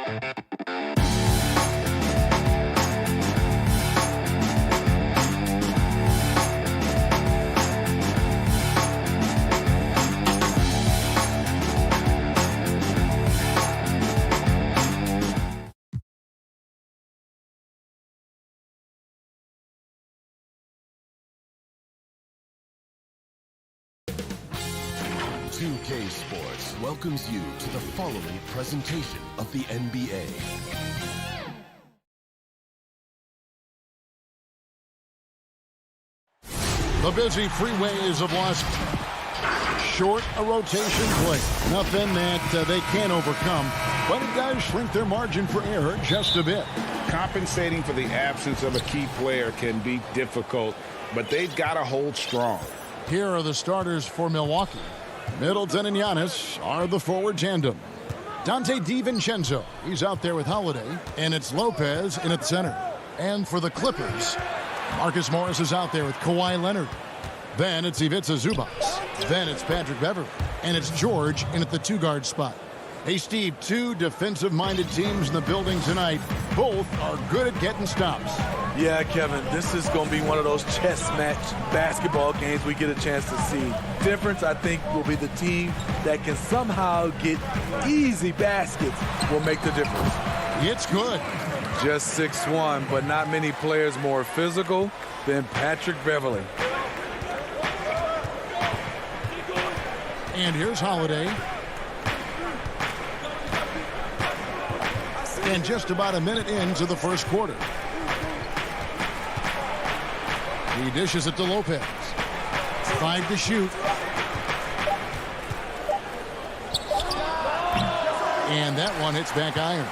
2K Sports welcomes you to the following presentation of the NBA. The busy freeways of Los short a rotation play. Nothing that they can't overcome, but it does shrink their margin for error just a bit. Compensating for the absence of a key player can be difficult, but they've got to hold strong. Here are the starters for Milwaukee. Middleton and Giannis are the forward tandem. Dante DiVincenzo, he's out there with Holiday, and it's Lopez in at center. And for the Clippers, Marcus Morris is out there with Kawhi Leonard. Then it's Ivica Zubac. Then it's Patrick Beverley. And it's George in at the two-guard spot. Hey, Steve, two defensive-minded teams in the building tonight. Both are good at getting stops. Yeah, Kevin, this is going to be one of those chess match basketball games we get a chance to see. Difference, I think, will be the team that can somehow get easy baskets will make the difference. It's good. Just 6'1", but not many players more physical than Patrick Beverley. And here's Holiday. And just about a minute into the first quarter. He dishes it to Lopez. 5 to shoot. And that one hits back iron.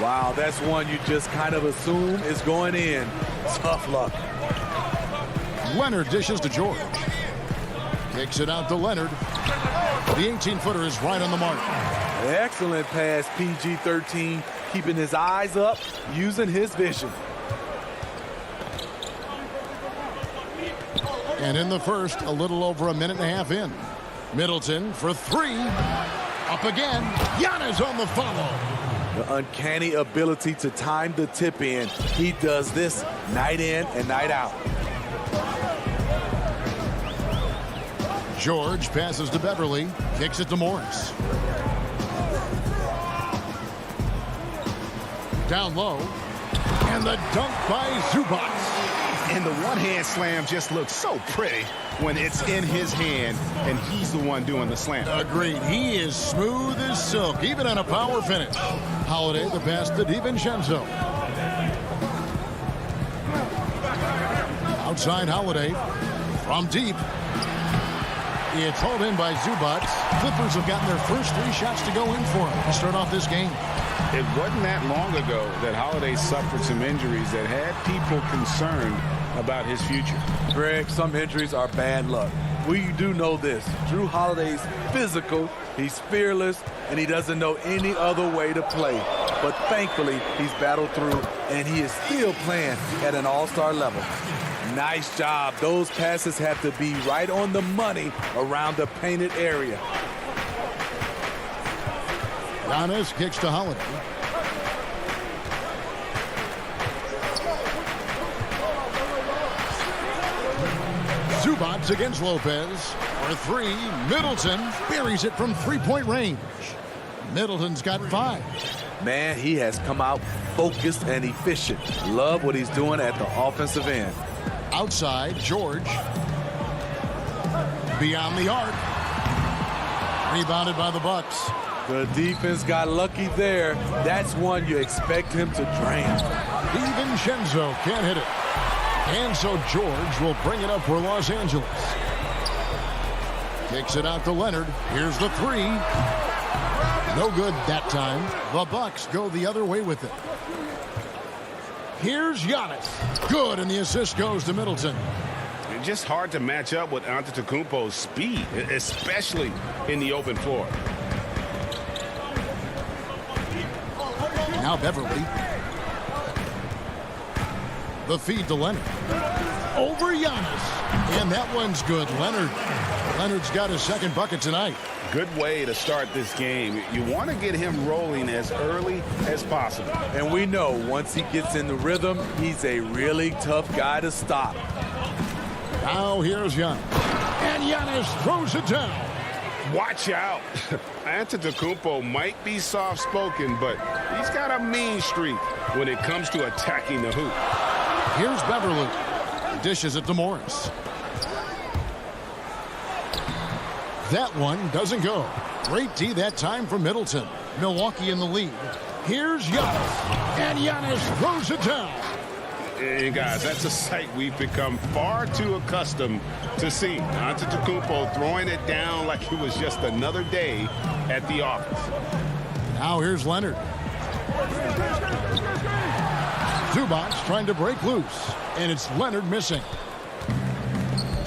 Wow, that's one you just kind of assume is going in. Tough luck. Leonard dishes to George. Kicks it out to Leonard. The 18-footer is right on the mark. Excellent pass, PG-13, keeping his eyes up, using his vision. And in the first, a little over a minute and a half in. Middleton for three. Up again. Giannis on the follow. The uncanny ability to time the tip in. He does this night in and night out. George passes to Beverley. Kicks it to Morris. Down low. And the dunk by Zubac. And the one-hand slam just looks so pretty when it's in his hand and he's the one doing the slam. Agreed. He is smooth as silk, even on a power finish. Holiday the pass to DiVincenzo. Outside Holiday from deep. It's hauled in by Zubac. Clippers have gotten their first 3 shots to go in for him to start off this game. It wasn't that long ago that Holiday suffered some injuries that had people concerned about his future. Greg, some injuries are bad luck. We do know this. Jrue Holiday's physical, he's fearless, and he doesn't know any other way to play. But thankfully, he's battled through, and he is still playing at an all-star level. Nice job. Those passes have to be right on the money around the painted area. Giannis kicks to Holiday. Zubac against Lopez. For 3, Middleton buries it from 3-point range. Middleton's got 5. Man, he has come out focused and efficient. Love what he's doing at the offensive end. Outside, George. Beyond the arc. Rebounded by the Bucks. The defense got lucky there. That's one you expect him to drain. DiVincenzo can't hit it. And so George will bring it up for Los Angeles. Kicks it out to Leonard. Here's the 3. No good that time. The Bucks go the other way with it. Here's Giannis. Good, and the assist goes to Middleton. It's just hard to match up with Antetokounmpo's speed, especially in the open floor. Now Beverley. The feed to Leonard. over Giannis. And that one's good. Leonard's got his second bucket tonight. Good way to start this game. You want to get him rolling as early as possible. And we know once he gets in the rhythm, he's a really tough guy to stop. Now here's Giannis. And Giannis throws it down. Watch out. Antetokounmpo might be soft-spoken, but he's got a mean streak when it comes to attacking the hoop. Here's Beverly. Dishes it to Morris. That one doesn't go. Great D that time from Middleton. Milwaukee in the lead. Here's Giannis. And Giannis throws it down. And guys, that's a sight we've become far too accustomed to seeing. Antetokounmpo throwing it down like it was just another day at the office. Now here's Leonard. Zubac trying to break loose. And it's Leonard missing.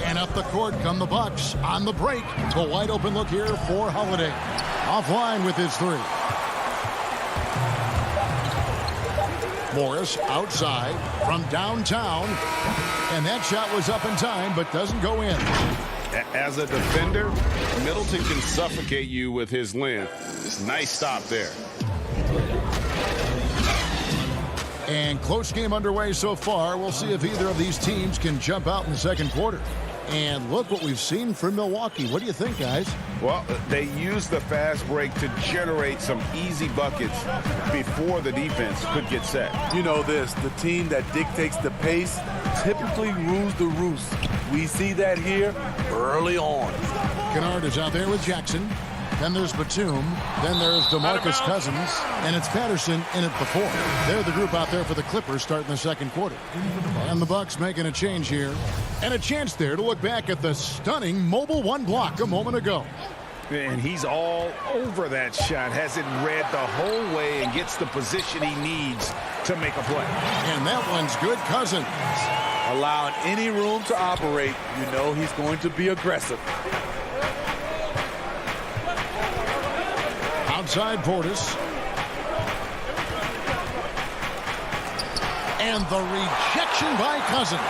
And up the court come the Bucks on the break. The wide open look here for Holiday. Offline with his three. Morris outside from downtown. And that shot was up in time but doesn't go in. As a defender, Middleton can suffocate you with his length. Nice stop there. And close game underway so far. We'll see if either of these teams can jump out in the second quarter. And look what we've seen from Milwaukee. What do you think, guys? Well, they used the fast break to generate some easy buckets before the defense could get set. You know this, the team that dictates the pace typically rules the roost. We see that here early on. Kennard is out there with Jackson. Then there's Batum. Then there's DeMarcus Cousins. And it's Patterson in at the four. They're the group out there for the Clippers starting the second quarter. And the Bucks making a change here. And a chance there to look back at the stunning mobile one block a moment ago. And he's all over that shot. Has it read the whole way and gets the position he needs to make a play. And that one's good. Cousins. Allowing any room to operate, you know he's going to be aggressive. Outside Portis. And the rejection by Cousins.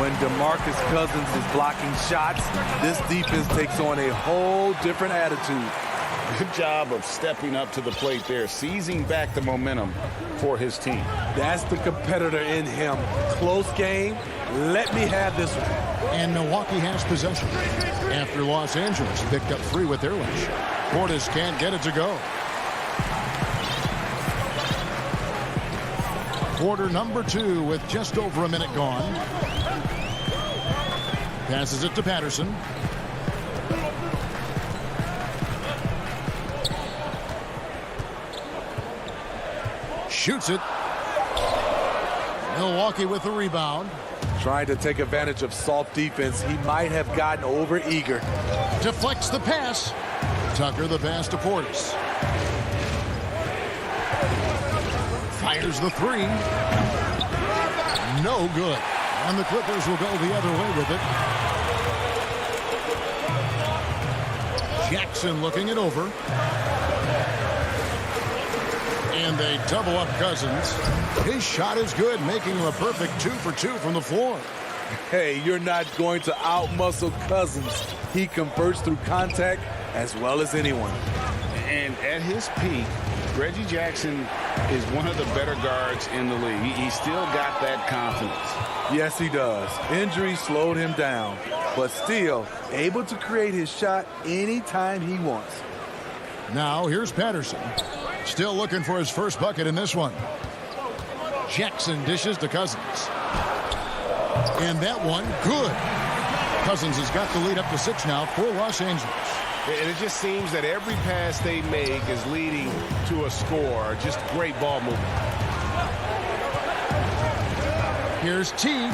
When DeMarcus Cousins is blocking shots, this defense takes on a whole different attitude. Good job of stepping up to the plate there, seizing back the momentum for his team. That's the competitor in him. Close game. Let me have this one. And Milwaukee has possession after Los Angeles picked up three with their lunch. Portis can't get it to go. Quarter number 2 with just over a minute gone. Passes it to Patterson. Shoots it. Milwaukee with the rebound. Trying to take advantage of soft defense. He might have gotten over eager. Deflects the pass. Tucker the pass to Portis. Fires the three. No good. And the Clippers will go the other way with it. Jackson looking it over. And they double up Cousins. His shot is good, making him a perfect 2 for 2 from the floor. Hey, you're not going to outmuscle Cousins. He converts through contact as well as anyone. And at his peak, Reggie Jackson is one of the better guards in the league. He's still got that confidence. Yes, he does. Injury slowed him down, but still able to create his shot anytime he wants. Now here's Patterson. Still looking for his first bucket in this one. Jackson dishes to Cousins. And that one, good. Cousins has got the lead up to 6 now for Los Angeles. And it just seems that every pass they make is leading to a score. Just great ball movement. Here's Teague.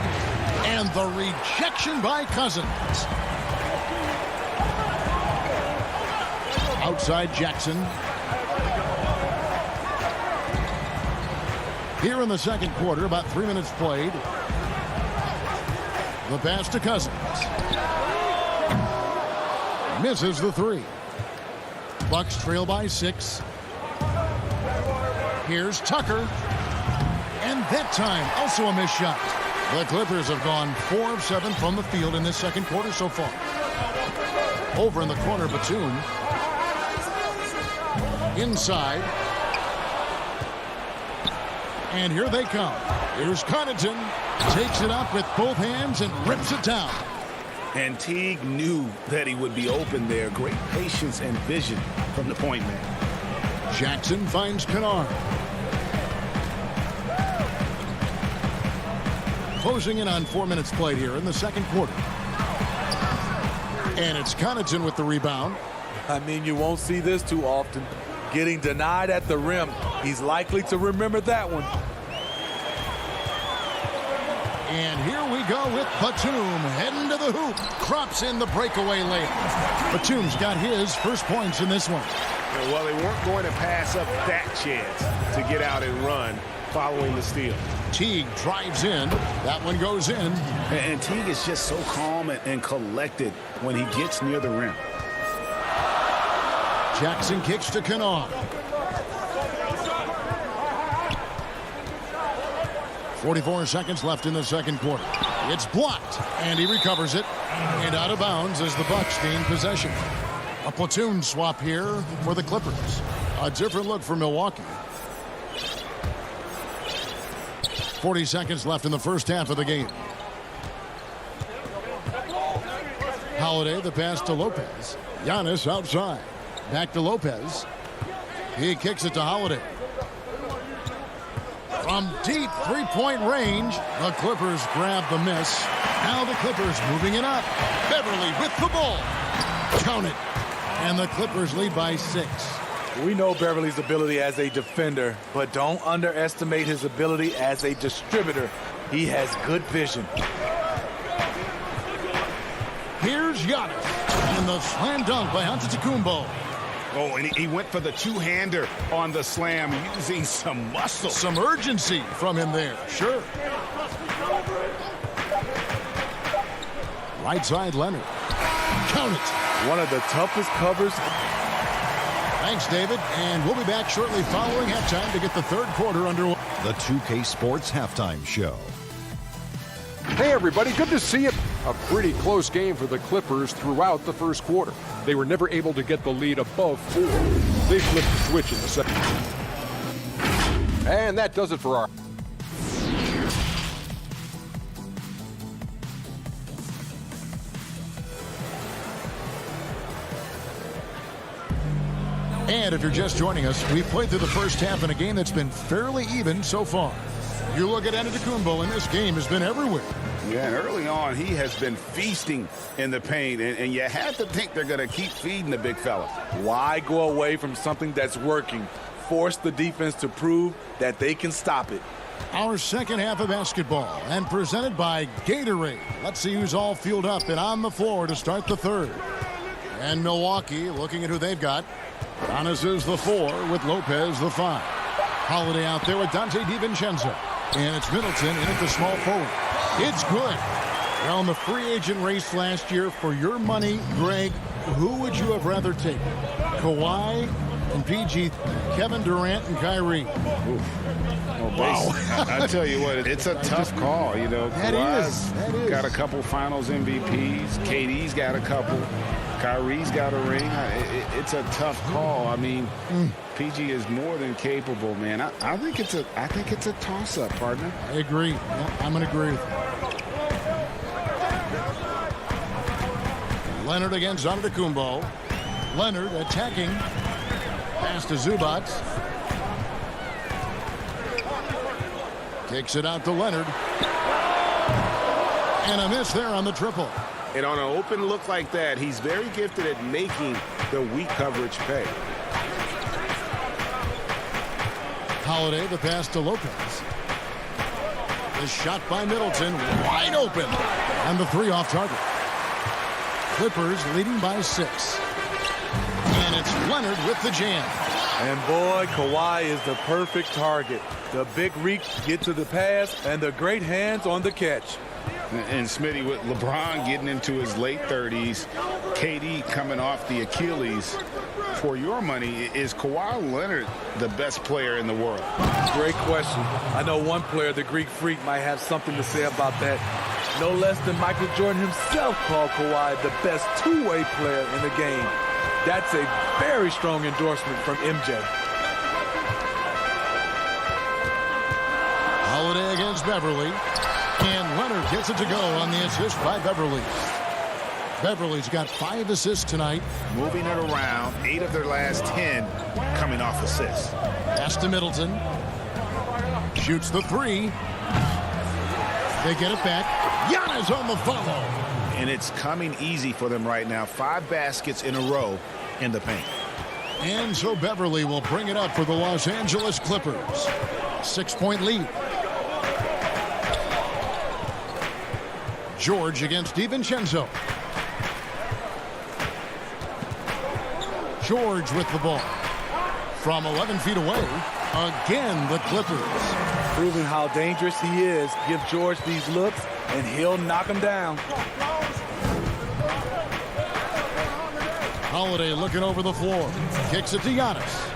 And the rejection by Cousins. Outside Jackson. Here in the second quarter, about 3 minutes played. The pass to Cousins. Misses the three. Bucks trail by 6. Here's Tucker. And that time, also a missed shot. The Clippers have gone 4 of 7 from the field in this second quarter so far. Over in the corner, Batum. Inside. And here they come. Here's Connaughton. Takes it up with both hands and rips it down. And Teague knew that he would be open there. Great patience and vision from the point man. Jackson finds Kennard. Closing in on 4 minutes played here in the second quarter. And it's Connaughton with the rebound. I mean, you won't see this too often. Getting denied at the rim. He's likely to remember that one. And here we go with Batum heading to the hoop. Crops in the breakaway layup. Batum's got his first points in this one. Well, they weren't going to pass up that chance to get out and run following the steal. Teague drives in. That one goes in. And Teague is just so calm and collected when he gets near the rim. Jackson kicks to Kennard. 44 seconds left in the second quarter. It's blocked, and he recovers it. And out of bounds as the Bucks gain possession. A platoon swap here for the Clippers. A different look for Milwaukee. 40 seconds left in the first half of the game. Holiday, the pass to Lopez. Giannis outside. Back to Lopez. He kicks it to Holiday. From deep three-point range, the Clippers grab the miss. Now the Clippers moving it up. Beverly with the ball. Count it. And the Clippers lead by 6. We know Beverly's ability as a defender, but don't underestimate his ability as a distributor. He has good vision. Here's Giannis. And the slam dunk by Antetokounmpo. Oh, and he went for the two-hander on the slam, using some muscle. Some urgency from him there, sure. Right side, Leonard. Count it. One of the toughest covers. Thanks, David. And we'll be back shortly following halftime to get the third quarter underway. The 2K Sports Halftime Show. Hey, everybody. Good to see you. A pretty close game for the Clippers throughout the first quarter. They were never able to get the lead above 4. They flipped the switch in the second. And that does it for our... And if you're just joining us, we've played through the first half in a game that's been fairly even so far. You look at Antetokounmpo, and this game has been everywhere. Yeah, and early on, he has been feasting in the paint, and you have to think they're going to keep feeding the big fella. Why go away from something that's working? Force the defense to prove that they can stop it. Our second half of basketball, and presented by Gatorade. Let's see who's all fueled up and on the floor to start the third. And Milwaukee, looking at who they've got. Giannis is the 4 with Lopez the 5. Holiday out there with Dante DiVincenzo. And it's Middleton in at the small forward. It's good. Well, in the free agent race last year, for your money, Greg, who would you have rather taken? Kawhi and PG, Kevin Durant and Kyrie. Wow. I tell you what, it's a tough call. You know, That Kawhi's is. got a couple finals MVPs. KD's got a couple. Kyrie's got a ring. It's a tough call. I mean, PG is more than capable, man. I think it's a toss-up, partner. I agree. Yeah, I'm going to agree with you. Leonard against Antetokounmpo. Leonard attacking. Pass to Zubac. Kicks it out to Leonard. And a miss there on the triple. And on an open look like that, he's very gifted at making the weak coverage pay. Holiday, the pass to Lopez. The shot by Middleton, wide open. And the 3 off target. Clippers leading by 6. And it's Leonard with the jam. And boy, Kawhi is the perfect target. The big reach get to the pass and the great hands on the catch. And Smitty, with LeBron getting into his late 30s, KD coming off the Achilles, For your money, is Kawhi Leonard the best player in the world? Great question. I know one player, the Greek Freak, might have something to say about that. No less than Michael Jordan himself called Kawhi the best two-way player in the game. That's a very strong endorsement from MJ. Holiday against Beverly. And Leonard gets it to go on the assist by Beverly. Beverly's got 5 assists tonight. Moving it around, 8 of their last 10 coming off assists. Pass to Middleton. Shoots the 3. They get it back. Giannis on the follow. And it's coming easy for them right now. 5 baskets in a row in the paint. And so Beverly will bring it up for the Los Angeles Clippers. 6-point lead. George against DiVincenzo. George with the ball. From 11 feet away, again the Clippers. Proving how dangerous he is. Give George these looks, and he'll knock him down. Holiday looking over the floor. Kicks it to Giannis.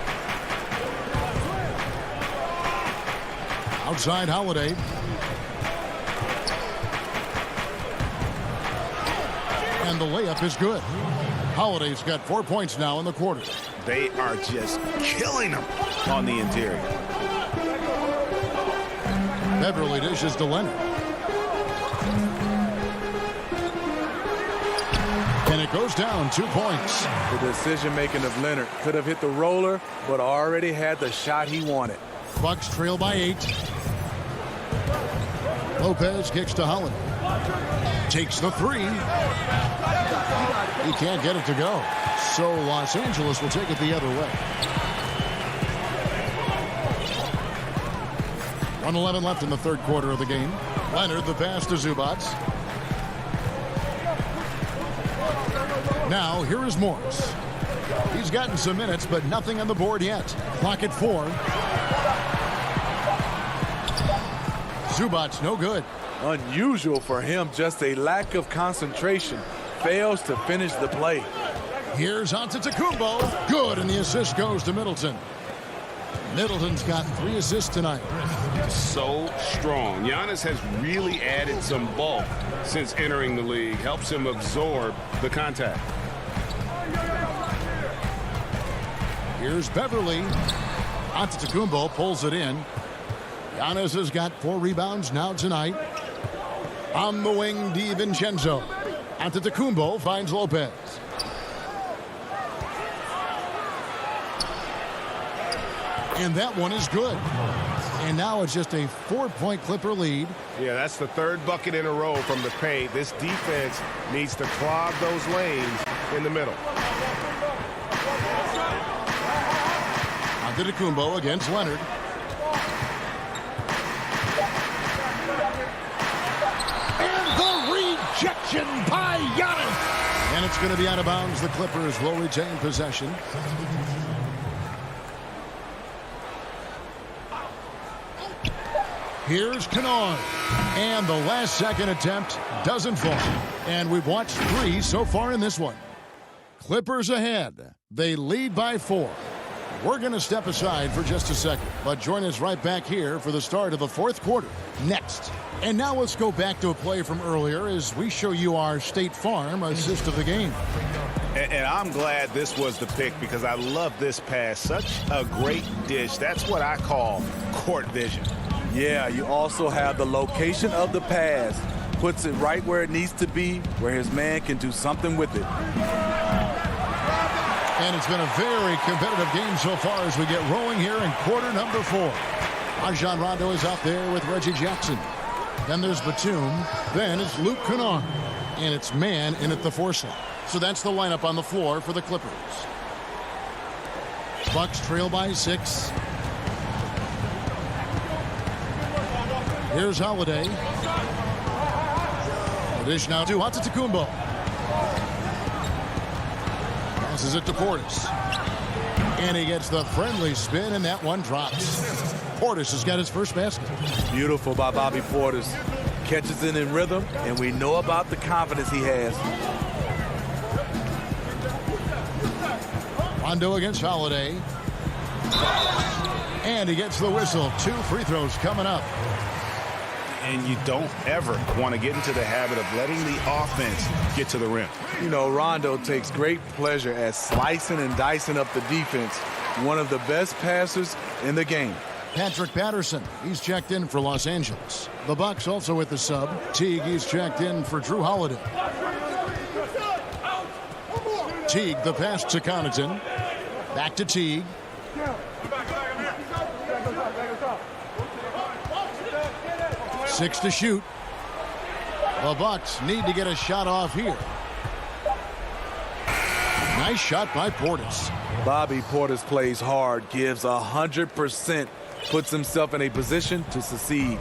Outside Holiday. And the layup is good. Holiday's got 4 points now in the quarter. They are just killing them on the interior. Beverly dishes to Leonard. And it goes down 2 points. The decision-making of Leonard could have hit the roller, but already had the shot he wanted. Bucks trail by 8. Lopez kicks to Holiday. Takes the 3. He can't get it to go. So Los Angeles will take it the other way. 1:11 left in the third quarter of the game. Leonard the pass to Zubac. Now here is Morris. He's gotten some minutes, but nothing on the board yet. Clock at 4. Zubac no good. Unusual for him, just a lack of concentration. Fails to finish the play. Here's Antetokounmpo. Good, and the assist goes to Middleton. Middleton's got 3 assists tonight. So strong. Giannis has really added some bulk since entering the league. Helps him absorb the contact. Here's Beverly. Antetokounmpo pulls it in. Giannis has got 4 rebounds now tonight. On the wing, DiVincenzo. Antetokounmpo finds Lopez. And that one is good. And now it's just a 4-point Clipper lead. Yeah, that's the 3rd bucket in a row from the paint. This defense needs to clog those lanes in the middle. Antetokounmpo against Leonard. Rejection by Giannis. And it's going to be out of bounds. The Clippers will retain possession. Here's Kennard. And the last second attempt doesn't fall. And we've watched 3 so far in this one. Clippers ahead. They lead by 4. We're going to step aside for just a second, but join us right back here for the start of the 4th quarter next. And now let's go back to a play from earlier as we show you our State Farm assist of the game. And I'm glad this was the pick because I love this pass. Such a great dish. That's what I call court vision. Yeah, you also have the location of the pass. Puts it right where it needs to be, where his man can do something with it. And it's been a very competitive game so far as we get rolling here in quarter number 4. Rajon Rondo is out there with Reggie Jackson. Then there's Batum. Then it's Luke Kennard. And it's man in at the 4 slot. So that's the lineup on the floor for the Clippers. Bucks trail by 6. Here's Holiday. The dish now to Antetokounmpo. Passes it to Portis. And he gets the friendly spin, and that one drops. Portis has got his first basket. Beautiful by Bobby Portis. Catches it in rhythm, and we know about the confidence he has. Rondo against Holiday. And he gets the whistle. 2 free throws coming up. And you don't ever want to get into the habit of letting the offense get to the rim. You know, Rondo takes great pleasure at slicing and dicing up the defense. One of the best passers in the game. Patrick Patterson, he's checked in for Los Angeles. The Bucks also with the sub. Teague, he's checked in for Drew Holiday. Teague, the pass to Connaughton. Back to Teague. 6 to shoot. The Bucks need to get a shot off here. Nice shot by Portis. Bobby Portis plays hard, gives 100%, puts himself in a position to succeed.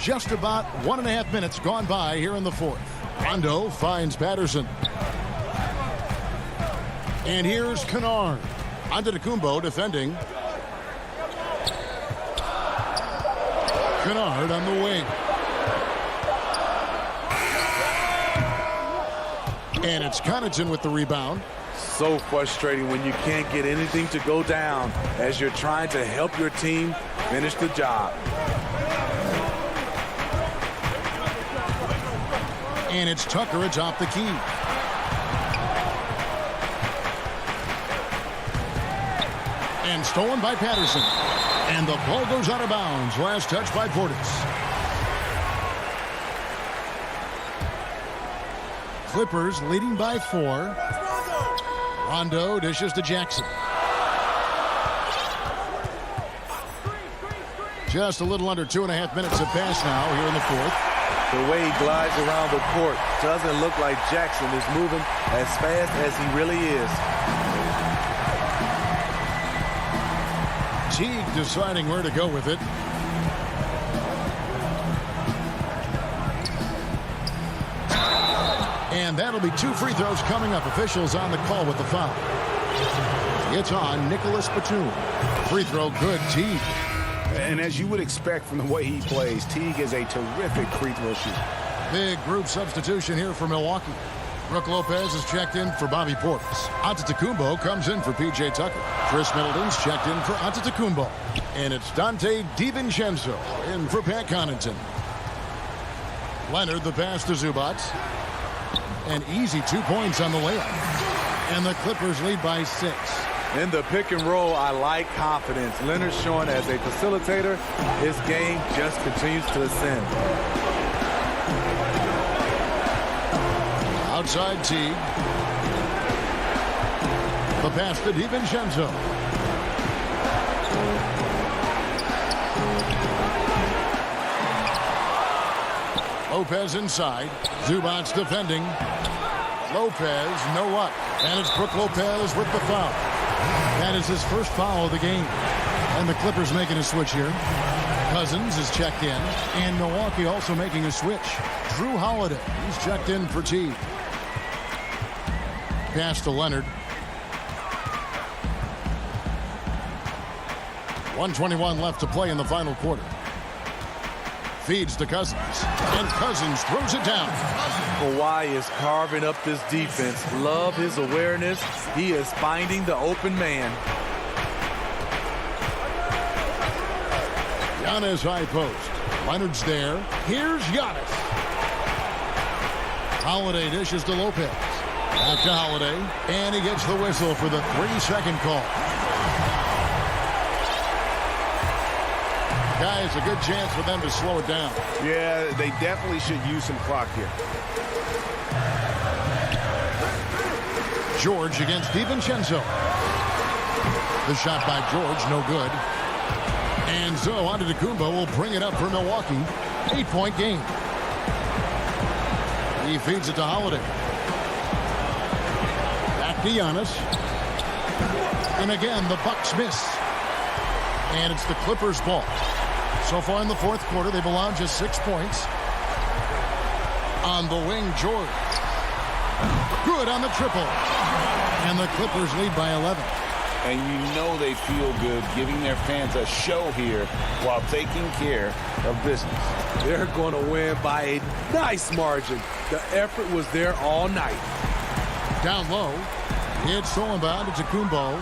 Just about 1.5 minutes gone by here in the fourth. Rondo finds Patterson. And here's Kennard. Antetokounmpo defending. Kennard on the wing. And it's Connaughton with the rebound. So frustrating when you can't get anything to go down as you're trying to help your team finish the job. And it's Tucker atop the key. And stolen by Patterson. And the ball goes out of bounds. Last touch by Portis. Clippers leading by 4. Rondo dishes to Jackson. Just a little under 2.5 minutes have passed now here in the fourth. The way he glides around the court doesn't look like Jackson is moving as fast as he really is. Teague deciding where to go with it. And that'll be 2 free throws coming up. Officials on the call with the foul. It's on Nicholas Batum. Free throw good, Teague. And as you would expect from the way he plays, Teague is a terrific free throw shooter. Big group substitution here for Milwaukee. Brook Lopez is checked in for Bobby Portis. Antetokounmpo comes in for P.J. Tucker. Chris Middleton's checked in for Antetokounmpo. And it's Donte DiVincenzo in for Pat Connaughton. Leonard the pass to Zubac. An easy 2 points on the layup. And the Clippers lead by 6. In the pick and roll, I like confidence. Leonard showing as a facilitator, his game just continues to ascend. Outside Teague. The pass to DiVincenzo. Lopez inside. Zubac defending. Lopez, no up. And it's Brook Lopez with the foul. That is his first foul of the game. And the Clippers making a switch here. Cousins is checked in. And Milwaukee also making a switch. Drew Holiday, he's checked in for Teague. Pass to Leonard. 1:21 left to play in the final quarter. Feeds to Cousins. And Cousins throws it down. Kawhi is carving up this defense. Love his awareness. He is finding the open man. Giannis high post. Leonard's there. Here's Giannis. Holiday dishes to Lopez. Back to Holiday. And he gets the whistle for the 3-second call. Guys, a good chance for them to slow it down. Yeah, they definitely should use some clock here. George against DiVincenzo. The shot by George, no good. And so Antetokounmpo will bring it up for Milwaukee. 8-point game. He feeds it to Holiday. Back to Giannis. And again, the Bucks miss. And it's the Clippers' ball. So far in the fourth quarter, they've allowed just 6 points. On the wing, George. Good on the triple. And the Clippers lead by 11. And you know they feel good giving their fans a show here while taking care of business. They're going to win by a nice margin. The effort was there all night. Down low. It's stolen by Kumbo.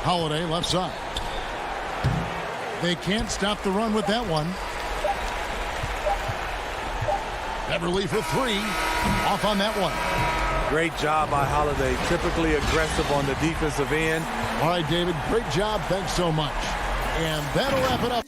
Holiday left side. They can't stop the run with that one. Beverly for three. Off on that one. Great job by Holiday. Typically aggressive on the defensive end. All right, David. Great job. Thanks so much. And that'll wrap it up.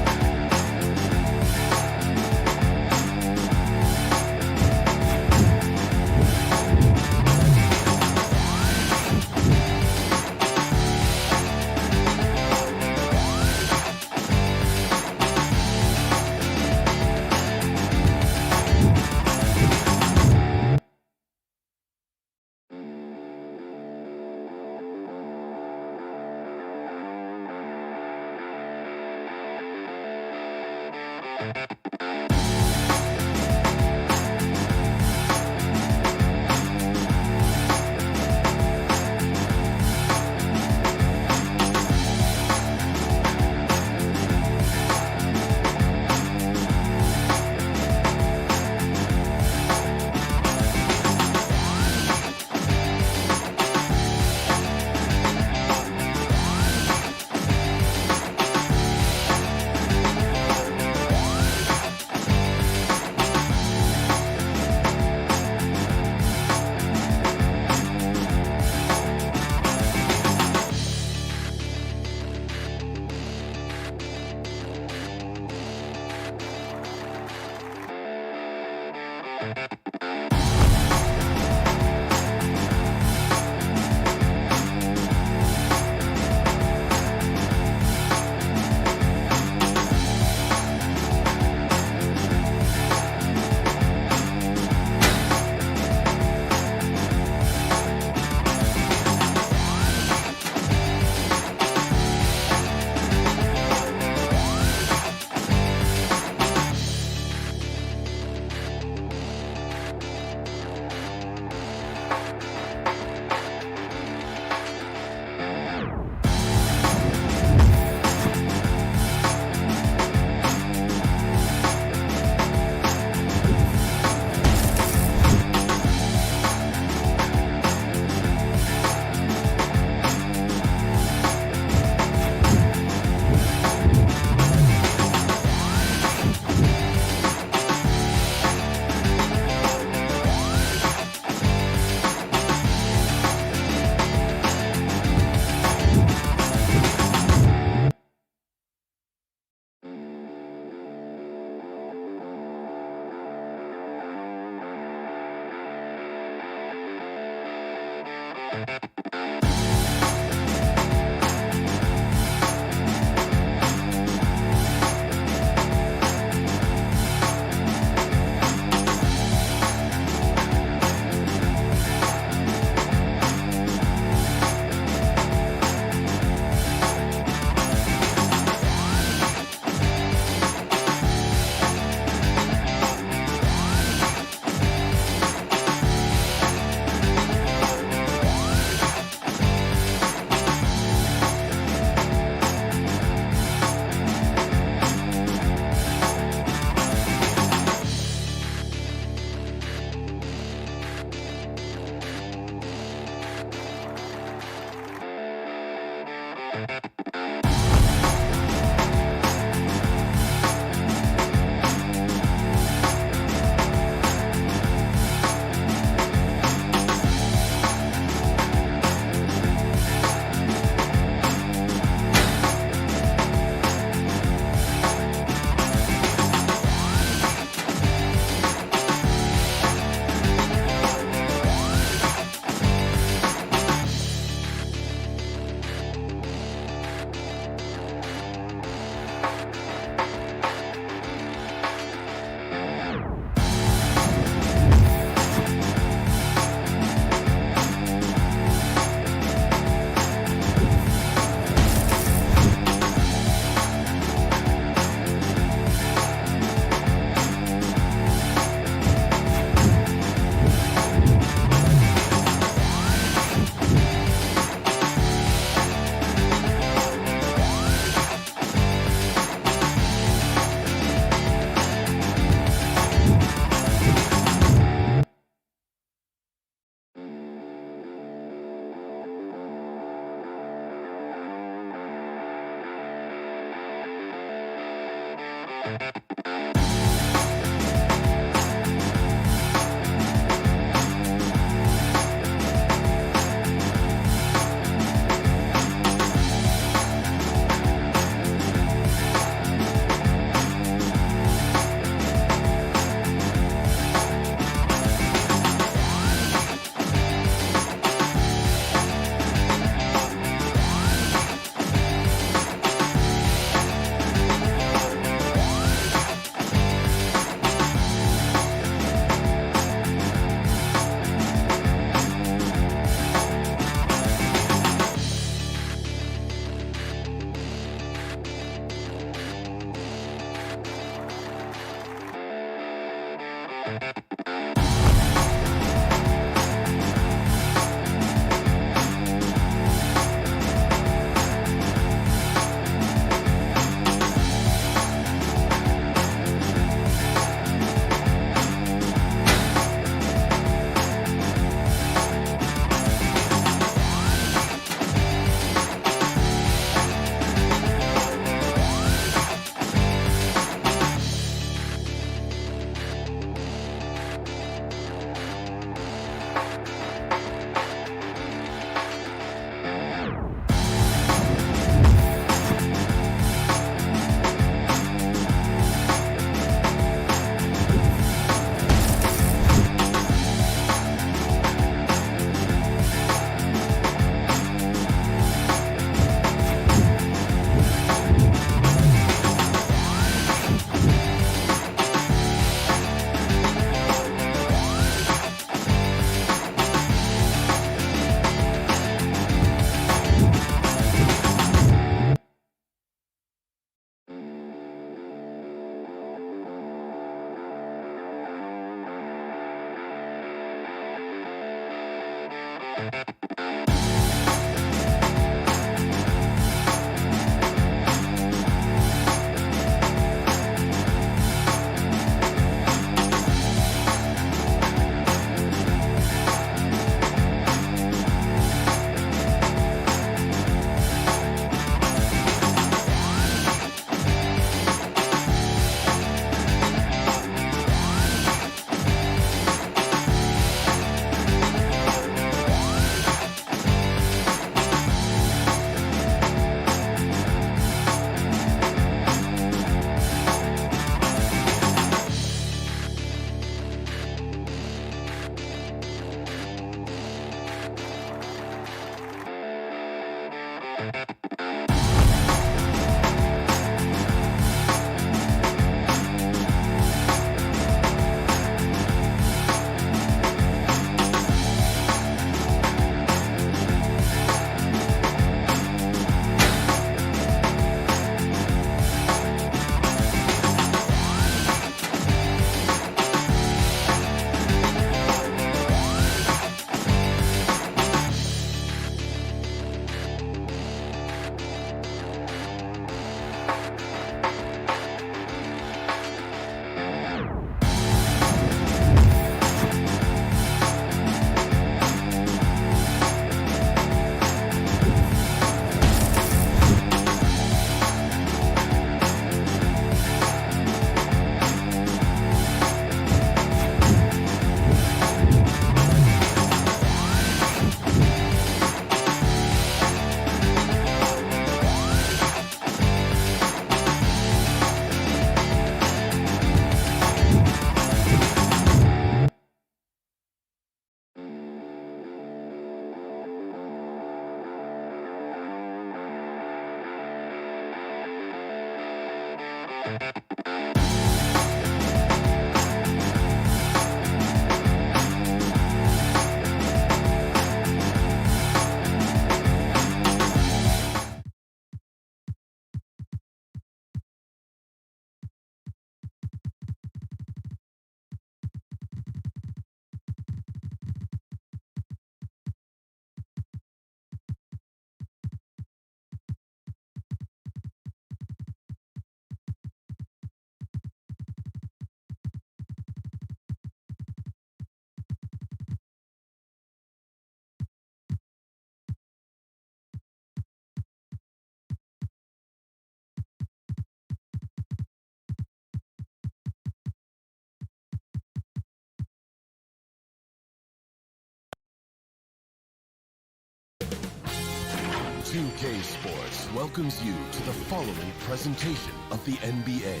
2K Sports welcomes you to the following presentation of the NBA.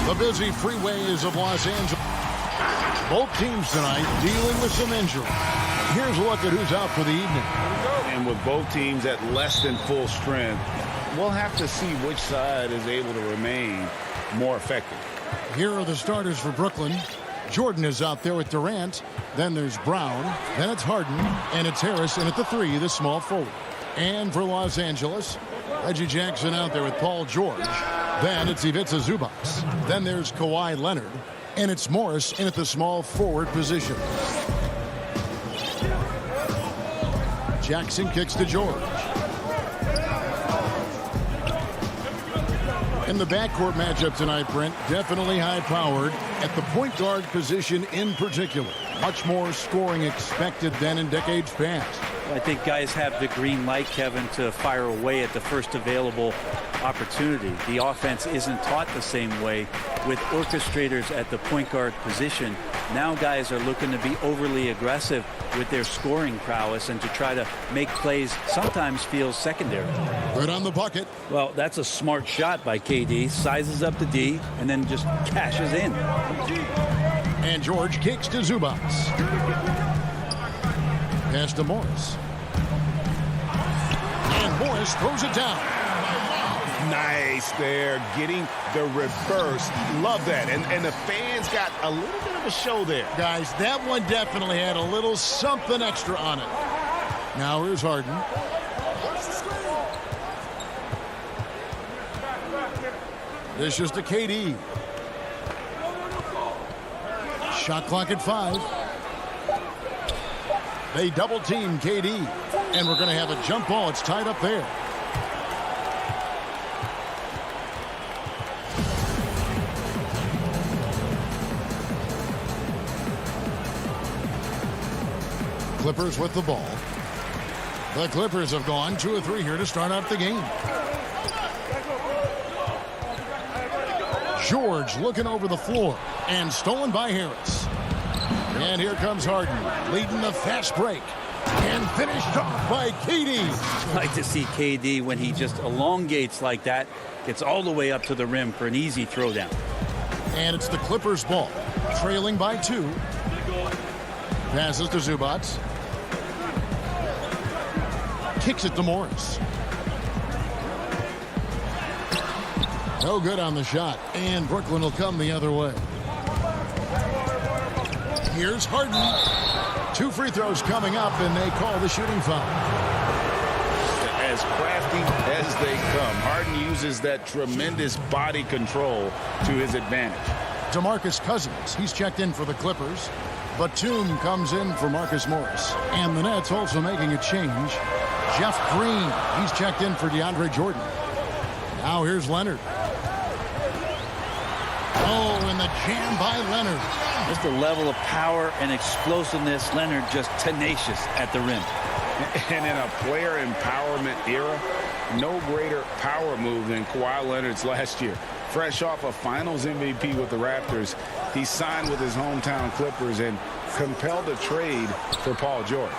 The busy freeways of Los Angeles. Both teams tonight dealing with some injury. Here's a look at who's out for the evening. And with both teams at less than full strength, we'll have to see which side is able to remain more effective. Here are the starters for Brooklyn. Jordan is out there with Durant. Then there's Brown. Then it's Harden. And it's Harris. And at the 3, the small forward. And for Los Angeles, Reggie Jackson out there with Paul George. Then it's Ivica Zubac. Then there's Kawhi Leonard. And it's Morris in at the small forward position. Jackson kicks to George. In the backcourt matchup tonight, Brent, definitely high-powered at the point guard position in particular. Much more scoring expected than in decades past. I think guys have the green light, Kevin, to fire away at the first available opportunity. The offense isn't taught the same way with orchestrators at the point guard position. Now guys are looking to be overly aggressive with their scoring prowess and to try to make plays sometimes feels secondary. Right on the bucket. Well, that's a smart shot by KD. Sizes up the D and then just cashes in. And George kicks to Zubac. Pass to Morris. And Morris throws it down. Nice there, getting the reverse. Love that. And the fans got a little bit of a show there. Guys, that one definitely had a little something extra on it. Now here's Harden. This is to KD. Shot clock at 5. They double team KD. And we're going to have a jump ball. It's tied up there. Clippers with the ball. The Clippers have gone 2 of 3 here to start out the game. George looking over the floor and stolen by Harris. And here comes Harden leading the fast break and finished off by KD. I like to see KD when he just elongates like that, gets all the way up to the rim for an easy throwdown. And it's the Clippers ball, trailing by 2. Passes to Zubac. Kicks it to Morris. No good on the shot, and Brooklyn will come the other way. Here's Harden. 2 free throws coming up, and they call the shooting foul. As crafty as they come, Harden uses that tremendous body control to his advantage. DeMarcus Cousins, he's checked in for the Clippers. Batum comes in for Marcus Morris. And the Nets also making a change. Jeff Green, he's checked in for DeAndre Jordan. Now here's Leonard. Oh, and the jam by Leonard. Just the level of power and explosiveness. Leonard just tenacious at the rim. And in a player empowerment era, no greater power move than Kawhi Leonard's last year. Fresh off a Finals MVP with the Raptors, he signed with his hometown Clippers and compelled a trade for Paul George.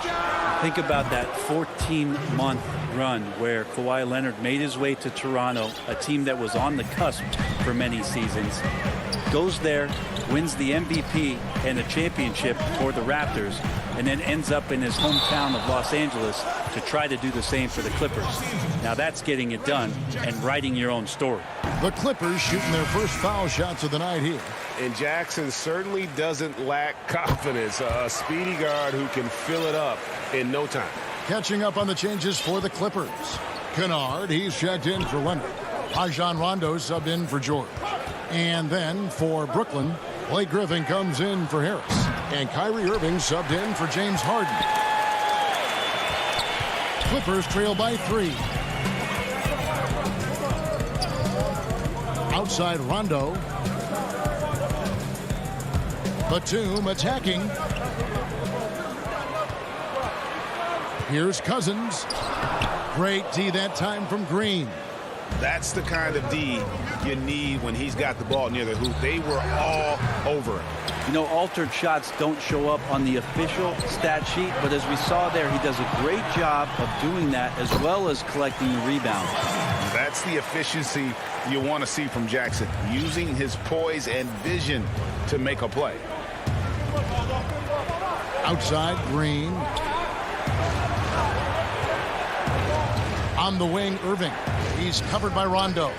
Think about that 14-month run where Kawhi Leonard made his way to Toronto, a team that was on the cusp for many seasons. Goes there, wins the MVP and the championship for the Raptors, and then ends up in his hometown of Los Angeles to try to do the same for the Clippers. Now that's getting it done and writing your own story. The Clippers shooting their first foul shots of the night here. And Jackson certainly doesn't lack confidence. A speedy guard who can fill it up in no time. Catching up on the changes for the Clippers. Kennard, he's checked in for Leonard. Rajon Rondo subbed in for George. And then for Brooklyn, Blake Griffin comes in for Harris. And Kyrie Irving subbed in for James Harden. Clippers trail by 3. Outside Rondo. Batum attacking. Here's Cousins. Great D that time from Green. That's the kind of D you need when he's got the ball near the hoop. They were all over it. You know, altered shots don't show up on the official stat sheet, but as we saw there, he does a great job of doing that as well as collecting the rebound. That's the efficiency you want to see from Jackson, using his poise and vision to make a play. Outside Green. On the wing, Irving. He's covered by Rondo.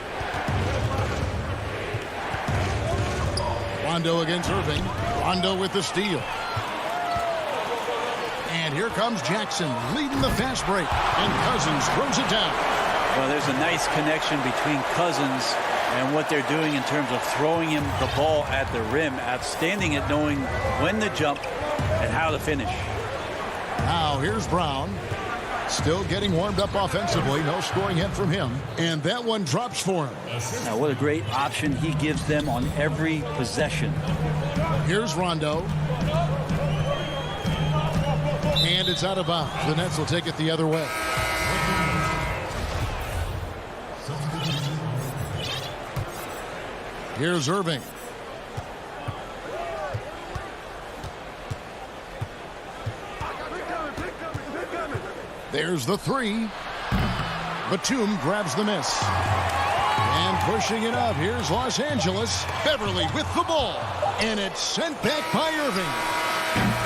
Rondo against Irving. Rondo with the steal. And here comes Jackson leading the fast break. And Cousins throws it down. Well, there's a nice connection between Cousins and what they're doing in terms of throwing him the ball at the rim. Outstanding at knowing when to jump and how to finish. Now here's Brown. Still getting warmed up offensively. No scoring hit from him. And that one drops for him. Now what a great option he gives them on every possession. Here's Rondo. And it's out of bounds. The Nets will take it the other way. Here's Irving. There's the three. Batum grabs the miss. And pushing it up, here's Los Angeles. Beverly with the ball. And it's sent back by Irving.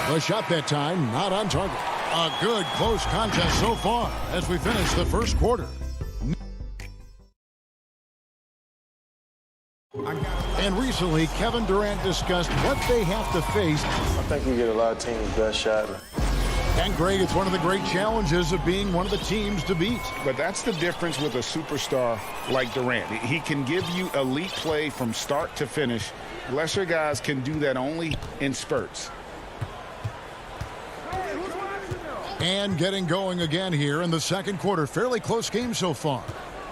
The shot that time, not on target. A good close contest so far as we finish the first quarter. And recently, Kevin Durant discussed what they have to face. I think we get a lot of teams' best shot. And Greg, it's one of the great challenges of being one of the teams to beat. But that's the difference with a superstar like Durant. He can give you elite play from start to finish. Lesser guys can do that only in spurts. And getting going again here in the second quarter. Fairly close game so far.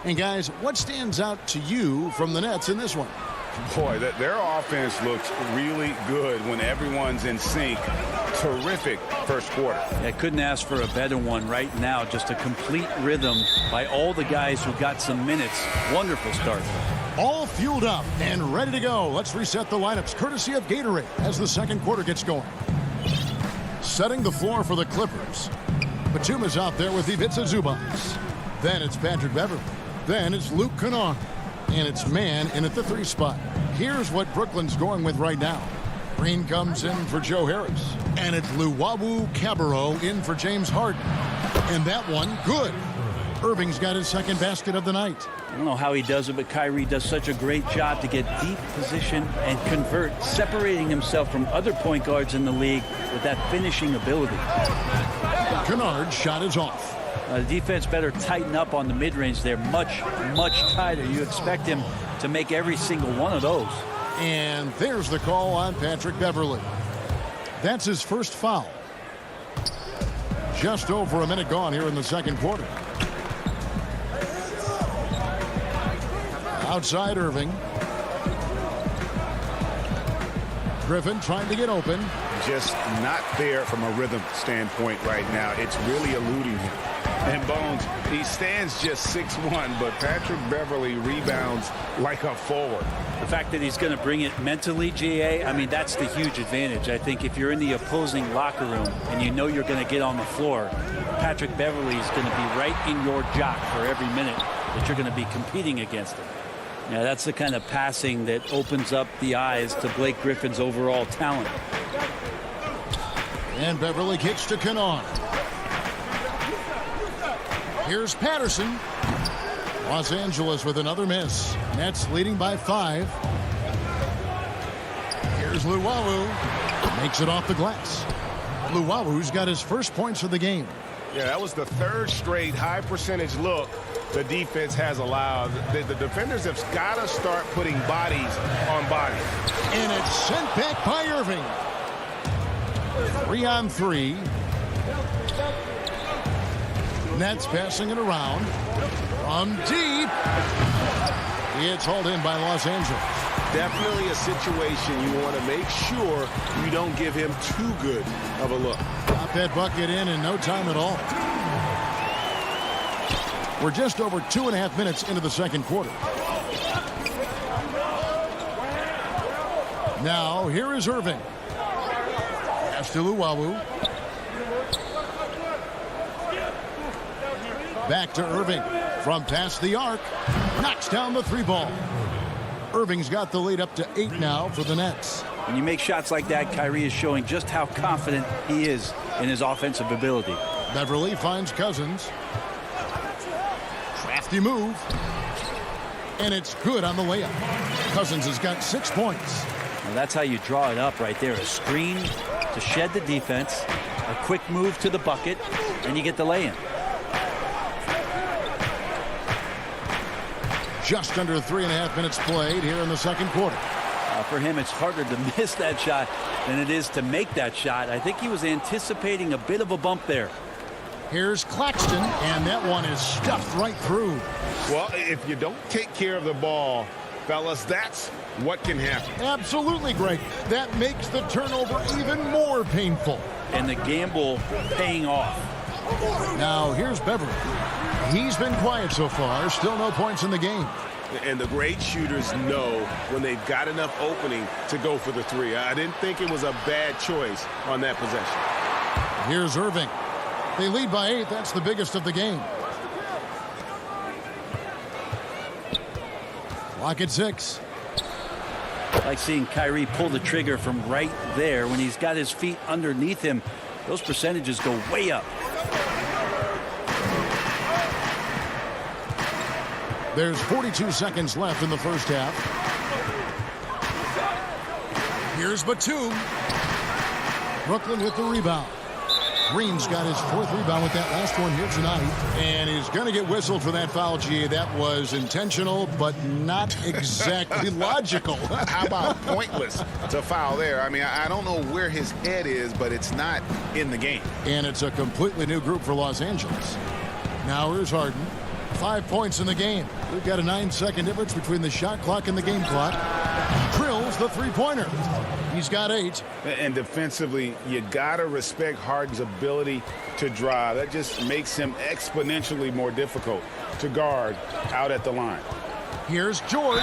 And guys, what stands out to you from the Nets in this one? Boy, their offense looks really good when everyone's in sync. Terrific first quarter. I couldn't ask for a better one right now. Just a complete rhythm by all the guys who got some minutes. Wonderful start. All fueled up and ready to go. Let's reset the lineups courtesy of Gatorade as the second quarter gets going. Setting the floor for the Clippers. Batum is out there with Ivica Zubac. Then it's Patrick Beverly. Then it's Luke Kennard. And it's man in at the 3 spot. Here's what Brooklyn's going with right now. Green comes in for Joe Harris. And it's Luwawu Cabarrot in for James Harden. And that one, good. Irving's got his second basket of the night. I don't know how he does it, but Kyrie does such a great job to get deep position and convert, separating himself from other point guards in the league with that finishing ability. Kennard's shot is off. The defense better tighten up on the mid-range. They're much, much tighter. You expect him to make every single one of those. And there's the call on Patrick Beverly. That's his first foul. Just over a minute gone here in the second quarter. Outside Irving. Griffin trying to get open. Just not there from a rhythm standpoint right now. It's really eluding him. And Bones, he stands just 6'1", but Patrick Beverly rebounds like a forward. The fact that he's going to bring it mentally, GA, I mean, that's the huge advantage. I think if you're in the opposing locker room and you know you're going to get on the floor, Patrick Beverly is going to be right in your jock for every minute that you're going to be competing against him. Now, that's the kind of passing that opens up the eyes to Blake Griffin's overall talent. And Beverly kicks to Kennard. Here's Patterson. Los Angeles with another miss. Nets leading by 5. Here's Luwawu. Makes it off the glass. Luwawu's got his first points of the game. Yeah, that was the third straight high percentage look the defense has allowed. The defenders have got to start putting bodies on bodies. And it's sent back by Irving. 3-on-3. Nets passing it around. From deep. It's hauled in by Los Angeles. Definitely a situation you want to make sure you don't give him too good of a look. Got that bucket in no time at all. We're just over 2.5 minutes into the second quarter. Now, here is Irving. Pass to Luwawu. Back to Irving. From past the arc. Knocks down the 3-ball. Irving's got the lead up to 8 now for the Nets. When you make shots like that, Kyrie is showing just how confident he is in his offensive ability. Beverly finds Cousins. Crafty move. And it's good on the layup. Cousins has got 6 points. Well, that's how you draw it up right there. A screen to shed the defense, a quick move to the bucket, and you get the lay-in. Just under 3.5 minutes played here in the second quarter. For him, it's harder to miss that shot than it is to make that shot. I think he was anticipating a bit of a bump there. Here's Claxton, and that one is stuffed right through. Well, if you don't take care of the ball, fellas, that's what can happen. Absolutely, Greg. That makes the turnover even more painful. And the gamble paying off. Now, here's Beverly. He's been quiet so far. Still no points in the game. And the great shooters know when they've got enough opening to go for the three. I didn't think it was a bad choice on that possession. Here's Irving. They lead by 8. That's the biggest of the game. Clock at 6. I like seeing Kyrie pull the trigger from right there when he's got his feet underneath him. Those percentages go way up. There's 42 seconds left in the first half. Here's Batum. Brooklyn with the rebound. Green's got his 4th rebound with that last one here tonight. And he's going to get whistled for that foul, G. That was intentional, but not exactly logical. How about pointless to foul there? I mean, I don't know where his head is, but it's not in the game. And it's a completely new group for Los Angeles. Now here's Harden. 5 points in the game. We've got a 9-second difference between the shot clock and the game clock. Drills the three-pointer. He's got 8. And defensively, you got to respect Harden's ability to drive. That just makes him exponentially more difficult to guard out at the line. Here's George,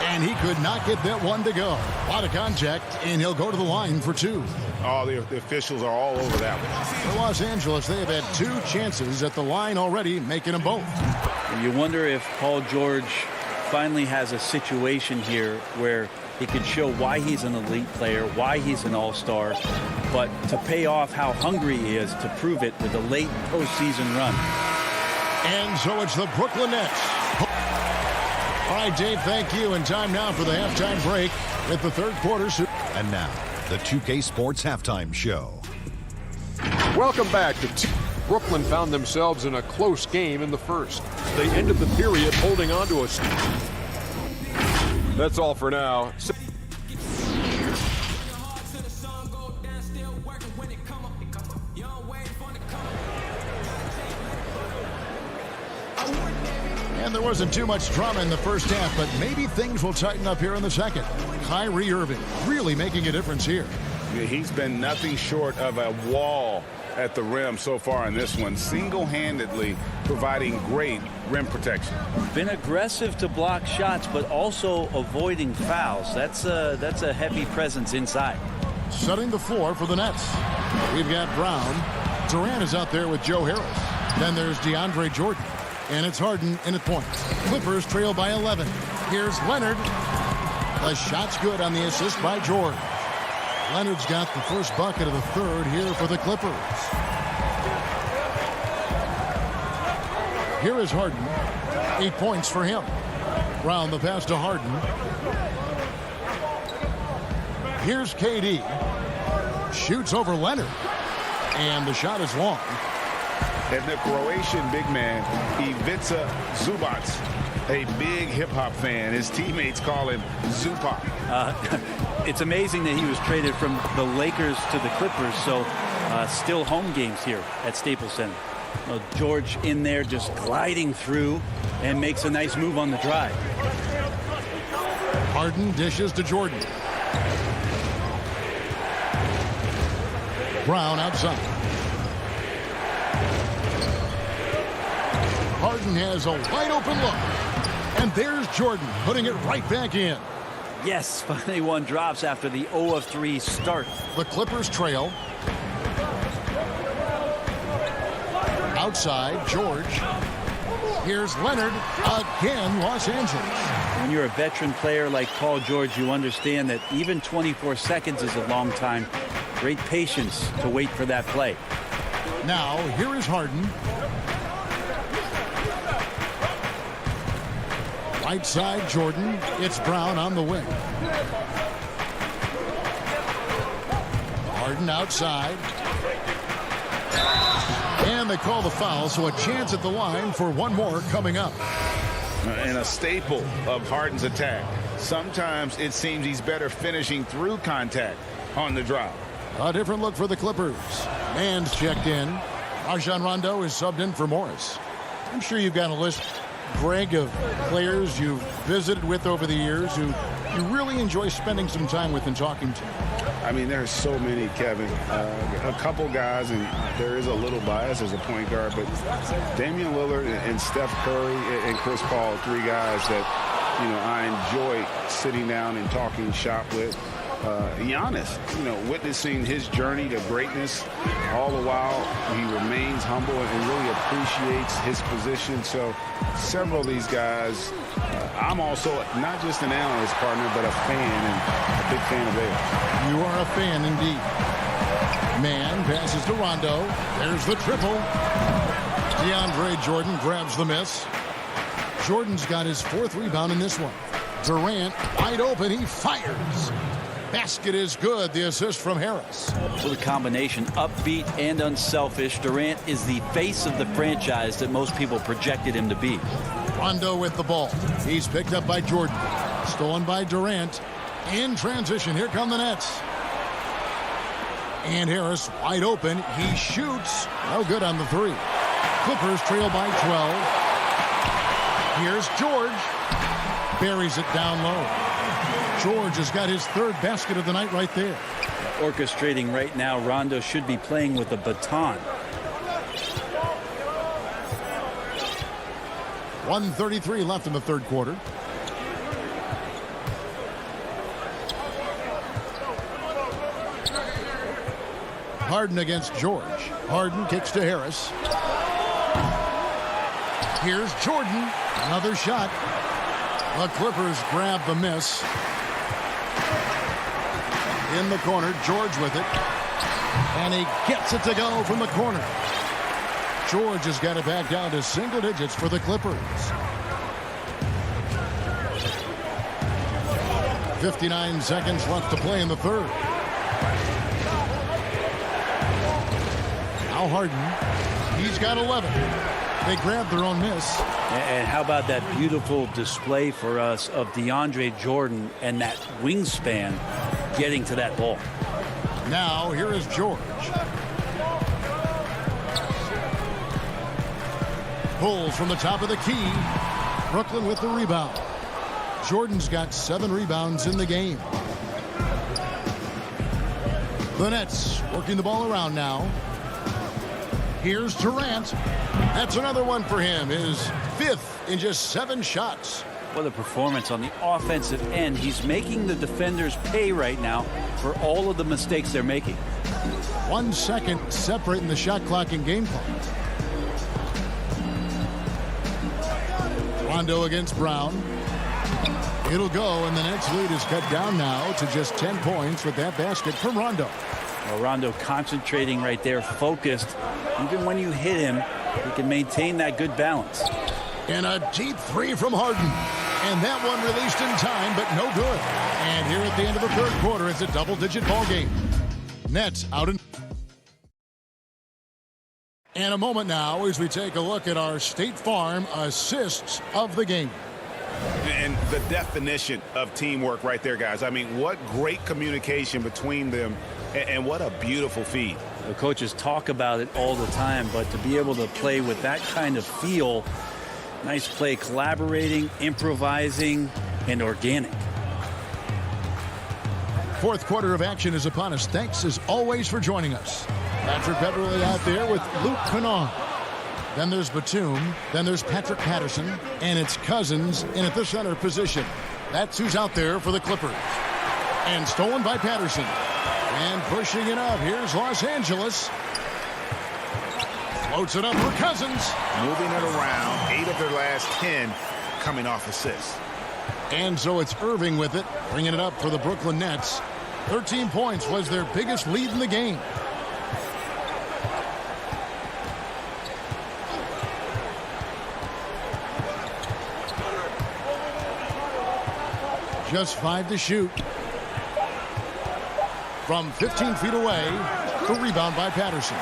and he could not get that one to go. A lot of contact, and he'll go to the line for 2. Oh, the officials are all over that one. For Los Angeles, they have had 2 chances at the line already, making them both. You wonder if Paul George finally has a situation here where he can show why he's an elite player, why he's an all-star, but to pay off how hungry he is to prove it with a late postseason run. And so it's the Brooklyn Nets. All right, Dave, thank you. And time now for the halftime break at the third quarter. And now, the 2K Sports Halftime Show. Welcome back to Brooklyn found themselves in a close game in the first. They ended the period holding on to us. That's all for now. And there wasn't too much drama in the first half, but maybe things will tighten up here in the second. Kyrie Irving really making a difference here. Yeah, he's been nothing short of a wall at the rim so far in this one, single-handedly providing great rim protection. Been aggressive to block shots, but also avoiding fouls. That's a heavy presence inside. Setting the floor for the Nets. We've got Brown. Durant is out there with Joe Harris. Then there's DeAndre Jordan. And it's Harden in at points. Clippers trail by 11. Here's Leonard. The shot's good on the assist by George. Leonard's got the first bucket of the third here for the Clippers. Here is Harden. 8 points for him. Brown the pass to Harden. Here's KD. Shoots over Leonard. And the shot is long. And the Croatian big man, Ivica Zubac, a big hip-hop fan. His teammates call him Zupac. It's amazing that he was traded from the Lakers to the Clippers, so still home games here at Staples Center. George in there just gliding through and makes a nice move on the drive. Harden dishes to Jordan. Brown outside. Harden has a wide open look. And there's Jordan putting it right back in. Yes, finally one drops after the 0 of 3 start. The Clippers trail. Outside, George. Here's Leonard. Again, Los Angeles. When you're a veteran player like Paul George, you understand that even 24 seconds is a long time. Great patience to wait for that play. Now, here is Harden. Right side, Jordan. It's Brown on the wing. Harden outside. And they call the foul, so a chance at the line for one more coming up. And a staple of Harden's attack. Sometimes it seems he's better finishing through contact on the drive. A different look for the Clippers. Man's checked in. Rajon Rondo is subbed in for Morris. I'm sure you've got a list, Greg, of players you've visited with over the years who you really enjoy spending some time with and talking to. I mean, there's so many, Kevin. A couple guys, and there is a little bias as a point guard, but Damian Lillard and Steph Curry and Chris Paul, three guys that, I enjoy sitting down and talking shop with. Giannis, witnessing his journey to greatness, all the while he remains humble and really appreciates his position. So several of these guys, I'm also not just an analyst, partner, but a fan, and a big fan of theirs. You are a fan indeed. Man passes to Rondo. There's the triple. DeAndre Jordan grabs the miss. Jordan's got his fourth rebound in this one. Durant wide open. He fires. Basket is good. The assist from Harris. With a combination upbeat and unselfish, Durant is the face of the franchise that most people projected him to be. Rondo with the ball. He's picked up by Jordan. Stolen by Durant. In transition. Here come the Nets. And Harris wide open. He shoots. No good on the three. Clippers trail by 12. Here's George. Buries it down low. George has got his third basket of the night right there. Orchestrating right now, Rondo should be playing with a baton. 1:33 left in the third quarter. Harden against George. Harden kicks to Harris. Here's Jordan. Another shot. The Clippers grab the miss. In the corner, George with it. And he gets it to go from the corner. George has got it back down to single digits for the Clippers. 59 seconds left to play in the third. Now Harden. He's got 11. They grabbed their own miss. And how about that beautiful display for us of DeAndre Jordan and that wingspan getting to that ball. Now here is George. Pulls from the top of the key. Brooklyn with the rebound. Jordan's got 7 rebounds in the game. The Nets working the ball around now. Here's Durant. That's another one for him. His 5th in just 7 shots. What a performance on the offensive end. He's making the defenders pay right now for all of the mistakes they're making. 1 second separating the shot clock and game clock. Rondo against Brown. It'll go, and the Nets lead is cut down now to just 10 points with that basket from Rondo. Well, Rondo concentrating right there, focused. Even when you hit him, he can maintain that good balance. And a deep 3 from Harden. And that one released in time, but no good. And here at the end of the third quarter, it's a double-digit ball game. Nets out in. And a moment now as we take a look at our State Farm assists of the game. And the definition of teamwork right there, guys. I mean, what great communication between them, and what a beautiful feed. The coaches talk about it all the time, but to be able to play with that kind of feel, nice play, collaborating, improvising, and organic. Fourth quarter of action is upon us. Thanks as always for joining us. Patrick Beverly out there with Luke Kennard. Then there's Batum. Then there's Patrick Patterson. And it's Cousins in at the center position. That's who's out there for the Clippers. And stolen by Patterson. And pushing it up. Here's Los Angeles. Floats it up for Cousins. Moving it around. 8 of their last 10 coming off assists. And so it's Irving with it. Bringing it up for the Brooklyn Nets. 13 points was their biggest lead in the game. Just 5 to shoot. from 15 feet away. The rebound by Patterson.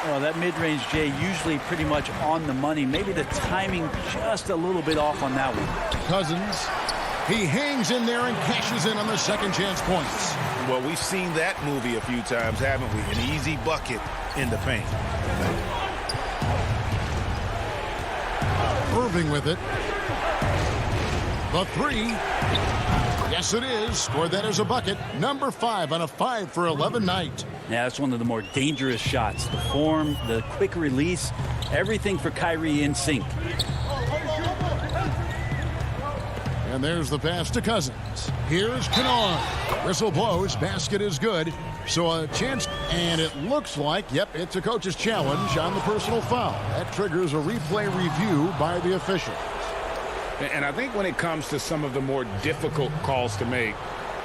Well, that mid-range, Jay, usually pretty much on the money. Maybe the timing just a little bit off on that one. Cousins. He hangs in there and cashes in on the second chance points. Well, we've seen that movie a few times, haven't we? An easy bucket in the paint. Irving with it. The three. Yes, it is. Scored that as a bucket. Number 5 on a 5 for 11 night. Yeah, that's one of the more dangerous shots. The form, the quick release, everything for Kyrie in sync. And there's the pass to Cousins. Here's Kennard. Whistle blows. Basket is good. So a chance. And it looks like, yep, it's a coach's challenge on the personal foul. That triggers a replay review by the official. And I think when it comes to some of the more difficult calls to make,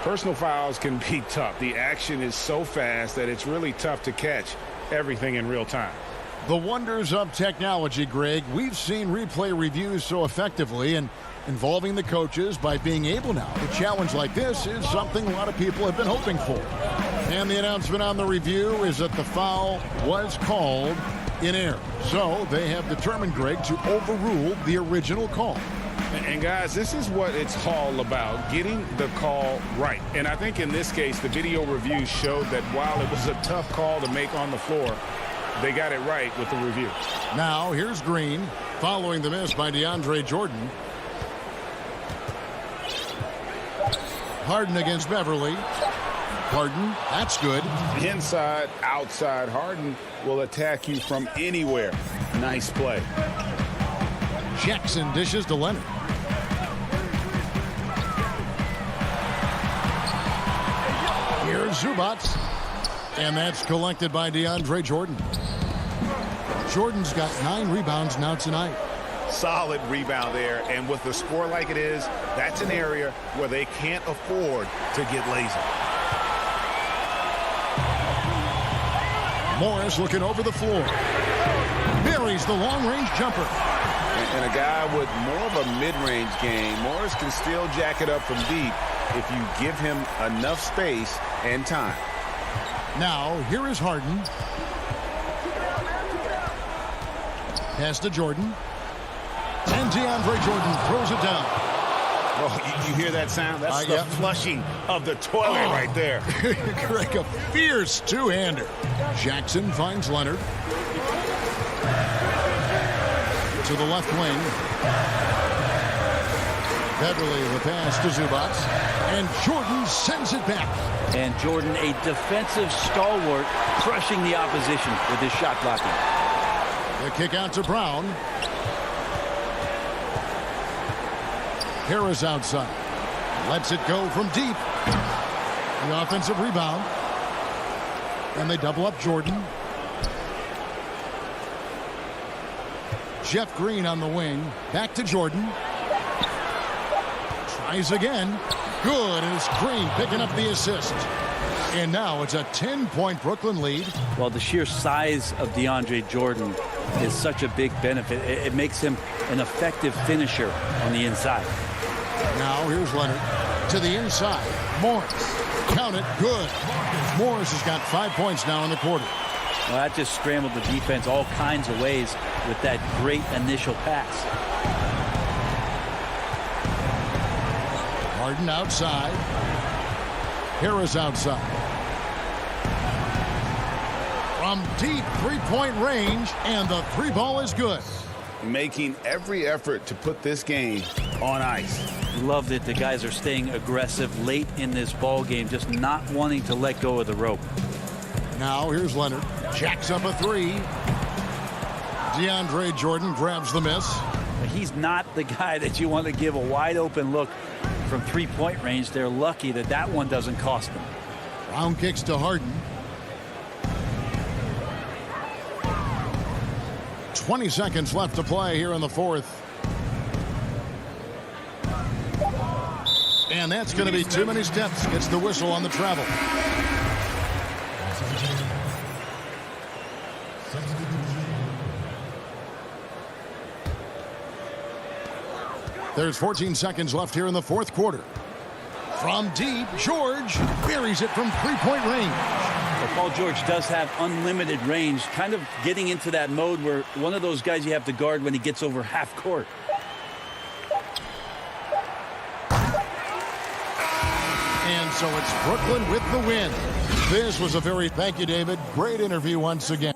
personal fouls can be tough. The action is so fast that it's really tough to catch everything in real time. The wonders of technology, Greg. We've seen replay reviews so effectively, and involving the coaches by being able now to challenge like this is something a lot of people have been hoping for. And the announcement on the review is that the foul was called in error. So they have determined, Greg, to overrule the original call. And guys, this is what it's all about, getting the call right. And I think in this case, the video review showed that while it was a tough call to make on the floor, they got it right with the review. Now, here's Green, following the miss by DeAndre Jordan. Harden against Beverly. Harden, that's good. Inside, outside, Harden will attack you from anywhere. Nice play. Jackson dishes to Leonard. Here's Zubac. And that's collected by DeAndre Jordan. Jordan's got 9 rebounds now tonight. Solid rebound there. And with the score like it is, that's an area where they can't afford to get lazy. Morris looking over the floor. Buries the long-range jumper. And a guy with more of a mid-range game, Morris can still jack it up from deep if you give him enough space and time. Now, here is Harden. Pass to Jordan. And DeAndre Jordan throws it down. Oh, you hear that sound? That's the flushing of the toilet right there. Greg, a fierce two-hander. Jackson finds Leonard. To the left wing. Beverly the pass to Zubac. And Jordan sends it back. And Jordan, a defensive stalwart, crushing the opposition with his shot blocking. The kick out to Brown. Harris outside. Lets it go from deep. The offensive rebound. And they double up Jordan. Jeff Green on the wing. Back to Jordan. Tries again. Good, and it's Green picking up the assist. And now it's a 10-point Brooklyn lead. Well, the sheer size of DeAndre Jordan is such a big benefit. It makes him an effective finisher on the inside. Now here's Leonard to the inside. Morris. Count it. Good. Morris has got 5 points now in the quarter. Well, that just scrambled the defense all kinds of ways with that great initial pass. Harden outside. Harris outside. From deep three-point range, and the three ball is good. Making every effort to put this game on ice. Love that the guys are staying aggressive late in this ball game, just not wanting to let go of the rope. Now here's Leonard. Jacks up a three. DeAndre Jordan grabs the miss. He's not the guy that you want to give a wide open look from three-point range. They're lucky that that one doesn't cost them. Brown kicks to Harden. 20 seconds left to play here in the fourth. And that's going to be too many steps. Gets the whistle on the travel. There's 14 seconds left here in the fourth quarter. From deep, George buries it from three-point range. Well, Paul George does have unlimited range, kind of getting into that mode where one of those guys you have to guard when he gets over half court. And so it's Brooklyn with the win. This was a very, thank you, David. Great interview once again.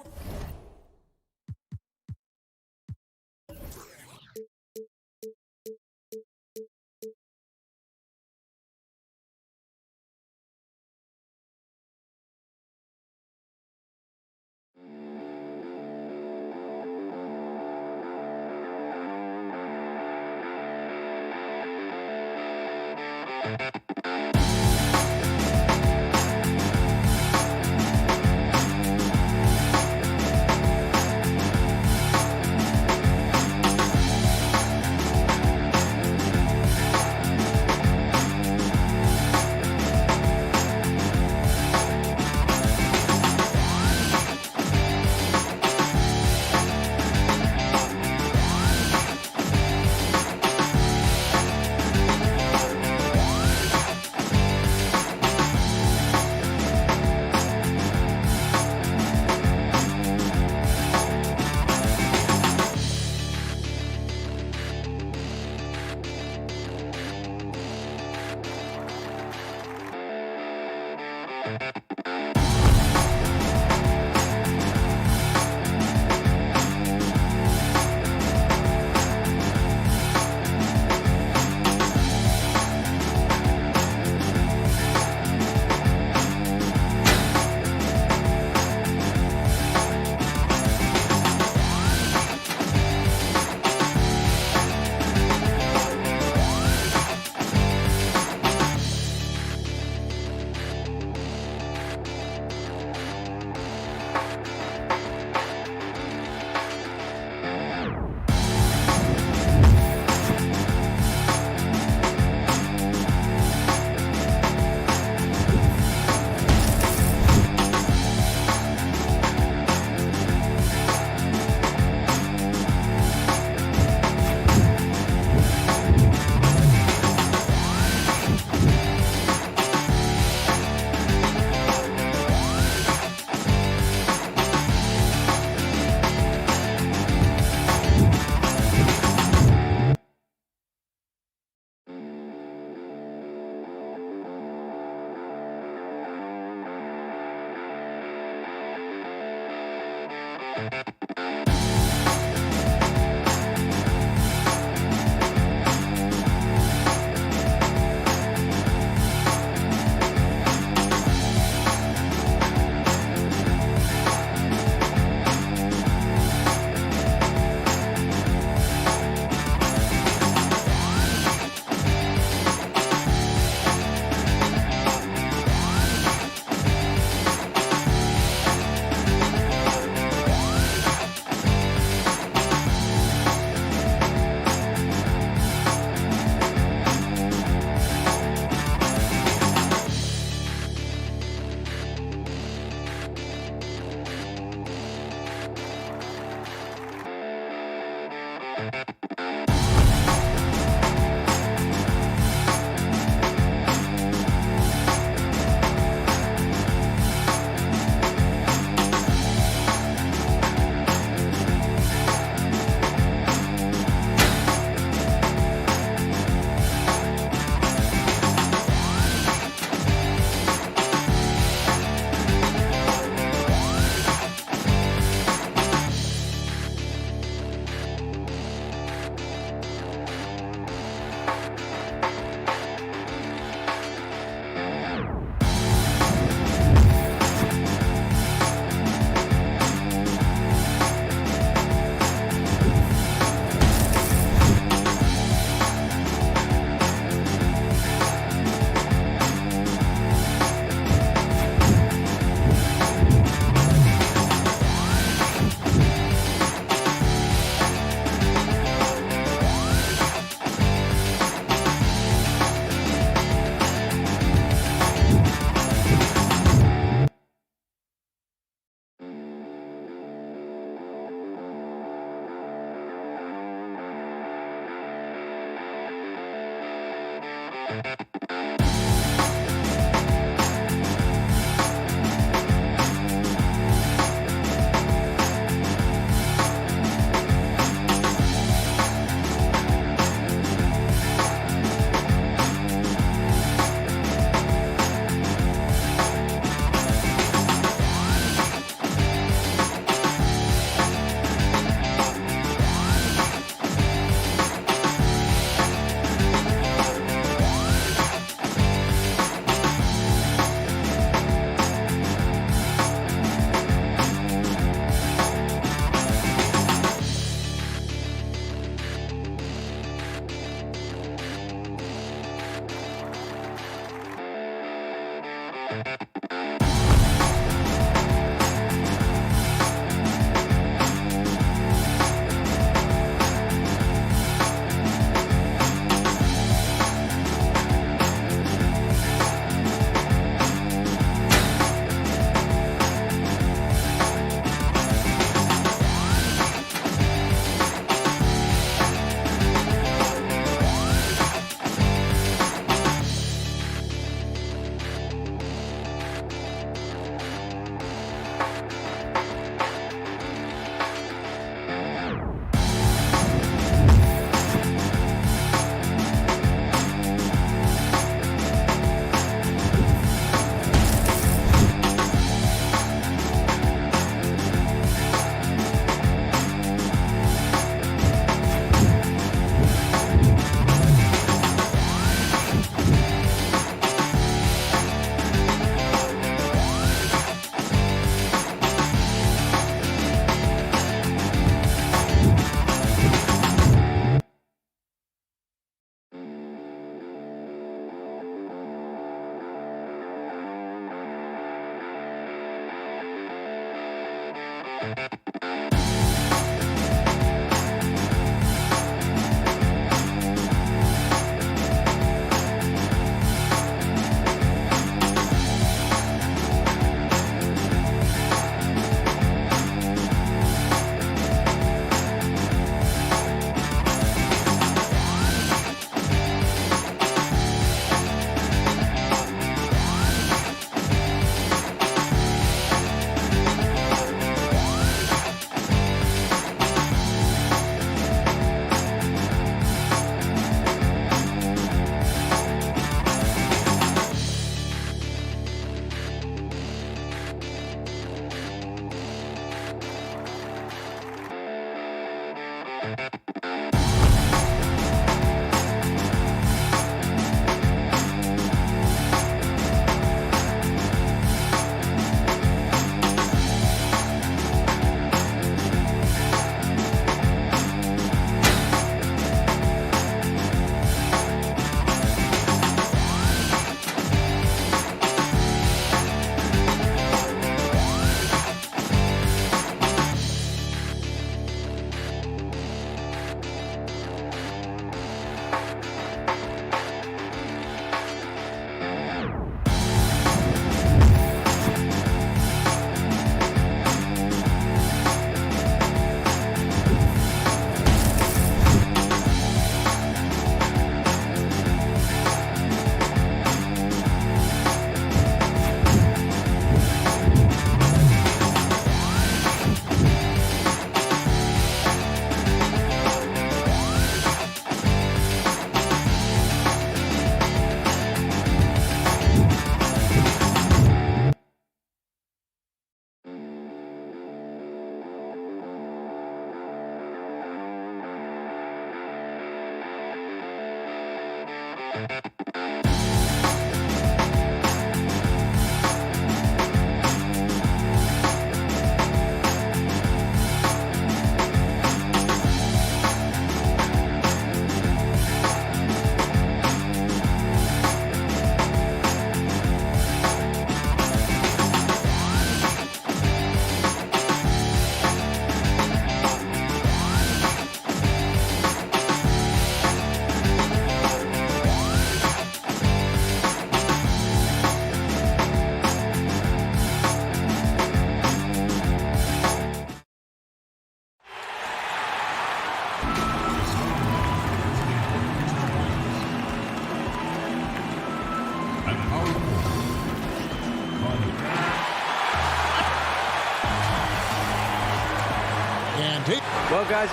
Well, guys,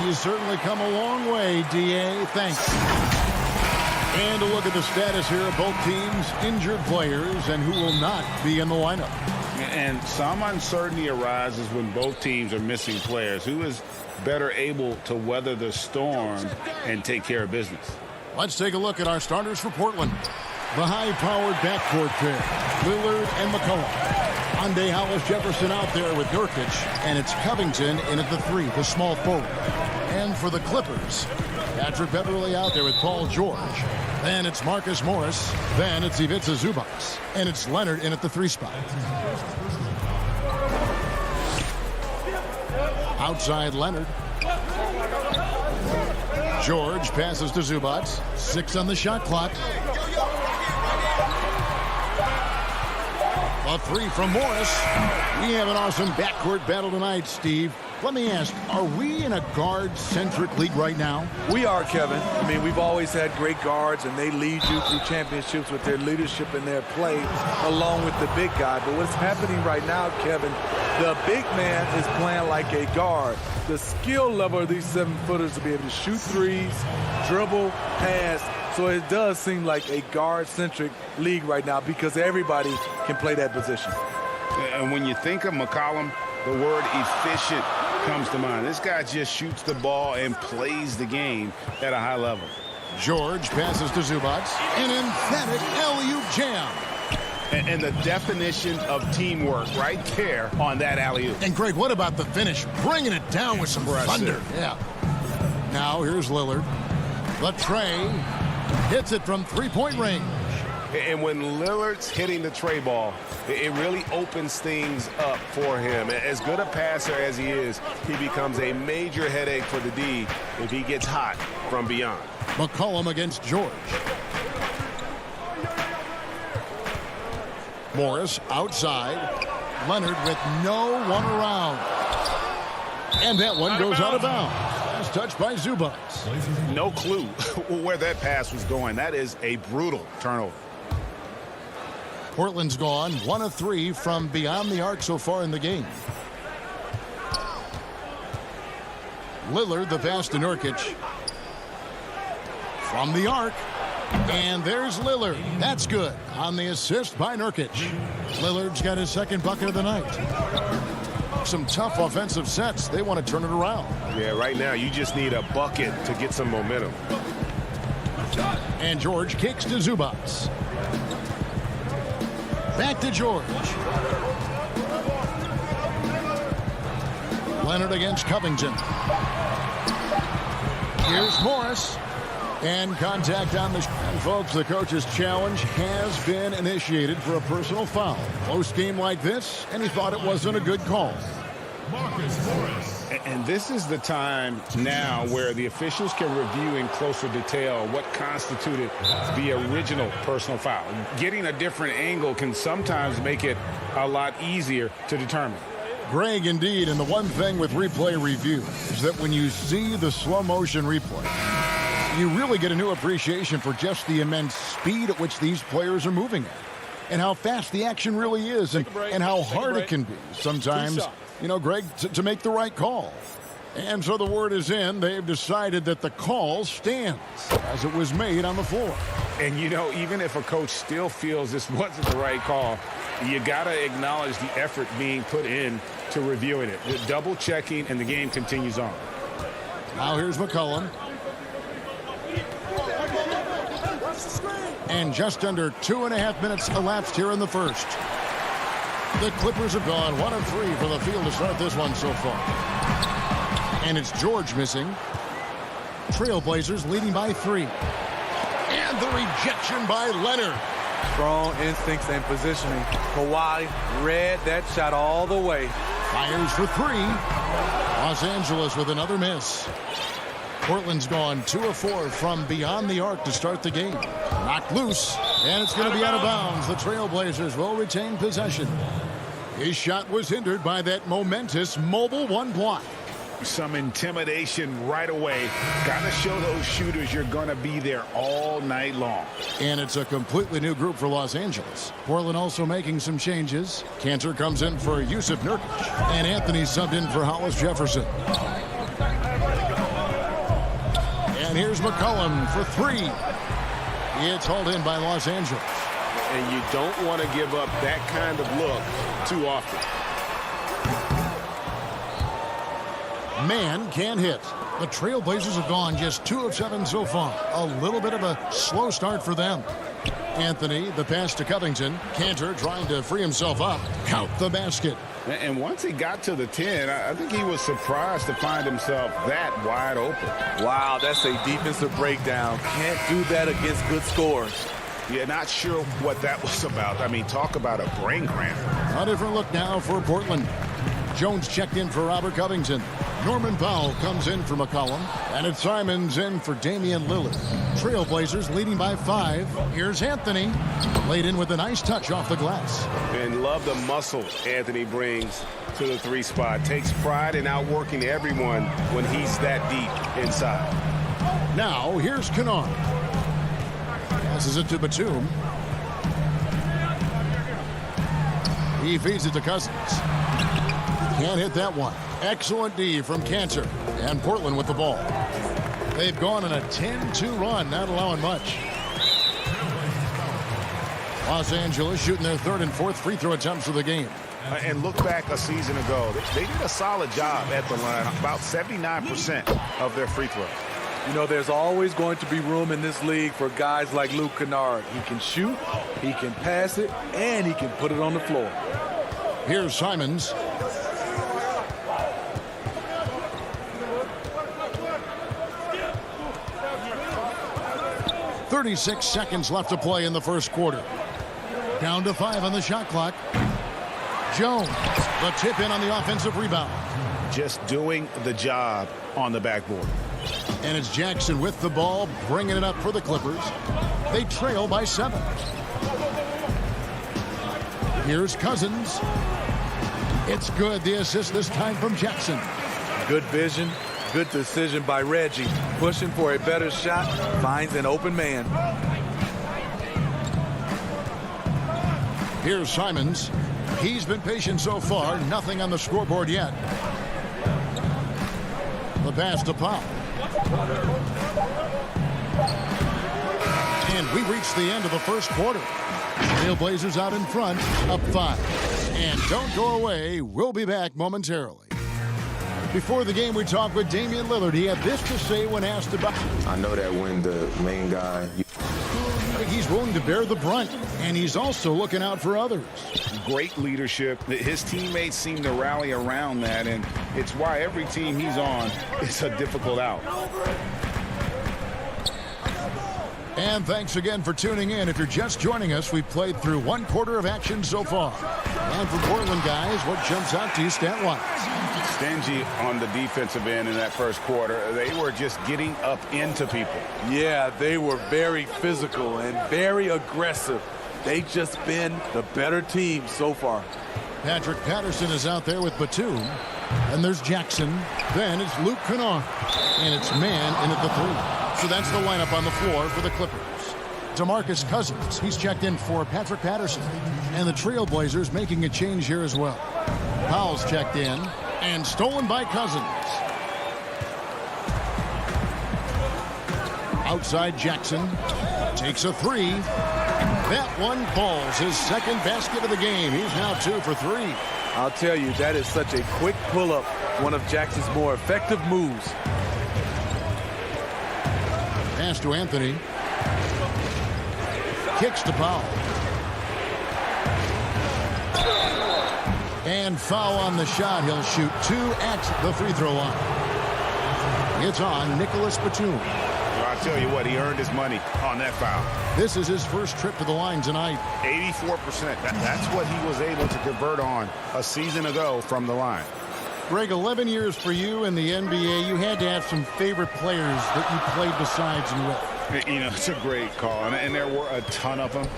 you certainly come a long way, D.A. Thanks. And a look at the status here of both teams' injured players and who will not be in the lineup. And some uncertainty arises when both teams are missing players. Who is better able to weather the storm and take care of business? Let's take a look at our starters for Portland. The high-powered backcourt pair, Lillard and McCollum. Ande Hollis Jefferson out there with Nurkic, and it's Covington in at the 3, the small forward. And for the Clippers, Patrick Beverly out there with Paul George. Then it's Marcus Morris. Then it's Ivica Zubac. And it's Leonard in at the 3 spot. Outside Leonard. George passes to Zubac. 6 on the shot clock. A 3 from Morris. We have an awesome backcourt battle tonight, Steve. Let me ask, are we in a guard-centric league right now? We are, Kevin. I mean, we've always had great guards, and they lead you through championships with their leadership and their play, along with the big guy. But what's happening right now, Kevin, the big man is playing like a guard. The skill level of these 7-footers to be able to shoot threes, dribble, pass. So it does seem like a guard-centric league right now because everybody can play that position. And when you think of McCollum, the word efficient comes to mind. This guy just shoots the ball and plays the game at a high level. George passes to Zubac. An emphatic alley-oop jam. And the definition of teamwork right there on that alley-oop. And Greg, what about the finish? Bringing it down with some thunder. Yeah. Now here's Lillard. The tray hits it from 3-point range. And when Lillard's hitting the tray ball, it really opens things up for him. As good a passer as he is, he becomes a major headache for the D if he gets hot from beyond. McCollum against George. Morris outside. Leonard with no one around. And that one goes out of bounds. Last touch by Zubac. No clue where that pass was going. That is a brutal turnover. Portland's gone 1 of 3 from beyond the arc so far in the game. Lillard, the pass to Nurkic. From the arc. And there's Lillard. That's good on the assist by Nurkic. Lillard's got his 2nd bucket of the night. Some tough offensive sets. They want to turn it around. Yeah, right now you just need a bucket to get some momentum. And George kicks to Zubac. Back to George. Leonard against Covington. Here's Morris. And contact on the... And folks, the coach's challenge has been initiated for a personal foul. Close game like this, and he thought it wasn't a good call. Marcus Morris. And this is the time now where the officials can review in closer detail what constituted the original personal foul. Getting a different angle can sometimes make it a lot easier to determine. Greg, indeed, and the one thing with replay review is that when you see the slow motion replay, you really get a new appreciation for just the immense speed at which these players are moving at, and how fast the action really is, and how hard it can be sometimes, you know, Greg, to make the right call. And so the word is in. They've decided that the call stands as it was made on the floor. And, you know, even if a coach still feels this wasn't the right call, you got to acknowledge the effort being put in to reviewing it. With double checking, and the game continues on. Now here's McCollum. And just under 2.5 minutes elapsed here in the first. The Clippers have gone 1 of 3 for the field to start this one so far. And it's George missing. Trailblazers leading by 3. And the rejection by Leonard. Strong instincts and positioning. Kawhi read that shot all the way. Fires for 3. Los Angeles with another miss. Portland's gone 2 of 4 from beyond the arc to start the game. Knocked loose, and it's going to be out of bounds. The Trailblazers will retain possession. His shot was hindered by that momentous mobile 1 block. Some intimidation right away. Got to show those shooters you're going to be there all night long. And it's a completely new group for Los Angeles. Portland also making some changes. Cantor comes in for Yusuf Nurkic, and Anthony subbed in for Hollis Jefferson. And here's McCollum for 3. It's hauled in by Los Angeles. And you don't want to give up that kind of look too often. Man can't hit. The Trailblazers have gone just 2 of 7 so far. A little bit of a slow start for them. Anthony, the pass to Covington. Cantor trying to free himself up. Count the basket. And once he got to the 10, I think he was surprised to find himself that wide open. Wow, that's a defensive breakdown. Can't do that against good scores. Yeah, not sure what that was about. I mean, talk about a brain cramp. A different look now for Portland. Jones checked in for Robert Covington. Norman Powell comes in for McCollum. And it's Simons in for Damian Lillard. Trailblazers leading by 5. Here's Anthony. Laid in with a nice touch off the glass. And love the muscle Anthony brings to the 3 spot. Takes pride in outworking everyone when he's that deep inside. Now, here's Kennard. Passes it to Batum. He feeds it to Cousins. Can't hit that one. Excellent D from Cantor. And Portland with the ball. They've gone on a 10-2 run, not allowing much. Los Angeles shooting their 3rd and 4th free throw attempts of the game. And look back a season ago. They did a solid job at the line. About 79% of their free throws. You know, there's always going to be room in this league for guys like Luke Kennard. He can shoot, he can pass it, and he can put it on the floor. Here's Simons. "36 seconds left to play in the first quarter. Down to 5 on the shot clock. Jones, the tip in on the offensive rebound. Just doing the job on the backboard. And it's Jackson with the ball, bringing it up for the Clippers. They trail by 7. Here's Cousins. It's good. The assist this time from Jackson. Good vision, good decision by Reggie. Pushing for a better shot, finds an open man. Here's Simons. He's been patient so far. Nothing on the scoreboard yet. The pass to Powell. And we reach the end of the first quarter. Trailblazers out in front, up 5. And don't go away. We'll be back momentarily. Before the game, we talked with Damian Lillard. He had this to say when asked about... I know that when the main guy... He's willing to bear the brunt, and he's also looking out for others. Great leadership. His teammates seem to rally around that, and it's why every team he's on is a difficult out. And thanks again for tuning in. If you're just joining us, we've played through 1 quarter of action so far. And for Portland guys, what jumps out to you stat-wise? Stingy on the defensive end in that first quarter. They were just getting up into people. Yeah, they were very physical and very aggressive. They've just been the better team so far. Patrick Patterson is out there with Batum. And there's Jackson. Then it's Luke Kennard. And it's man in at the 3. So that's the lineup on the floor for the Clippers. DeMarcus Cousins, he's checked in for Patrick Patterson. And the Trailblazers making a change here as well. Powell's checked in. And stolen by Cousins. Outside Jackson. Takes a 3. That one falls. His second basket of the game. He's now 2 for 3. I'll tell you, that is such a quick pull-up. One of Jackson's more effective moves. Pass to Anthony. Kicks to Powell. And foul on the shot. He'll shoot 2 at the free throw line. It's on Nicholas Batum. Well, I tell you what, he earned his money on that foul. This is his first trip to the line tonight. 84%. That's what he was able to convert on a season ago from the line. Greg, 11 years for you in the NBA. You had to have some favorite players that you played besides and with. You know, it's a great call, and there were a ton of them.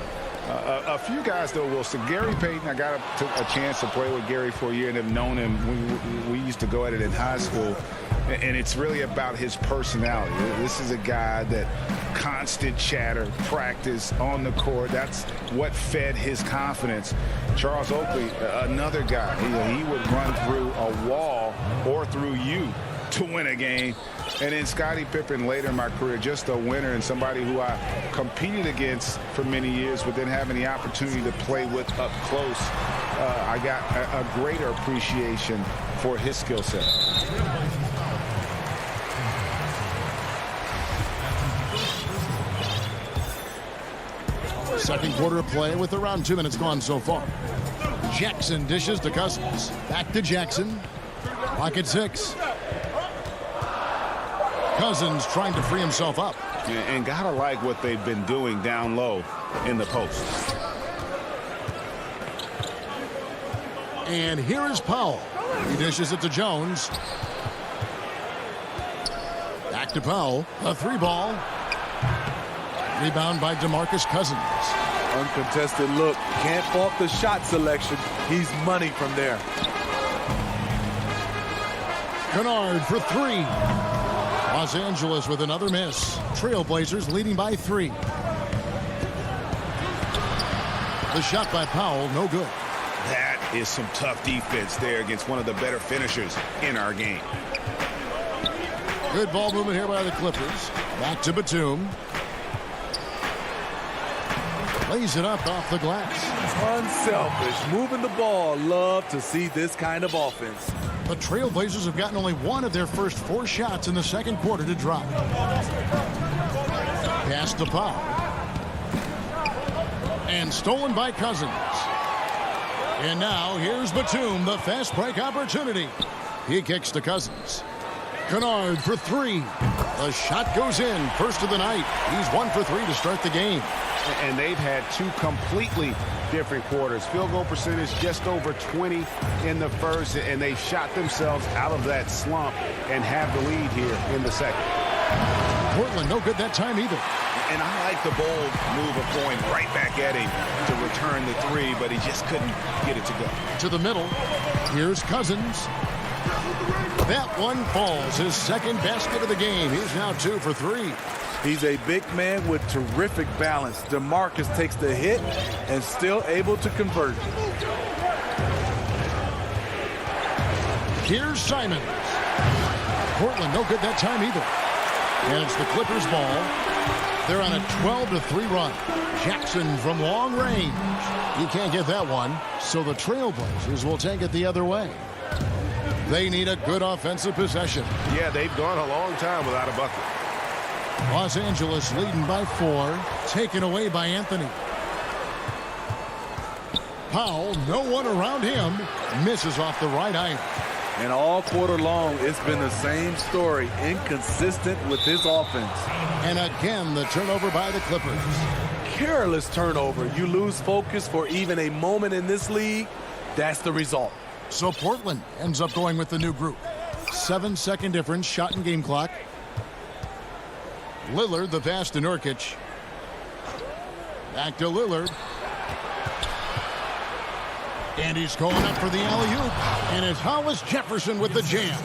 A few guys, though, Wilson. Gary Payton, I got a chance to play with Gary for a year and have known him. We used to go at it in high school, and it's really about his personality. This is a guy that constant chatter, practice on the court. That's what fed his confidence. Charles Oakley, another guy. He would run through a wall or through you to win a game. And then Scottie Pippen later in my career, just a winner and somebody who I competed against for many years, but then having the opportunity to play with up close, I got a greater appreciation for his skill set. Second quarter of play with around 2 minutes gone so far. Jackson dishes to Cousins. Back to Jackson. Clock at 6. Cousins trying to free himself up. And gotta like what they've been doing down low in the post. And here is Powell. He dishes it to Jones. Back to Powell. A 3-ball. Rebound by DeMarcus Cousins. Uncontested look. Can't fault the shot selection. He's money from there. Kennard for 3. Los Angeles with another miss. Trailblazers leading by 3. The shot by Powell, no good. That is some tough defense there against one of the better finishers in our game. Good ball movement here by the Clippers. Back to Batum. Lays it up off the glass. Unselfish. Moving the ball. Love to see this kind of offense. The Trailblazers have gotten only one of their first 4 shots in the second quarter to drop. Pass to Powell. And stolen by Cousins. And now here's Batum, the fast break opportunity. He kicks to Cousins. Kennard for 3. The shot goes in. First of the night. He's 1 for 3 to start the game. And they've had 2 completely different quarters. Field goal percentage just over 20 in the first, and they shot themselves out of that slump and have the lead here in the second. Portland no good that time either. And I like the bold move of going right back at him to return the 3, but he just couldn't get it to go. To the middle. Here's Cousins. That one falls. His second basket of the game. He's now 2 for 3. He's a big man with terrific balance. DeMarcus takes the hit and still able to convert. Here's Simons. Portland no good that time either. And it's the Clippers ball. They're on a 12-3 run. Jackson from long range. He can't get that one, so the Trailblazers will take it the other way. They need a good offensive possession. Yeah, they've gone a long time without a bucket. Los Angeles leading by 4. Taken away by Anthony. Powell, no one around him. Misses off the right iron. And all quarter long, it's been the same story. Inconsistent with his offense. And again, the turnover by the Clippers. Careless turnover. You lose focus for even a moment in this league. That's the result. So Portland ends up going with the new group. 7-second difference, shot and game clock. Lillard, the pass to Nurkic. Back to Lillard. And he's going up for the alley-oop. And it's Hollis Jefferson with the jam.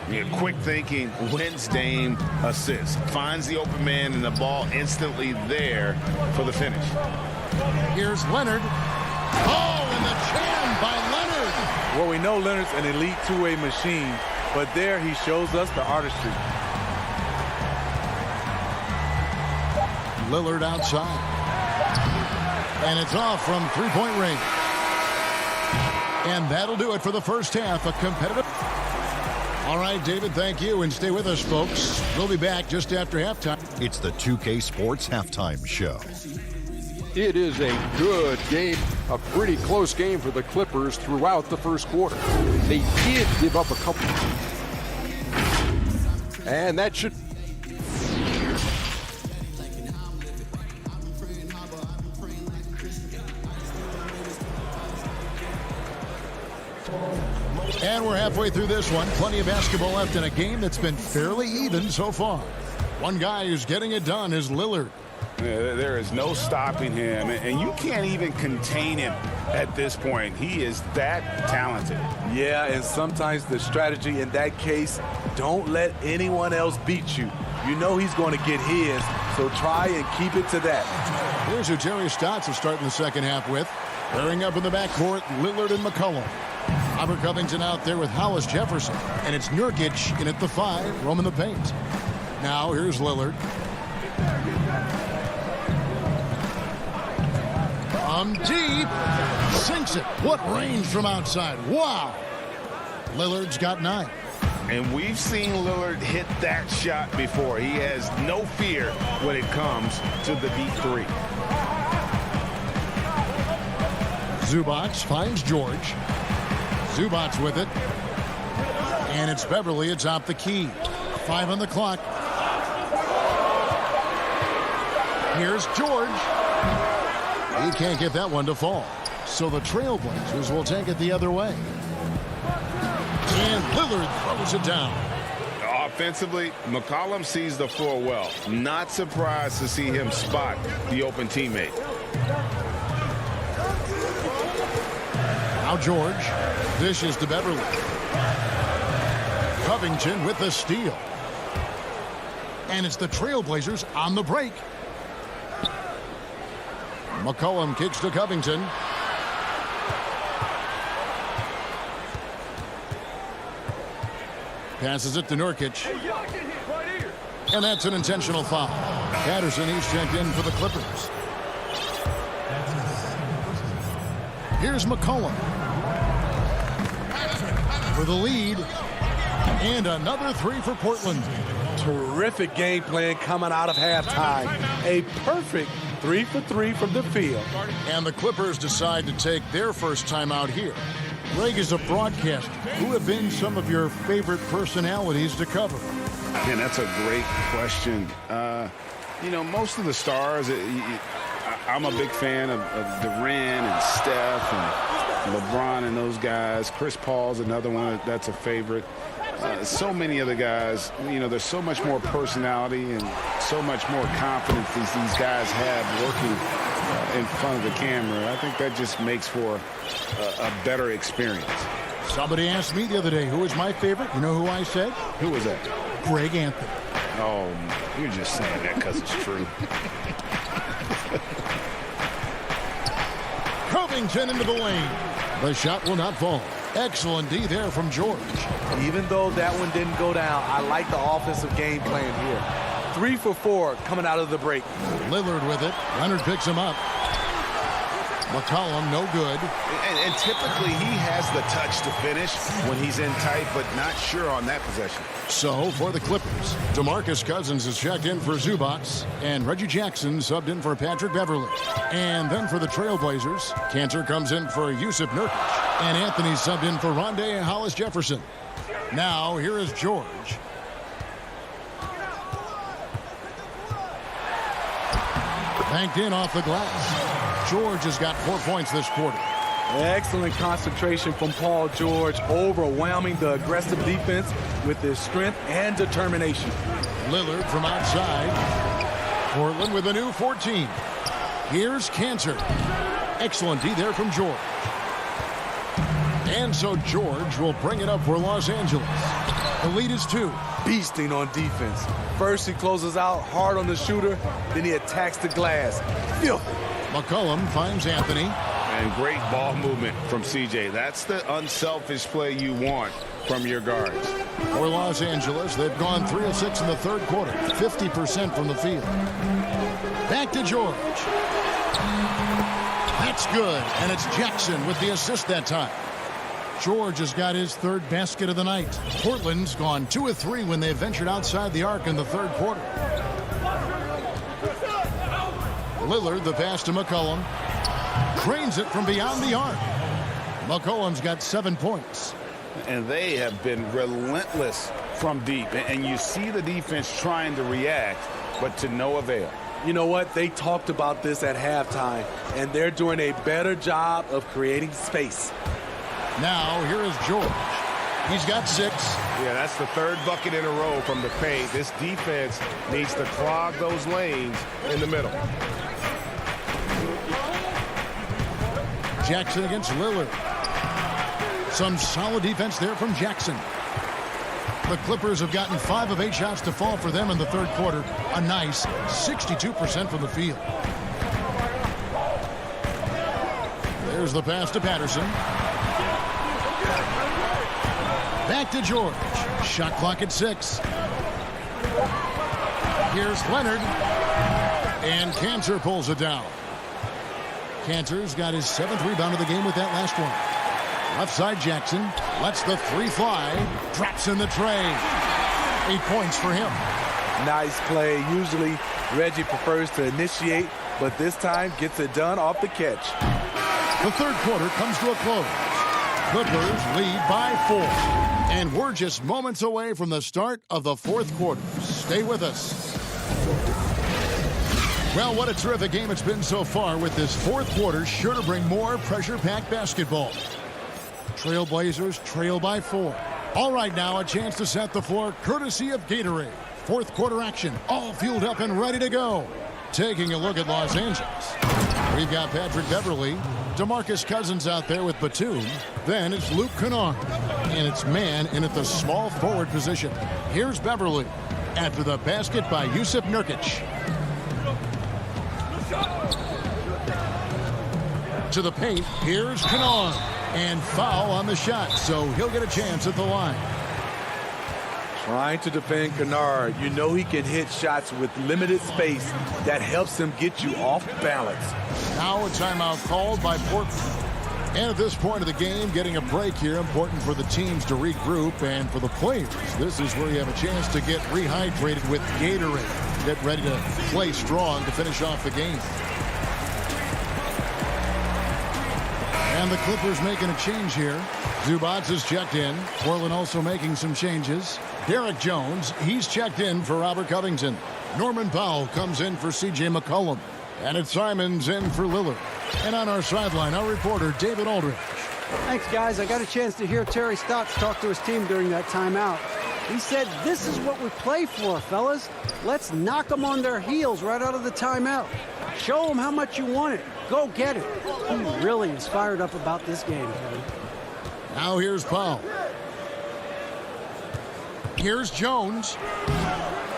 Yeah, quick thinking, wins Dame assist. Finds the open man and the ball instantly there for the finish. Here's Leonard. Oh, and the jam by Leonard. Well, we know Leonard's an elite two-way machine, but there he shows us the artistry. Lillard outside. And it's off from three-point range. And that'll do it for the first half. A competitive... All right, David, thank you. And stay with us, folks. We'll be back just after halftime. It's the 2K Sports Halftime Show. It is a good game, a pretty close game for the Clippers throughout the first quarter. They did give up a couple. And that should... And we're halfway through this one. Plenty of basketball left in a game that's been fairly even so far. One guy who's getting it done is Lillard. Yeah, there is no stopping him, and you can't even contain him at this point. He is that talented. Yeah, and sometimes the strategy in that case, don't let anyone else beat you. You know he's going to get his, so try and keep it to that. Here's who Jerry Stotts is starting the second half with. Pairing up in the backcourt, Lillard and McCollum. Robert Covington out there with Hollis Jefferson. And it's Nurkic in at the 5, roaming the paint. Now here's Lillard. Deep. Sinks it. What range from outside. Wow. Lillard's got 9. And we've seen Lillard hit that shot before. He has no fear when it comes to the deep 3. Zubac finds George. Zubac with it. And it's Beverly atop the key. 5 on the clock. Here's George. He can't get that one to fall. So the Trailblazers will take it the other way. And Lillard throws it down. Offensively, McCollum sees the floor well. Not surprised to see him spot the open teammate. Now George dishes to Beverly. Covington with the steal. And it's the Trailblazers on the break. McCollum kicks to Covington. Passes it to Nurkic. And that's an intentional foul. Patterson, he's checked in for the Clippers. Here's McCollum for the lead. And another 3 for Portland. Terrific game plan coming out of halftime. A perfect 3 for 3 from the field. And the Clippers decide to take their first time out here. Greg, is a broadcaster, who have been some of your favorite personalities to cover? Man, that's a great question. You know, most of the stars, I'm a big fan of Durant and Steph and LeBron and those guys. Chris Paul's another one that's a favorite. So many of the guys, you know, there's so much more personality and so much more confidence these guys have working in front of the camera. I think that just makes for a better experience. Somebody asked me the other day, who is my favorite? You know who I said? Who was that? Greg Anthony. Oh, you're just saying that because it's true. Covington into the lane. The shot will not fall. Excellent D there from George. Even though that one didn't go down, I like the offensive game plan here. 3 for 4 coming out of the break. Lillard with it. Leonard picks him up. McCollum, no good. And typically he has the touch to finish when he's in tight, but not sure on that possession. So for the Clippers, DeMarcus Cousins is checked in for Zubac, and Reggie Jackson subbed in for Patrick Beverly. And then for the Trailblazers, Cantor comes in for Yusuf Nurkic, and Anthony subbed in for Rondé Hollis Jefferson. Now here is George. Banked in off the glass. George has got 4 points this quarter. Excellent concentration from Paul George, overwhelming the aggressive defense with his strength and determination. Lillard from outside. Portland with a new 14. Here's Cantor. Excellent D there from George. And so George will bring it up for Los Angeles. The lead is 2. Beasting on defense. First he closes out hard on the shooter, then he attacks the glass. Filthy. McCollum finds Anthony. And great ball movement from CJ. That's the unselfish play you want from your guards. For Los Angeles, they've gone 3 of 6 in the third quarter, 50% from the field. Back to George. That's good, and it's Jackson with the assist that time. George has got his 3rd basket of the night. Portland's gone 2 of 3 when they ventured outside the arc in the third quarter. Lillard, the pass to McCollum. Trains it from beyond the arc. McCollum's got 7 points. And they have been relentless from deep. And you see the defense trying to react, but to no avail. You know what? They talked about this at halftime, and they're doing a better job of creating space. Now, here is George. He's got 6. Yeah, that's the 3rd bucket in a row from the paint. This defense needs to clog those lanes in the middle. Jackson against Lillard. Some solid defense there from Jackson. The Clippers have gotten 5 of 8 shots to fall for them in the third quarter. A nice 62% from the field. There's the pass to Patterson. Back to George. Shot clock at 6. Here's Leonard. And Cantor pulls it down. Cantor's got his 7th rebound of the game with that last one. Left side Jackson lets the 3 fly. Drops in the tray. 8 points for him. Nice play. Usually Reggie prefers to initiate, but this time gets it done off the catch. The third quarter comes to a close. Clippers lead by 4. And we're just moments away from the start of the fourth quarter. Stay with us. Well, what a terrific game it's been so far, with this fourth quarter sure to bring more pressure-packed basketball. Trailblazers trail by 4. All right, now a chance to set the floor courtesy of Gatorade. Fourth quarter action, all fueled up and ready to go. Taking a look at Los Angeles. We've got Patrick Beverley, DeMarcus Cousins out there with Batum. Then it's Luke Kennard, and it's man in at the small forward position. Here's Beverley after the basket by Jusuf Nurkic. To the paint, here's Kennard, and foul on the shot, so he'll get a chance at the line. Trying to defend Kennard. You know he can hit shots with limited space. That helps him get you off balance. Now a timeout called by Portland. And at this point of the game, getting a break here, important for the teams to regroup, and for the players, this is where you have a chance to get rehydrated with Gatorade. Get ready to play strong to finish off the game. And the Clippers making a change here. Zubac is checked in. Portland also making some changes. Derek Jones, he's checked in for Robert Covington. Norman Powell comes in for C.J. McCollum. And it's Simons in for Lillard. And on our sideline, our reporter, David Aldridge. Thanks, guys. I got a chance to hear Terry Stotts talk to his team during that timeout. He said, "This is what we play for, fellas. Let's knock them on their heels right out of the timeout. Show them how much you want it. Go get it." He really is fired up about this game, Kevin. Now here's Powell. Here's Jones.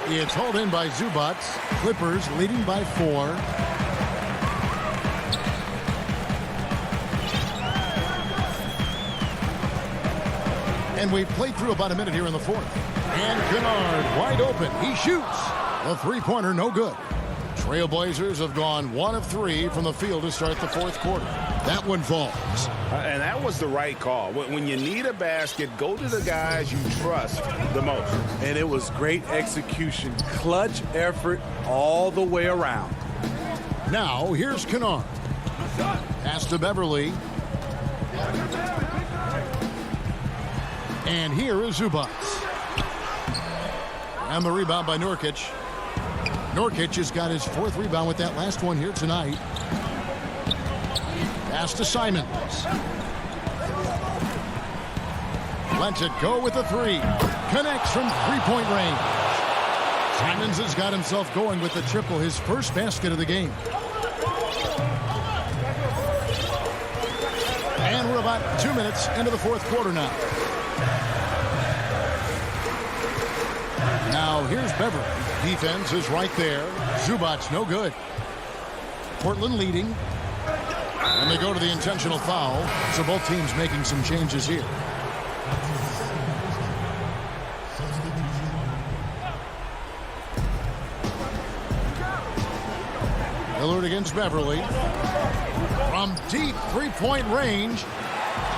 It's hauled in by Zubac. Clippers leading by 4. And we've played through about a minute here in the fourth. And Kennard wide open. He shoots. The three-pointer no good. Trailblazers have gone 1 of 3 from the field to start the fourth quarter. That one falls. And that was the right call. When you need a basket, go to the guys you trust the most. And it was great execution. Clutch effort all the way around. Now, here's Kennard. Pass to Beverley. And here is Zubac. And the rebound by Nurkic. Nurkic has got his 4th rebound with that last one here tonight. Pass to Simons. Lets it go with the 3. Connects from three-point range. Simons has got himself going with the triple, his first basket of the game. And we're about 2 minutes into the fourth quarter now. Now here's Beverley. Defense is right there. Zubac no good. Portland leading. And they go to the intentional foul. So both teams making some changes here. Lillard against Beverley. From deep three-point range.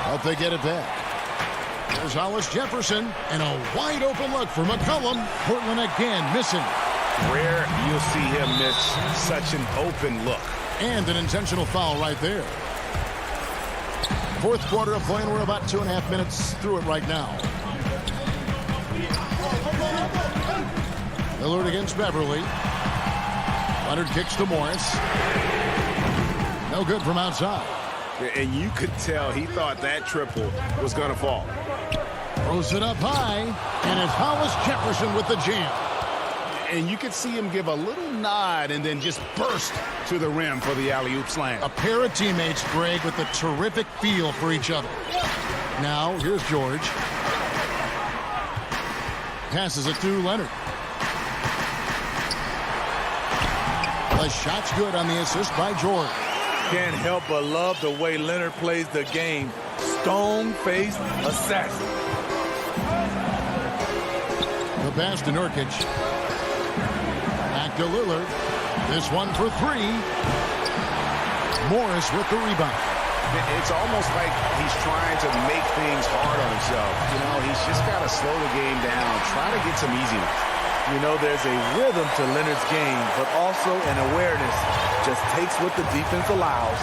But they get it back. There's Hollis Jefferson, and a wide open look for McCollum. Portland again missing. Rare you'll see him miss such an open look. And an intentional foul right there. Fourth quarter of play, and we're about 2.5 minutes through it right now. Lillard against Beverley. Leonard kicks to Morris. No good from outside. And you could tell he thought that triple was going to fall. Throws it up high, and it's Hollis Jefferson with the jam. And you could see him give a little nod and then just burst to the rim for the alley-oop slam. A pair of teammates, Greg, with a terrific feel for each other. Now, here's George. Passes it to Leonard. The shot's good on the assist by George. Can't help but love the way Leonard plays the game. Stone-faced assassin. The pass to Nurkic. Back to Lillard. This one for 3. Morris with the rebound. It's almost like he's trying to make things hard on himself. You know, he's just got to slow the game down, try to get some easy ones. You know, there's a rhythm to Leonard's game, but also an awareness. Just takes what the defense allows.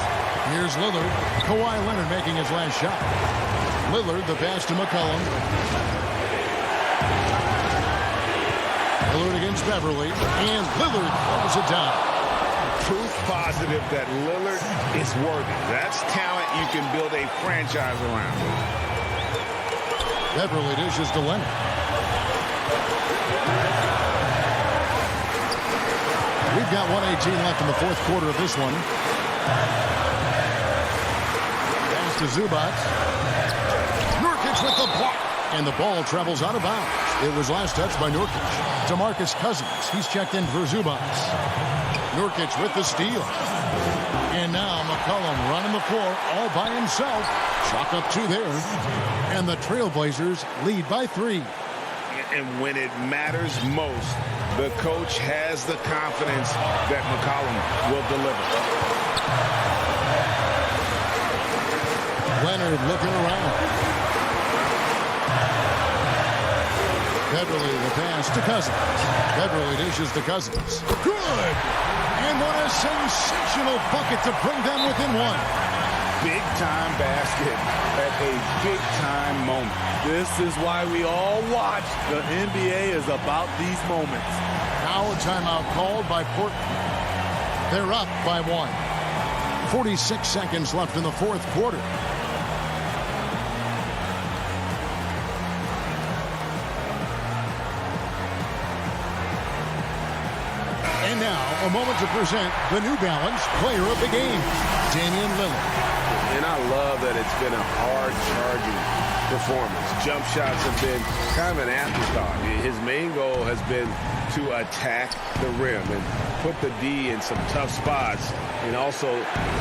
Here's Lillard. Kawhi Leonard making his last shot. Lillard, the pass to McCollum. Lillard against Beverly, and Lillard throws it down. Proof positive that Lillard is worthy. That's talent you can build a franchise around. Beverly dishes to Leonard. We've got 1:18 left in the fourth quarter of this one. Pass to Zubac. Nurkic with the block. And the ball travels out of bounds. It was last touched by Nurkic. DeMarcus Cousins. He's checked in for Zubac. Nurkic with the steal. And now McCollum running the floor all by himself. Chalk up 2 there. And the Trailblazers lead by 3. And when it matters most, the coach has the confidence that McCollum will deliver. Leonard looking around. Beverly the pass to Cousins. Beverly dishes to Cousins. Good! And what a sensational bucket to bring them within 1. Big-time basket at a big-time moment. This is why we all watch. The NBA is about these moments. Now a timeout called by Portland. They're up by 1. 46 seconds left in the fourth quarter. And now, a moment to present the New Balance Player of the Game, Damian Lillard. And I love that it's been a hard-charging performance. Jump shots have been kind of an afterthought. His main goal has been to attack the rim and put the D in some tough spots and also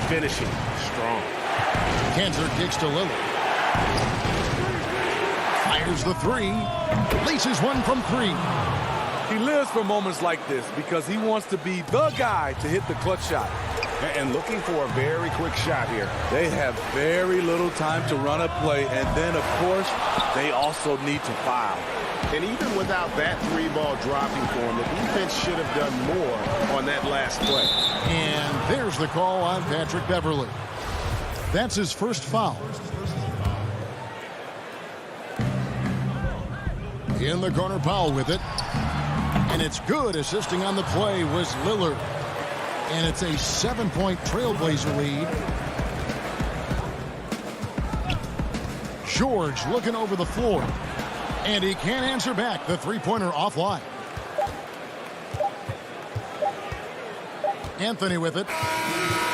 finishing strong. Kanter kicks to Lillard. Fires the 3. Laces one from 3. He lives for moments like this because he wants to be the guy to hit the clutch shot. And looking for a very quick shot here. They have very little time to run a play, and then, of course, they also need to foul. And even without that 3-ball dropping for him, the defense should have done more on that last play. And there's the call on Patrick Beverly. That's his first foul. In the corner, Powell with it. And it's good. Assisting on the play was Lillard. And it's a 7-point Trailblazer lead. George looking over the floor. And he can't answer back. The three-pointer offline. Anthony with it.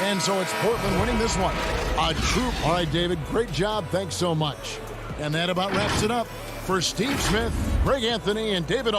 And so it's Portland winning this one. A troop. All right, David, great job. Thanks so much. And that about wraps it up. For Steve Smith, Greg Anthony, and David.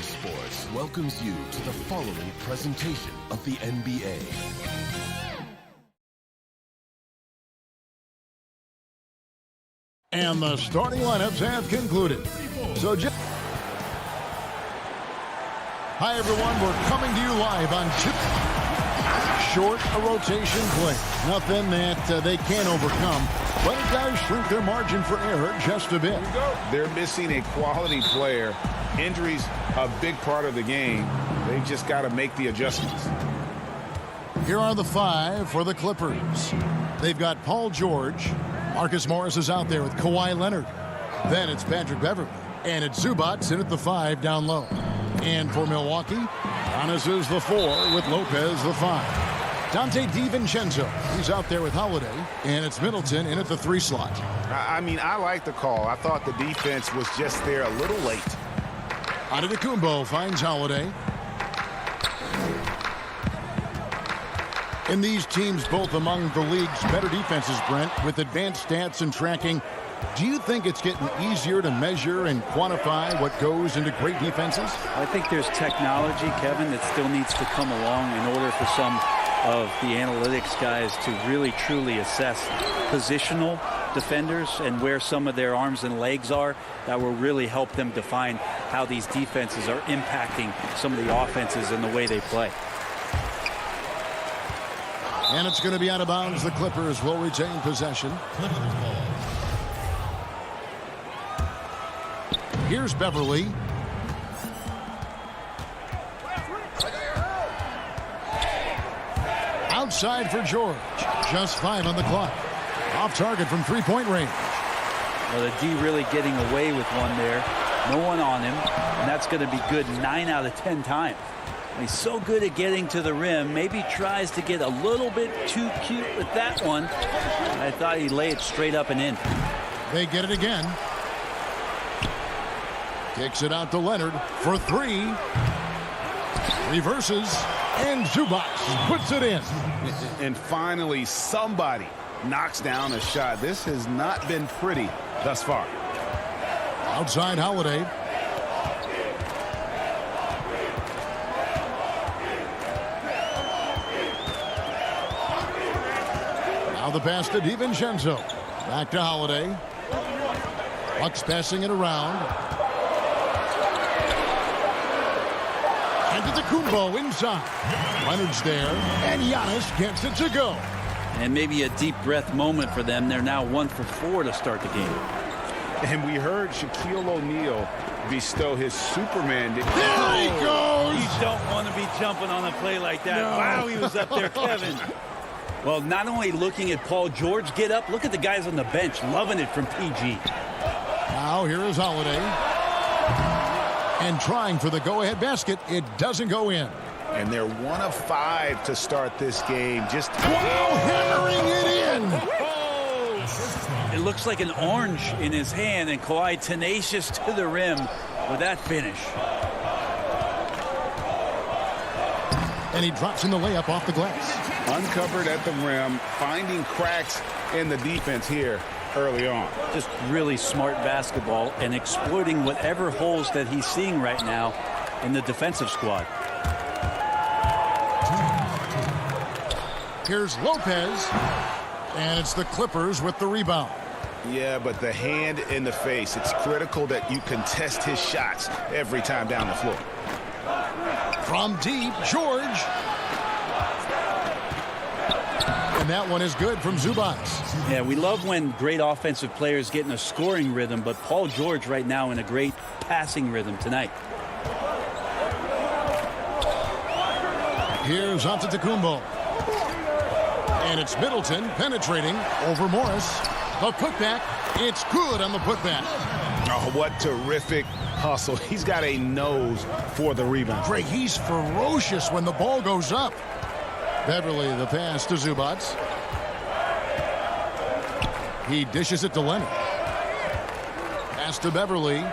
Sports welcomes you to the following presentation of the NBA. And the starting lineups have concluded. So, hi, everyone. We're coming to you live on short a rotation play. Nothing that they can't overcome, but it does shrink their margin for error just a bit. They're missing a quality player. Injuries a big part of the game. They've just got to make the adjustments. Here are the 5 for the Clippers. They've got Paul George. Marcus Morris is out there with Kawhi Leonard. Then it's Patrick Beverley. And it's Zubac in at the 5 down low. And for Milwaukee, Giannis is the 4 with Lopez the 5. Dante DiVincenzo, he's out there with Holiday. And it's Middleton in at the 3 slot. I mean, I like the call. I thought the defense was just there a little late. Antetokounmpo finds Holiday. In these teams, both among the league's better defenses, Brent, with advanced stats and tracking, do you think it's getting easier to measure and quantify what goes into great defenses? I think there's technology, Kevin, that still needs to come along in order for some of the analytics guys to really truly assess positional defenders and where some of their arms and legs are. That will really help them define how these defenses are impacting some of the offenses and the way they play. And it's going to be out of bounds. The Clippers will retain possession. Here's Beverley. Outside for George. Just 5 on the clock. Off target from three-point range. Well, the D really getting away with one there. No one on him. And that's going to be good 9 out of 10 times. He's so good at getting to the rim. Maybe tries to get a little bit too cute with that one. I thought he'd lay it straight up and in. They get it again. Kicks it out to Leonard for 3. Reverses. And Zubac puts it in. And finally, somebody knocks down a shot. This has not been pretty thus far. Outside Holiday. Now the pass to DiVincenzo. Back to Holiday. Bucks passing it around. Antetokounmpo inside. Leonard's there. And Giannis gets it to go. And maybe a deep breath moment for them. They're now 1 for 4 to start the game. And we heard Shaquille O'Neal bestow his Superman. There he goes! You don't want to be jumping on a play like that. No. Wow, he was up there, Kevin. Well, not only looking at Paul George get up, look at the guys on the bench loving it from PG. Now here is Holiday. And trying for the go-ahead basket. It doesn't go in. And they're 1 of 5 to start this game. Just hammering it in. It looks like an orange in his hand, and Kawhi tenacious to the rim with that finish. And he drops in the layup off the glass. Uncovered at the rim, finding cracks in the defense here early on. Just really smart basketball and exploiting whatever holes that he's seeing right now in the defensive squad. Here's Lopez, and it's the Clippers with the rebound. Yeah, but the hand in the face, it's critical that you contest his shots every time down the floor. From deep, George. And that one is good from Zubac. Yeah, we love when great offensive players get in a scoring rhythm, but Paul George right now in a great passing rhythm tonight. Here's Antetokounmpo. And it's Middleton penetrating over Morris. The putback. It's good on the putback. Oh, what terrific hustle. He's got a nose for the rebound. Greg, he's ferocious when the ball goes up. Beverley, the pass to Zubac. He dishes it to Leonard. Pass to Beverley.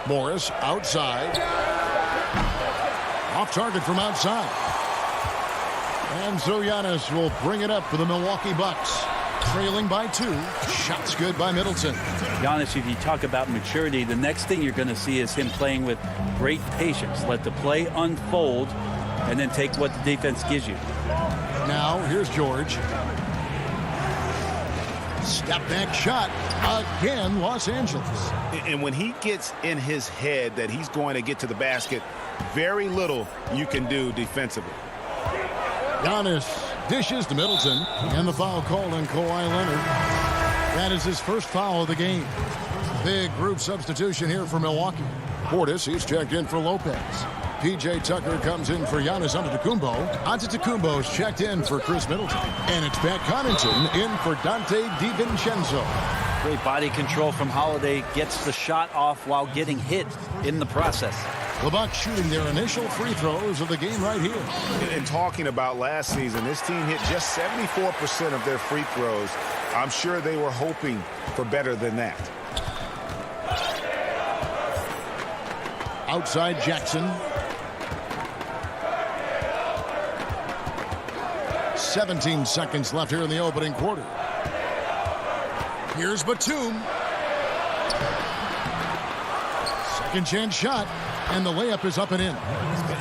Morris outside. Off target from outside. And so Giannis will bring it up for the Milwaukee Bucks. Trailing by 2. Shots good by Middleton. Giannis, if you talk about maturity, the next thing you're going to see is him playing with great patience. Let the play unfold and then take what the defense gives you. Now, here's George. Step back shot. Again, Los Angeles. And when he gets in his head that he's going to get to the basket, very little you can do defensively. Giannis dishes to Middleton, and the foul called on Kawhi Leonard. That is his first foul of the game. Big group substitution here for Milwaukee. Portis, he's checked in for Lopez. P.J. Tucker comes in for Giannis Antetokounmpo. Antetokounmpo's checked in for Chris Middleton. And it's Pat Connaughton in for Donte DiVincenzo. Great body control from Holiday. Gets the shot off while getting hit in the process. The Bucks shooting their initial free throws of the game right here. And talking about last season, this team hit just 74% of their free throws. I'm sure they were hoping for better than that. Outside Jackson. 17 seconds left here in the opening quarter. Here's Batum. Second chance shot, and the layup is up and in.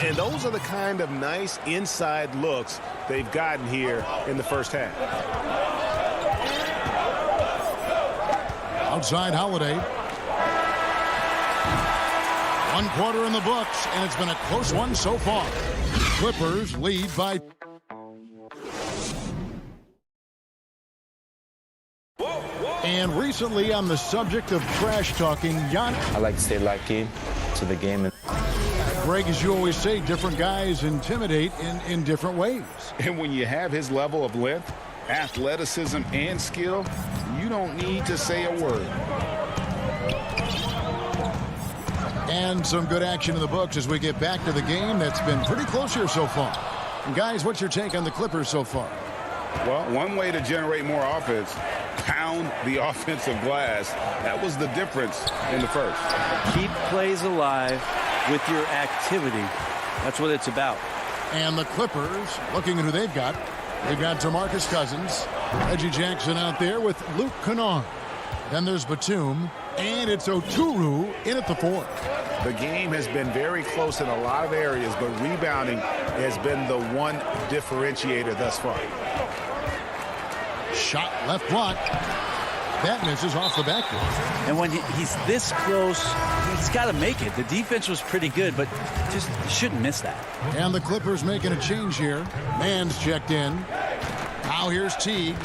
And those are the kind of nice inside looks they've gotten here in the first half. Outside Holiday. 1 quarter in the books, and it's been a close one so far. Clippers lead by... And recently, on the subject of trash talking, Giannis... I like to stay locked in to the game. Greg, as you always say, different guys intimidate in different ways. And when you have his level of length, athleticism, and skill, you don't need to say a word. And some good action in the books as we get back to the game that's been pretty close here so far. And guys, what's your take on the Clippers so far? Well, one way to generate more offense, pound the offensive glass. That was the difference in the first. Keep plays alive with your activity. That's what it's about. And the Clippers, looking at who they've got DeMarcus Cousins, Reggie Jackson out there with Luke Kennard. Then there's Batum, and it's Oturu in at the 4. The game has been very close in a lot of areas, but rebounding has been the one differentiator thus far. Shot left block. That misses off the backboard. And when he's this close, he's got to make it. The defense was pretty good, but just shouldn't miss that. And the Clippers making a change here. Mann's checked in. Now here's Teague.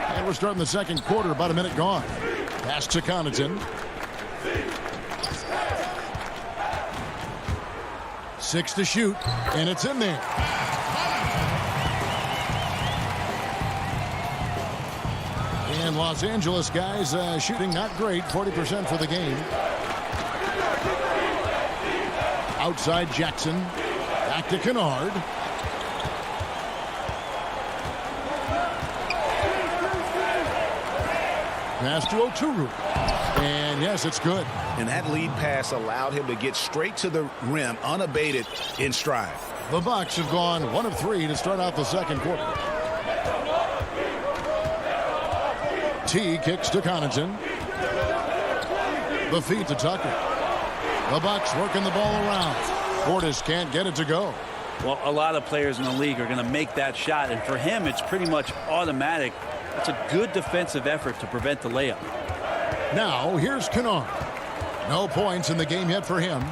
And we're starting the second quarter, about a minute gone. Pass to Connaughton. 6 to shoot, and it's in there. And Los Angeles guys shooting not great, 40% for the game. Outside Jackson, back to Kennard. Pass to Oturu. And yes, it's good. And that lead pass allowed him to get straight to the rim, unabated in stride. The Bucks have gone 1 of 3 to start out the second quarter. T kicks to Connaughton. The feed to Tucker. The Bucks working the ball around. Portis can't get it to go. Well, a lot of players in the league are going to make that shot, and for him, it's pretty much automatic. That's a good defensive effort to prevent the layup. Now, here's Kennard. No points in the game yet for him.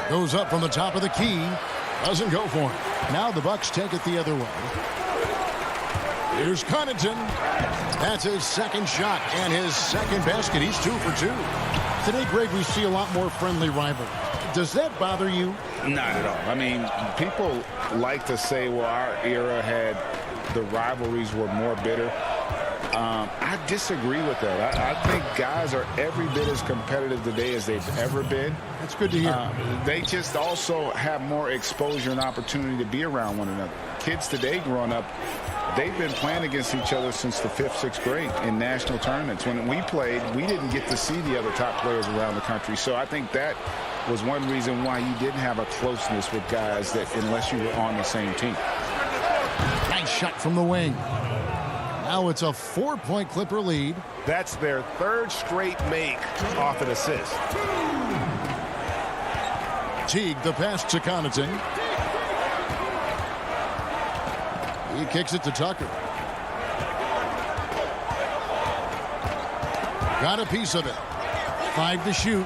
Goes up from the top of the key. Doesn't go for him. Now the Bucks take it the other way. Here's Connaughton. That's his second shot and his second basket. He's 2 for 2. Today, Greg, we see a lot more friendly rivalry. Does that bother you? Not at all. I mean, people like to say, well, our era had the rivalries were more bitter. I disagree with that. I think guys are every bit as competitive today as they've ever been. That's good to hear. They just also have more exposure and opportunity to be around one another. Kids today growing up, they've been playing against each other since the 5th, 6th grade in national tournaments. When we played, we didn't get to see the other top players around the country. So I think that was one reason why you didn't have a closeness with guys that unless you were on the same team. shot from the wing. Now it's a 4-point Clipper lead. That's their third straight make off an assist. Teague, the pass to Connaughton. He kicks it to Tucker. Got a piece of it. 5 to shoot.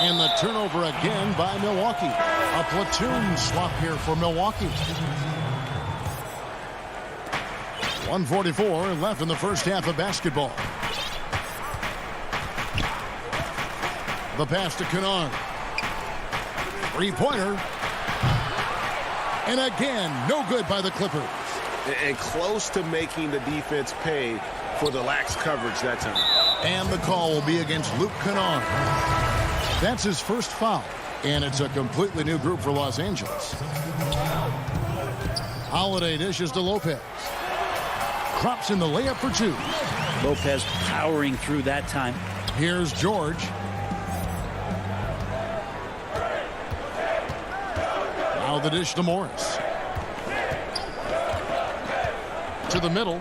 And the turnover again by Milwaukee. A platoon swap here for Milwaukee. 1:44 left in the first half of basketball. The pass to Kennard. Three-pointer. And again, no good by the Clippers. And close to making the defense pay for the lax coverage that time. And the call will be against Luke Kennard. That's his first foul. And it's a completely new group for Los Angeles. Holiday dishes to Lopez. Crops in the layup for 2. Lopez powering through that time. Here's George. Now the dish to Morris. To the middle.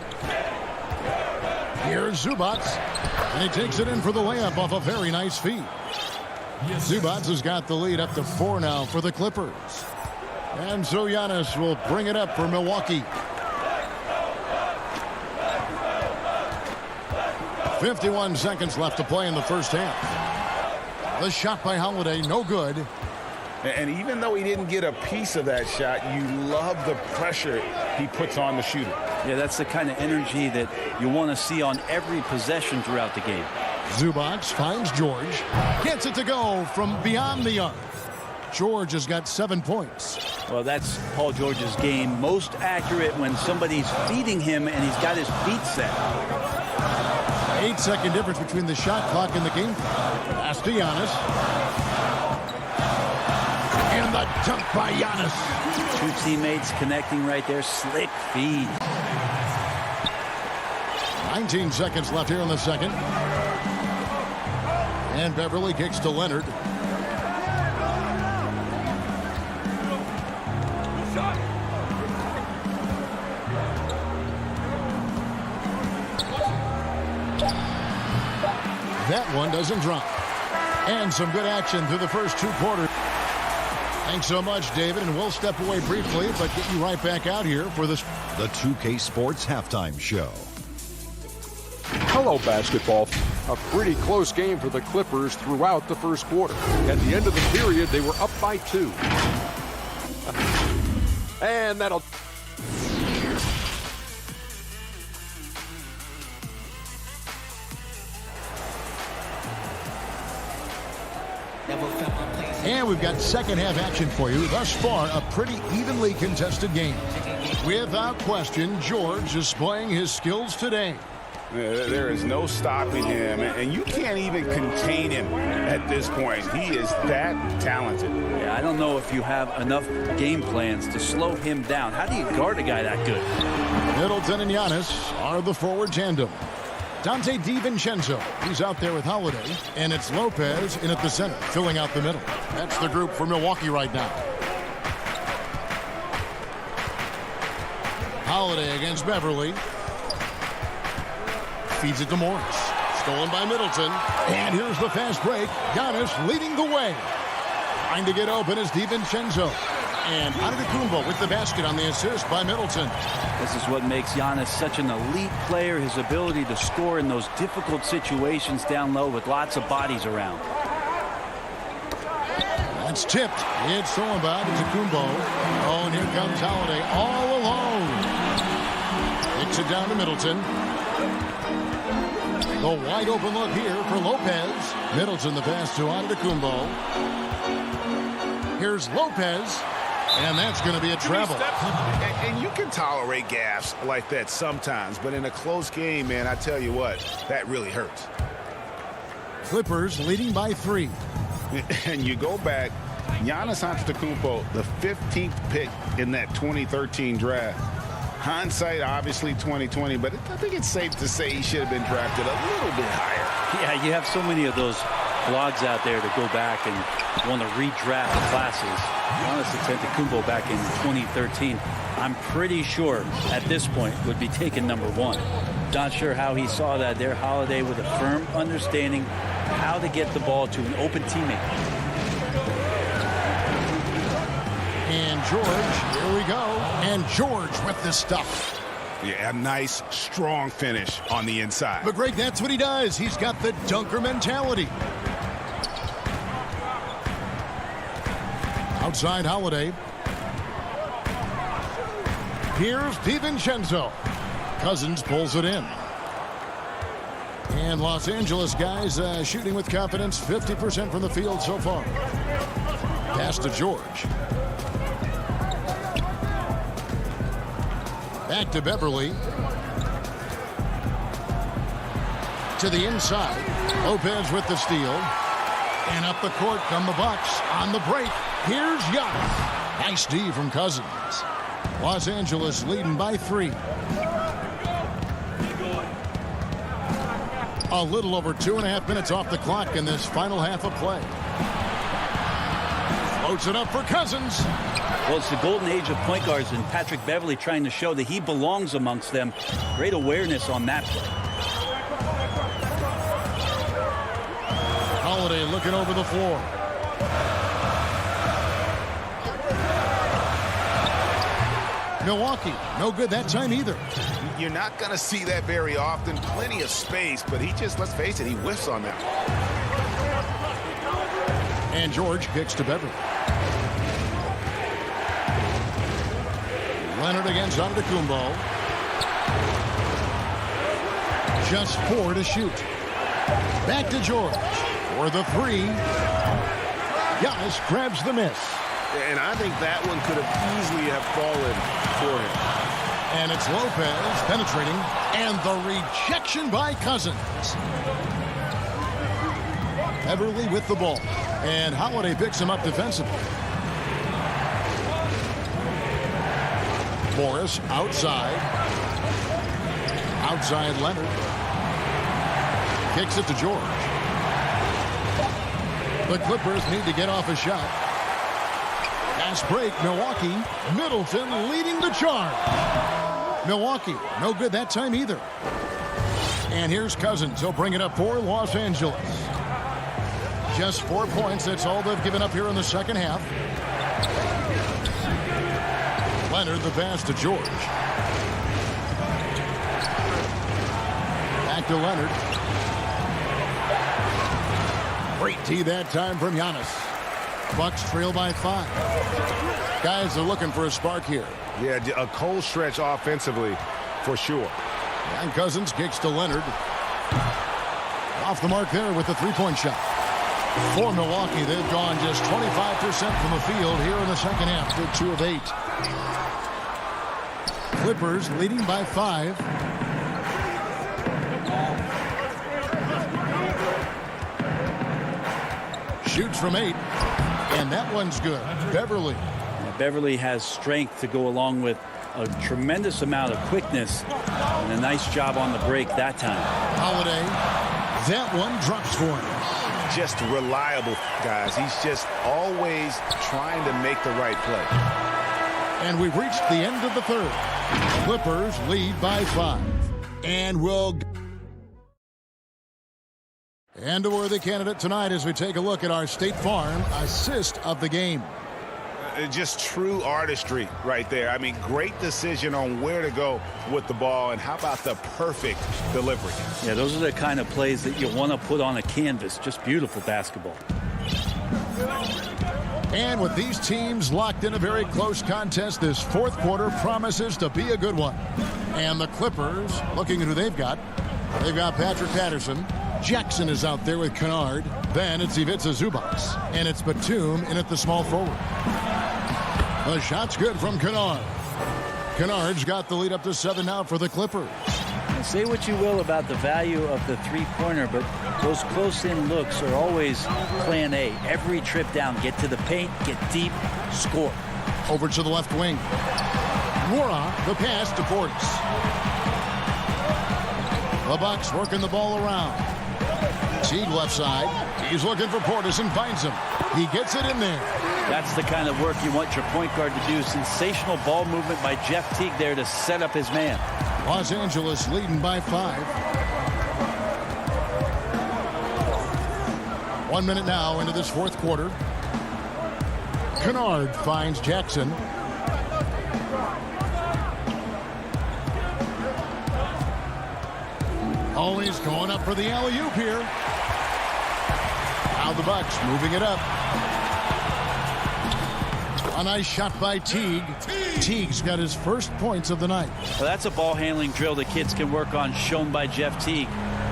Here's Zubac. And he takes it in for the layup off a very nice feed. Zubac has got the lead up to 4 now for the Clippers. And so Giannis will bring it up for Milwaukee. 51 seconds left to play in the first half. The shot by Holiday, no good. And even though he didn't get a piece of that shot, you love the pressure he puts on the shooter. Yeah, that's the kind of energy that you want to see on every possession throughout the game. Zubac finds George. Gets it to go from beyond the arc. George has got 7 points. Well, that's Paul George's game. Most accurate when somebody's feeding him and he's got his feet set. 8-second difference between the shot clock and the game. Pass to Giannis. And the dunk by Giannis. 2 teammates connecting right there. Slick feed. 19 seconds left here in the second. And Beverly kicks to Leonard. That one doesn't drop. And some good action through the first 2 quarters. Thanks so much, David, and we'll step away briefly, but get you right back out here for this. The 2K Sports Halftime Show. Hello, basketball. A pretty close game for the Clippers throughout the first quarter. At the end of the period, they were up by 2. And that'll... And we've got second half action for you. Thus far, a pretty evenly contested game. Without question, George is displaying his skills today. There is no stopping him, and you can't even contain him at this point. He is that talented. Yeah, I don't know if you have enough game plans to slow him down. How do you guard a guy that good? Middleton and Giannis are the forward tandem. Dante DiVincenzo, he's out there with Holiday, and it's Lopez in at the center, filling out the middle. That's the group for Milwaukee right now. Holiday against Beverly. Feeds it to Morris. Stolen by Middleton. And here's the fast break. Giannis leading the way. Trying to get open is DiVincenzo. And Antetokounmpo with the basket on the assist by Middleton. This is what makes Giannis such an elite player, his ability to score in those difficult situations down low with lots of bodies around. That's tipped. It's stolen by Antetokounmpo. Oh, and here comes Holiday all alone. Kicks it down to Middleton. The wide open look here for Lopez. Middleton the pass to Antetokounmpo. Here's Lopez. And that's going to be a travel. And you can tolerate gaffes like that sometimes, but in a close game, man, I tell you what, that really hurts. Clippers leading by 3. And you go back, Giannis Antetokounmpo, the 15th pick in that 2013 draft. Hindsight, obviously 2020, but I think it's safe to say he should have been drafted a little bit higher. Yeah, you have so many of those blogs out there to go back and want to redraft classes. Giannis Antetokounmpo back in 2013, I'm pretty sure at this point would be taken number 1. Not sure how he saw that there. Holiday with a firm understanding how to get the ball to an open teammate. And George, here we go. And George with the stuff. Yeah, a nice, strong finish on the inside. But Greg, that's what he does. He's got the dunker mentality. Outside Holiday. Here's DiVincenzo. Cousins pulls it in. And Los Angeles guys shooting with confidence, 50% from the field so far. Pass to George. Back to Beverly. To the inside. Lopez with the steal. And up the court come the Bucks on the break. Here's Giannis. Nice D from Cousins. Los Angeles leading by 3. A little over 2.5 minutes off the clock in this final half of play. Floats it up for Cousins. Well, it's the golden age of point guards, and Patrick Beverly trying to show that he belongs amongst them. Great awareness on that play. Holiday looking over the floor. Milwaukee, no good that time either. You're not going to see that very often. Plenty of space, but he just, let's face it, he whiffs on that. And George kicks to Beverly. Leonard against Antetokounmpo. Just 4 to shoot. Back to George for the 3. Giannis grabs the miss. And I think that one could have easily have fallen for him. And it's Lopez penetrating, and the rejection by Cousins. Beverly with the ball, and Holiday picks him up defensively. Morris outside. Outside Leonard. Kicks it to George. The Clippers need to get off a shot. Fast break, Milwaukee. Middleton leading the charge. Milwaukee, no good that time either. And here's Cousins. He'll bring it up for Los Angeles. Just 4 points. That's all they've given up here in the second half. Leonard the pass to George. Back to Leonard. Great D that time from Giannis. Bucks trail by 5. Guys are looking for a spark here. Yeah, a cold stretch offensively for sure. And Cousins kicks to Leonard. Off the mark there with the 3-point shot. For Milwaukee, they've gone just 25% from the field here in the second half. They're 2 of 8. Clippers leading by 5. Shoots from 8. And that one's good. Beverly. Beverly has strength to go along with a tremendous amount of quickness and a nice job on the break that time. Holiday. That one drops for him. Just reliable, guys. He's just always trying to make the right play. And we've reached the end of the third. Clippers lead by 5. And we'll... And a worthy candidate tonight as we take a look at our State Farm assist of the game. Just true artistry right there. I mean, great decision on where to go with the ball, and how about the perfect delivery? Yeah, those are the kind of plays that you want to put on a canvas. Just beautiful basketball. And with these teams locked in a very close contest, this fourth quarter promises to be a good one. And the Clippers, looking at who they've got Patrick Patterson. Jackson is out there with Kennard. Then it's Ivica Zubac. And it's Batum in at the small forward. The shot's good from Kennard. Kennard's got the lead up to 7 now for the Clippers. Say what you will about the value of the three-pointer, but those close-in looks are always plan A. Every trip down, get to the paint, get deep, score. Over to the left wing. Wara, the pass to Portis. The Bucks working the ball around. Teague left side. He's looking for Portis and finds him. He gets it in there. That's the kind of work you want your point guard to do. Sensational ball movement by Jeff Teague there to set up his man. Los Angeles leading by 5. 1 minute now into this fourth quarter. Kennard finds Jackson. Always going up for the alley-oop here. Now the Bucks moving it up. A nice shot by Teague. Teague's got his first points of the night. Well, that's a ball handling drill the kids can work on, shown by Jeff Teague.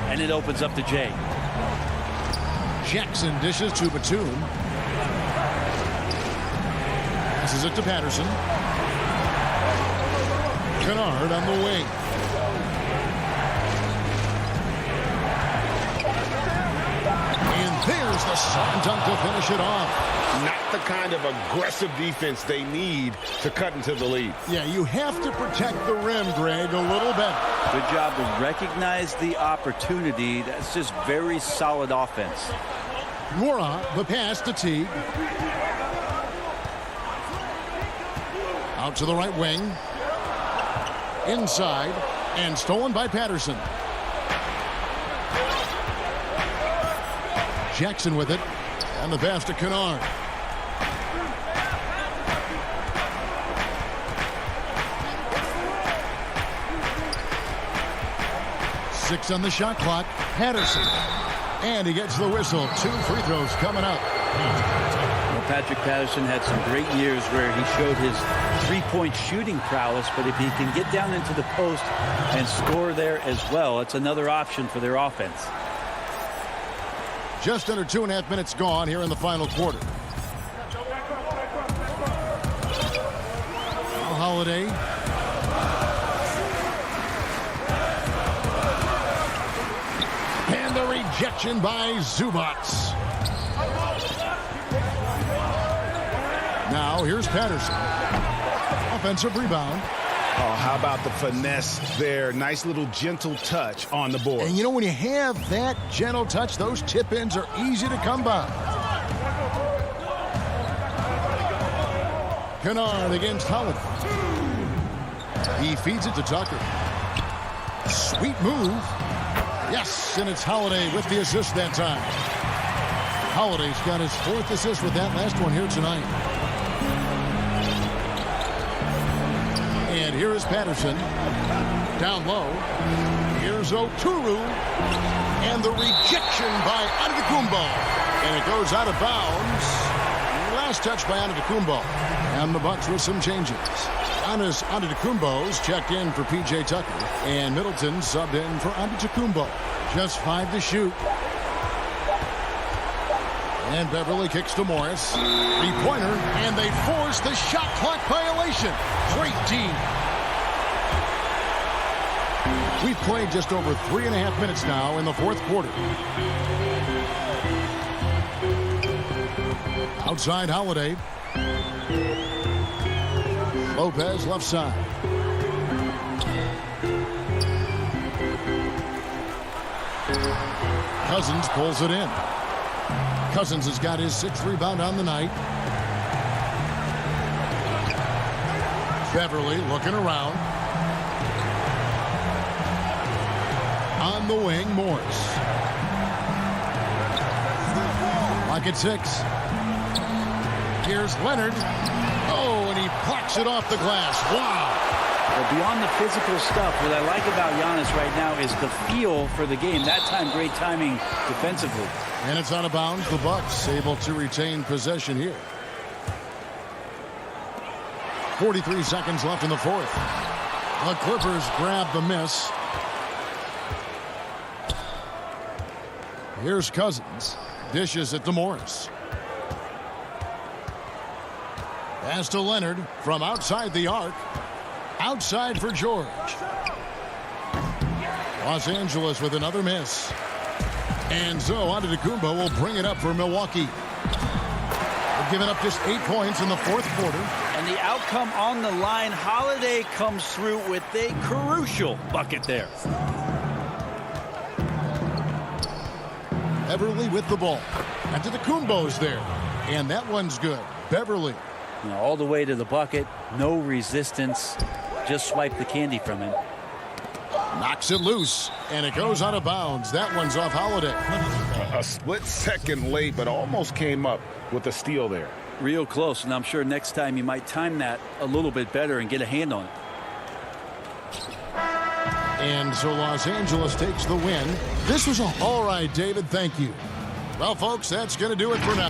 And it opens up to Jay. Jackson dishes to Batum. Passes it to Patterson. Kennard on the wing. And there's the slam dunk to finish it off. Not the kind of aggressive defense they need to cut into the lead. Yeah, you have to protect the rim, Greg, a little better. Good job to recognize the opportunity. That's just very solid offense. Mora, the pass to Teague. Out to the right wing. Inside. And stolen by Patterson. Jackson with it. And the pass to Kennard. Six on the shot clock. Patterson. And he gets the whistle. 2 free throws coming up. Well, Patrick Patterson had some great years where he showed his three-point shooting prowess, but if he can get down into the post and score there as well, it's another option for their offense. Just under 2.5 minutes gone here in the final quarter. Holiday. And the rejection by Zubac. Now here's Patterson. Offensive rebound. Oh, how about the finesse there? Nice little gentle touch on the board. And you know, when you have that gentle touch, those tip-ins are easy to come by. Kennard against Holiday. He feeds it to Tucker. Sweet move. Yes, and it's Holiday with the assist that time. Holiday's got his 4th assist with that last one here tonight. And here is Patterson. Down low. Here's Oturu. And the rejection by Antetokounmpo. And it goes out of bounds. Last touch by Antetokounmpo. And the Bucks with some changes. Giannis Antetokounmpo's checked in for P.J. Tucker. And Middleton subbed in for Antetokounmpo. Just 5 to shoot. And Beverly kicks to Morris. Three-pointer. And they force the shot clock violation. Great team. We've played just over 3.5 minutes now in the fourth quarter. Outside Holiday. Lopez left side. Cousins pulls it in. Cousins has got his 6th rebound on the night. Beverly looking around. On the wing, Morris. Clock at 6. Here's Leonard. Oh, and he plucks it off the glass. Wow. Well, beyond the physical stuff, what I like about Giannis right now is the feel for the game. That time, great timing defensively. And it's out of bounds. The Bucks able to retain possession here. 43 seconds left in the fourth. The Clippers grab the miss. Here's Cousins. Dishes it to Morris. Pass to Leonard from outside the arc. Outside for George. Los Angeles with another miss. And so Antetokounmpo will bring it up for Milwaukee. They've given up just 8 points in the fourth quarter. And the outcome on the line, Holiday comes through with a crucial bucket there. Beverly with the ball. And to the Kumbos there. And that one's good. Beverly. All the way to the bucket. No resistance. Just swipe the candy from him. Knocks it loose. And it goes out of bounds. That one's off Holiday. A split second late, but almost came up with a steal there. Real close, and I'm sure next time you might time that a little bit better and get a hand on it. And so Los Angeles takes the win. This was all right, David. Thank you. Well, folks, that's going to do it for now.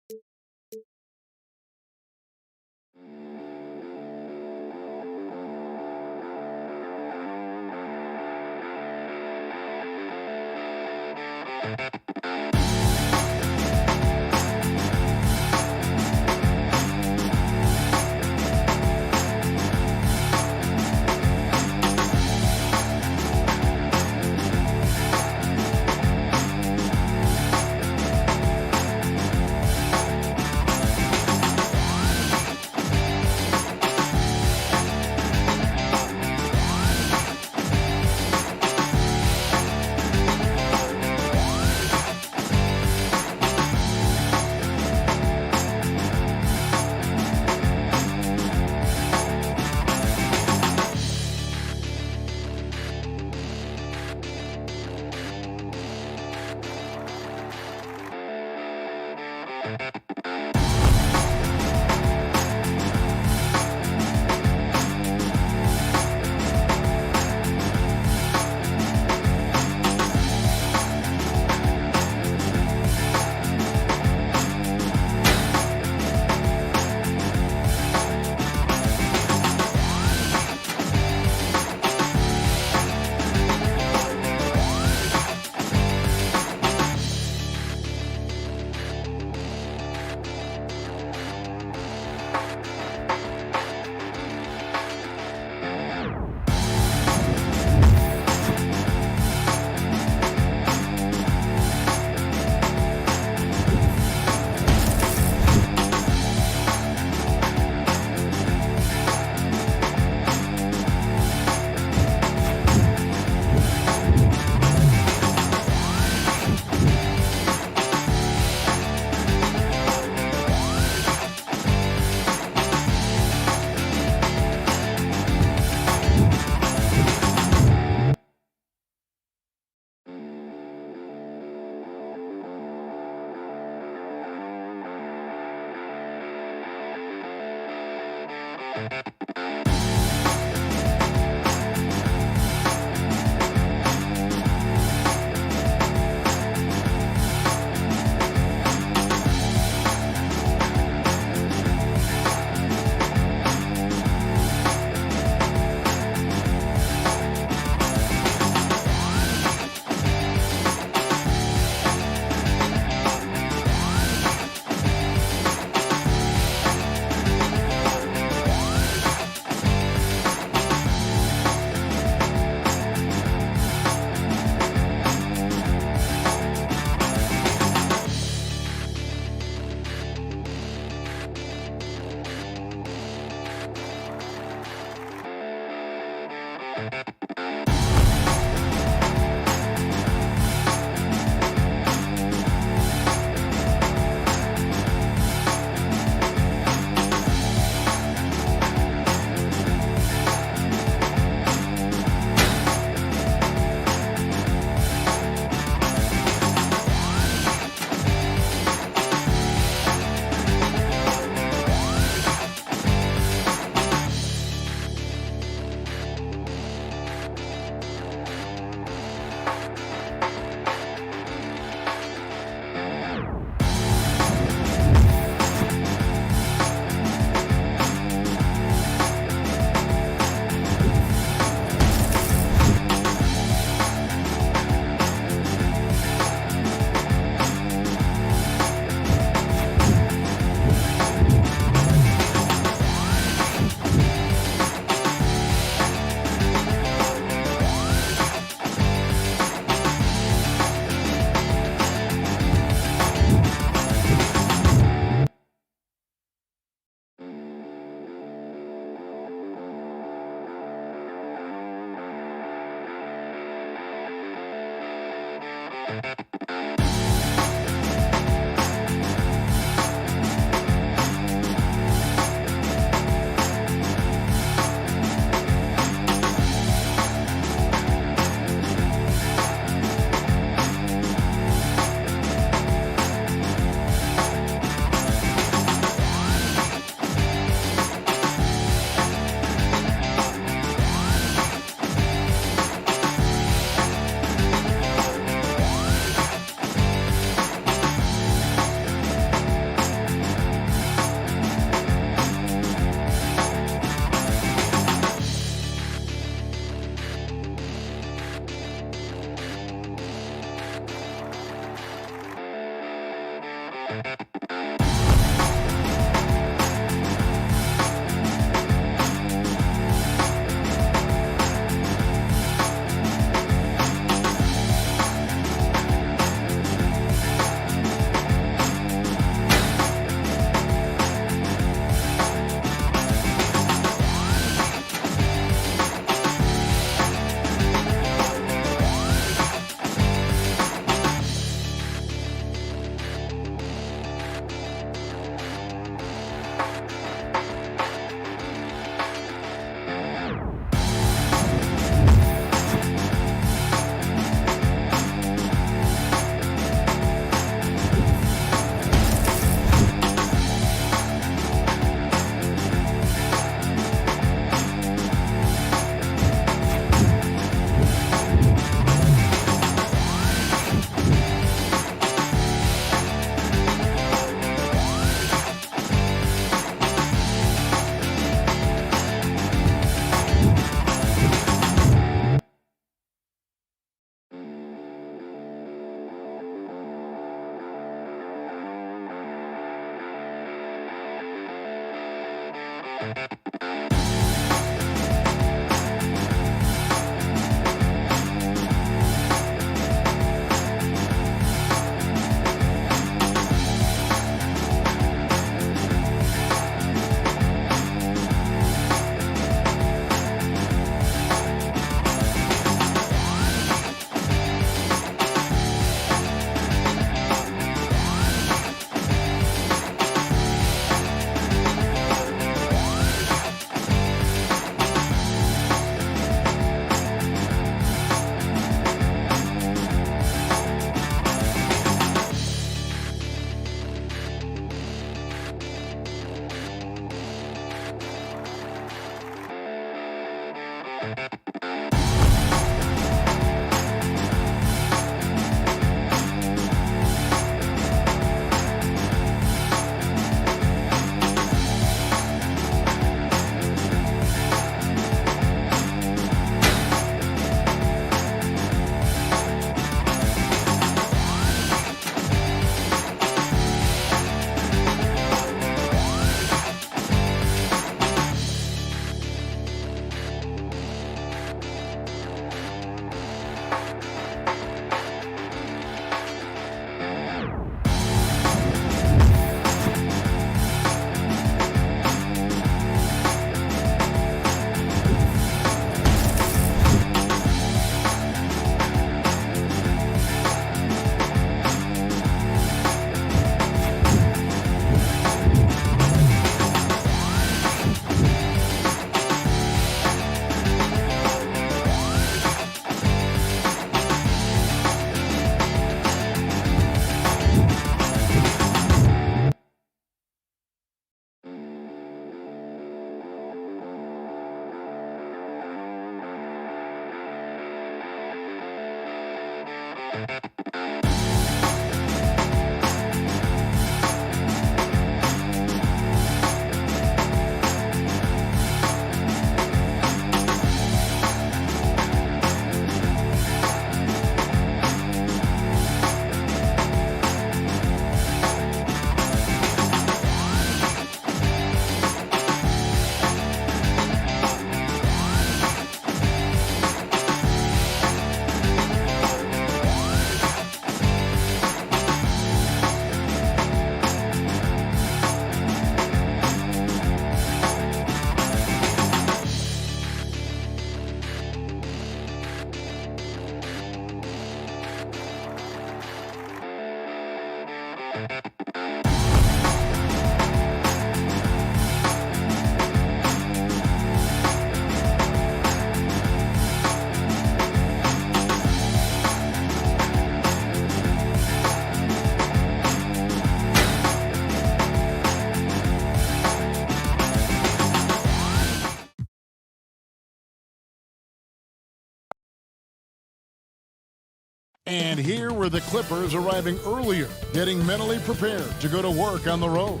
And here were the Clippers arriving earlier, getting mentally prepared to go to work on the road.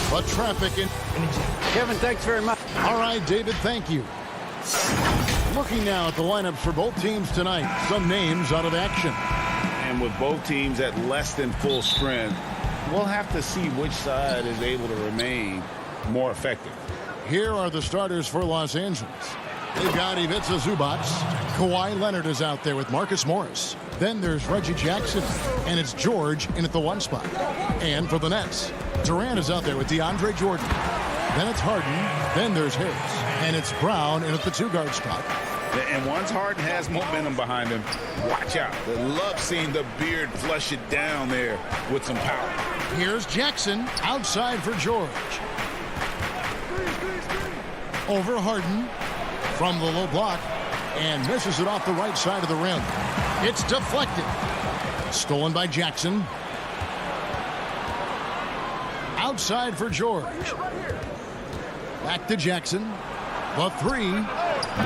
But traffic in... Kevin, thanks very much. All right, David, thank you. Looking now at the lineups for both teams tonight, some names out of action. And with both teams at less than full strength, we'll have to see which side is able to remain more effective. Here are the starters for Los Angeles. They've got Ivica Zubac. Kawhi Leonard is out there with Marcus Morris. Then there's Reggie Jackson, and it's George in at the 1 spot. And for the Nets, Durant is out there with DeAndre Jordan. Then it's Harden. Then there's Harris, and it's Brown in at the 2-guard spot. And once Harden has momentum behind him, watch out. I love seeing the beard flush it down there with some power. Here's Jackson outside for George. Over Harden from the low block and misses it off the right side of the rim. It's deflected. Stolen by Jackson. Outside for George. Back to Jackson. The 3.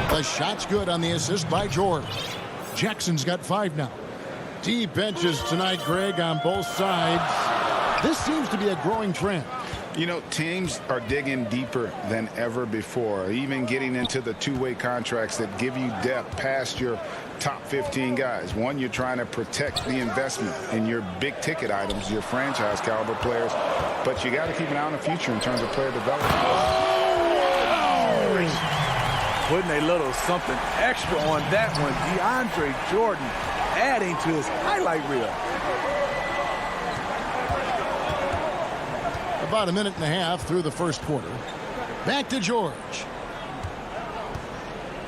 The shot's good on the assist by George. Jackson's got 5 now. Deep benches tonight, Greg, on both sides. This seems to be a growing trend. You know, teams are digging deeper than ever before, even getting into the two-way contracts that give you depth past your top 15 guys. One, you're trying to protect the investment in your big-ticket items, your franchise-caliber players, but you got to keep an eye on the future in terms of player development. Putting a little something extra on that one. DeAndre Jordan adding to his highlight reel. About a minute and a half through the first quarter. Back to George.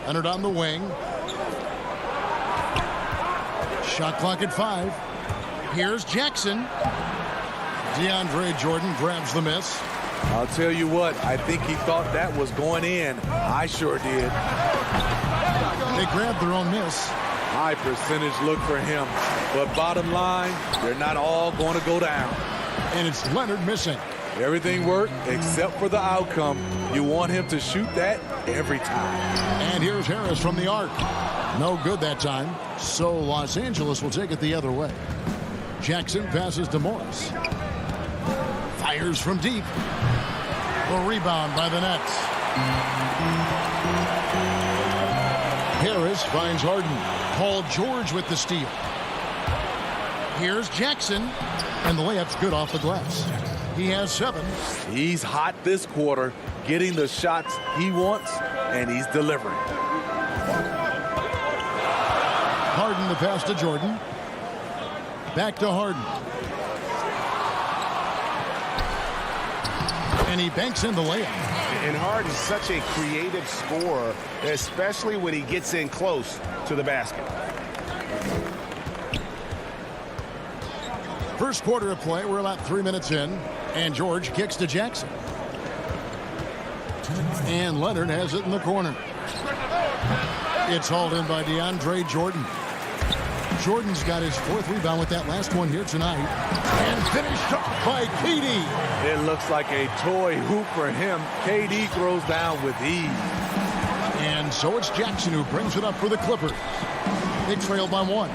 Leonard on the wing. Shot clock at 5. Here's Jackson. DeAndre Jordan grabs the miss. I'll tell you what, I think he thought that was going in. I sure did. They grabbed their own miss. High percentage look for him. But bottom line, they're not all going to go down. And it's Leonard missing. Everything worked except for the outcome. You want him to shoot that every time. And here's Harris from the arc. No good that time. So Los Angeles will take it the other way. Jackson passes to Morris. Fires from deep. The rebound by the Nets. Harris finds Harden. Paul George with the steal. Here's Jackson. And the layup's good off the glass. He has 7. He's hot this quarter, getting the shots he wants, and he's delivering. Harden the pass to Jordan. Back to Harden. And he banks in the layup. And Harden's such a creative scorer, especially when he gets in close to the basket. First quarter of play, we're about 3 minutes in, and George kicks to Jackson. And Leonard has it in the corner. It's hauled in by DeAndre Jordan. Jordan's got his 4th rebound with that last one here tonight. And finished off by KD. It looks like a toy hoop for him. KD throws down with ease. And so it's Jackson who brings it up for the Clippers. They trail by 1.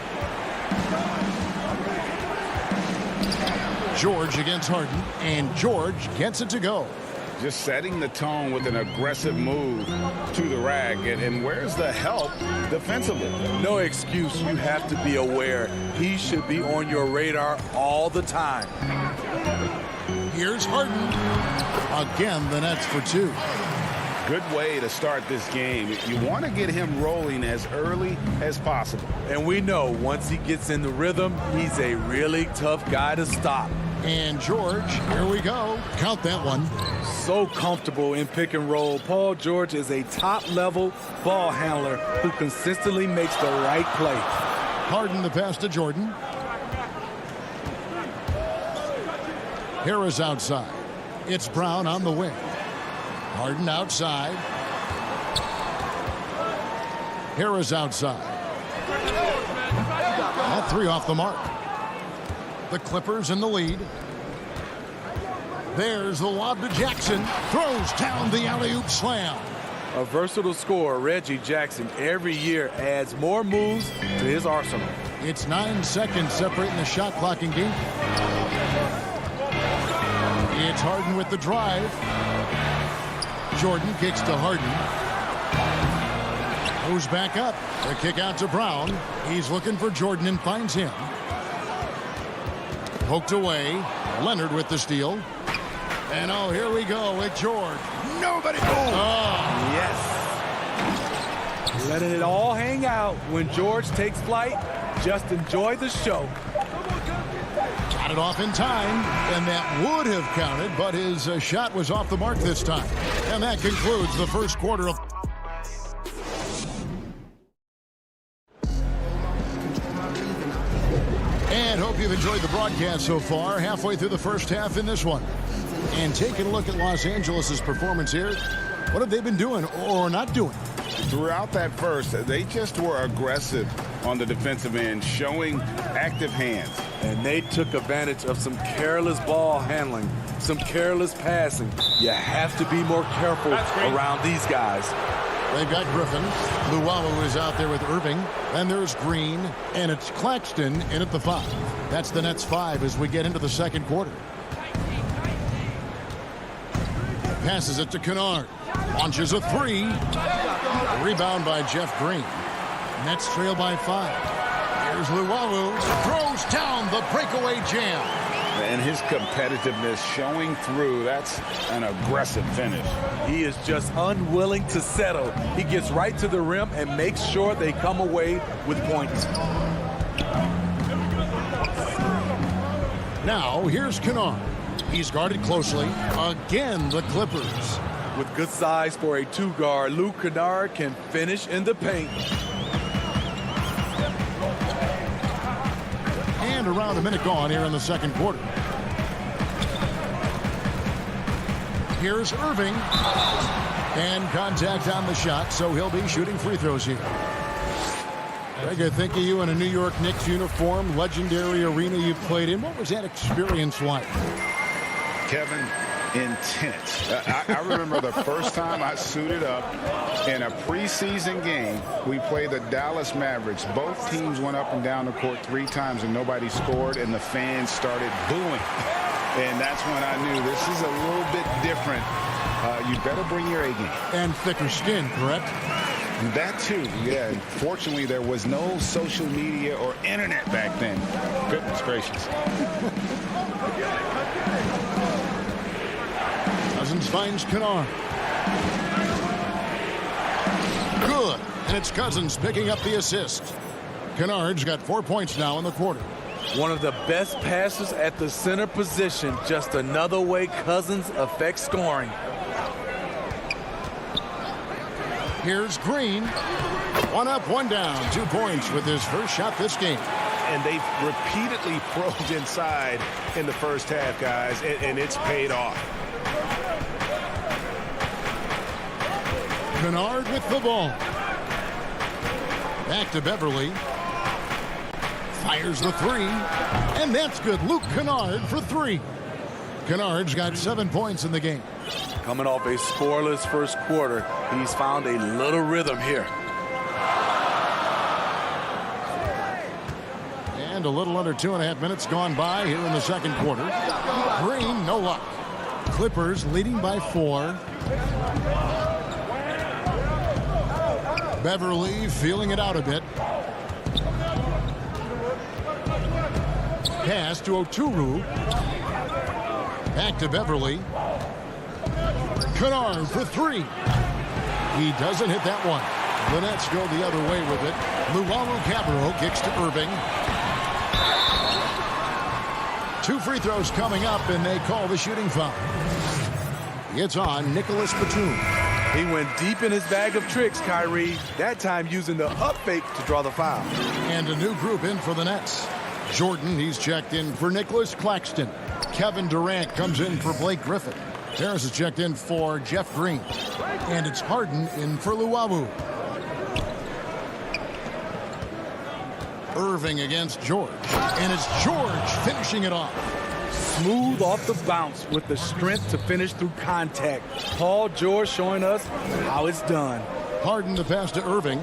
George against Harden, and George gets it to go. Just setting the tone with an aggressive move to the rack. And where's the help defensively? No excuse. You have to be aware. He should be on your radar all the time. Here's Harden. Again, the Nets for 2. Good way to start this game. You want to get him rolling as early as possible. And we know once he gets in the rhythm, he's a really tough guy to stop. And George, here we go. Count that one. So comfortable in pick and roll. Paul George is a top-level ball handler who consistently makes the right play. Harden the pass to Jordan. Harris outside. It's Brown on the wing. Harden outside. Harris outside. That three off the mark. The Clippers in the lead. There's the lob to Jackson. Throws down the alley-oop slam. A versatile scorer, Reggie Jackson, every year adds more moves to his arsenal. It's 9 seconds separating the shot clock in game. It's Harden with the drive. Jordan kicks to Harden. Moves back up. The kick out to Brown. He's looking for Jordan and finds him. Poked away. Leonard with the steal. And oh, here we go with George. Nobody. Oh, yes. Letting it all hang out when George takes flight. Just enjoy the show. Got it off in time, and that would have counted, but his shot was off the mark this time. And that concludes the first quarter of... And hope you've enjoyed the broadcast so far. Halfway through the first half in this one. And taking a look at Los Angeles' performance here. What have they been doing or not doing? Throughout that first, they just were aggressive on the defensive end, showing active hands. And they took advantage of some careless ball handling, some careless passing. You have to be more careful around these guys. They've got Griffin. Luwawu is out there with Irving. Then there's Green. And it's Claxton in at the 5. That's the Nets 5 as we get into the second quarter. Passes it to Kennard. Launches a 3. Rebound by Jeff Green. Nets trail by 5. Here's Luwawu. Throws down the breakaway jam. And his competitiveness showing through. That's an aggressive finish. He is just unwilling to settle. He gets right to the rim and makes sure they come away with points. Now, here's Kennard. He's guarded closely. Again, the Clippers. With good size for a 2-guard, Luke Kennard can finish in the paint. And around a minute gone here in the second quarter. Here's Irving. And contact on the shot, so he'll be shooting free throws here. Greg, I think of you in a New York Knicks uniform, legendary arena you played in. What was that experience like? Kevin, intense. I remember the first time I suited up in a preseason game. We played the Dallas Mavericks. Both teams went up and down the court 3 times and nobody scored, and the fans started booing. And that's when I knew this is a little bit different. You better bring your A game. And thicker skin, correct? That too, yeah. Fortunately, there was no social media or internet back then. Goodness gracious. Cousins finds Kennard. Good. And it's Cousins picking up the assist. Kennard's got 4 points now in the quarter. One of the best passes at the center position. Just another way Cousins affects scoring. Here's Green. 1 up, 1 down. 2 points with his first shot this game. And they've repeatedly probed inside in the first half, guys, and it's paid off. Kennard with the ball. Back to Beverly. Fires the 3. And that's good. Luke Kennard for 3. Kennard's got 7 points in the game. Coming off a scoreless first quarter, he's found a little rhythm here. And a little under 2.5 minutes gone by here in the second quarter. Green, no luck. Clippers leading by 4. Beverly feeling it out a bit. Pass to Oturu. Back to Beverly. Kennard for 3. He doesn't hit that one. The Nets go the other way with it. Luwawu Cabarro kicks to Irving. 2 free throws coming up, and they call the shooting foul. It's on Nicholas Batum. He went deep in his bag of tricks, Kyrie, that time using the up fake to draw the foul. And a new group in for the Nets. Jordan, he's checked in for Nicholas Claxton. Kevin Durant comes in for Blake Griffin. Harris is checked in for Jeff Green. And it's Harden in for Luwawu. Irving against George. And it's George finishing it off. Smooth off the bounce with the strength to finish through contact. Paul George showing us how it's done. Harden the pass to Irving.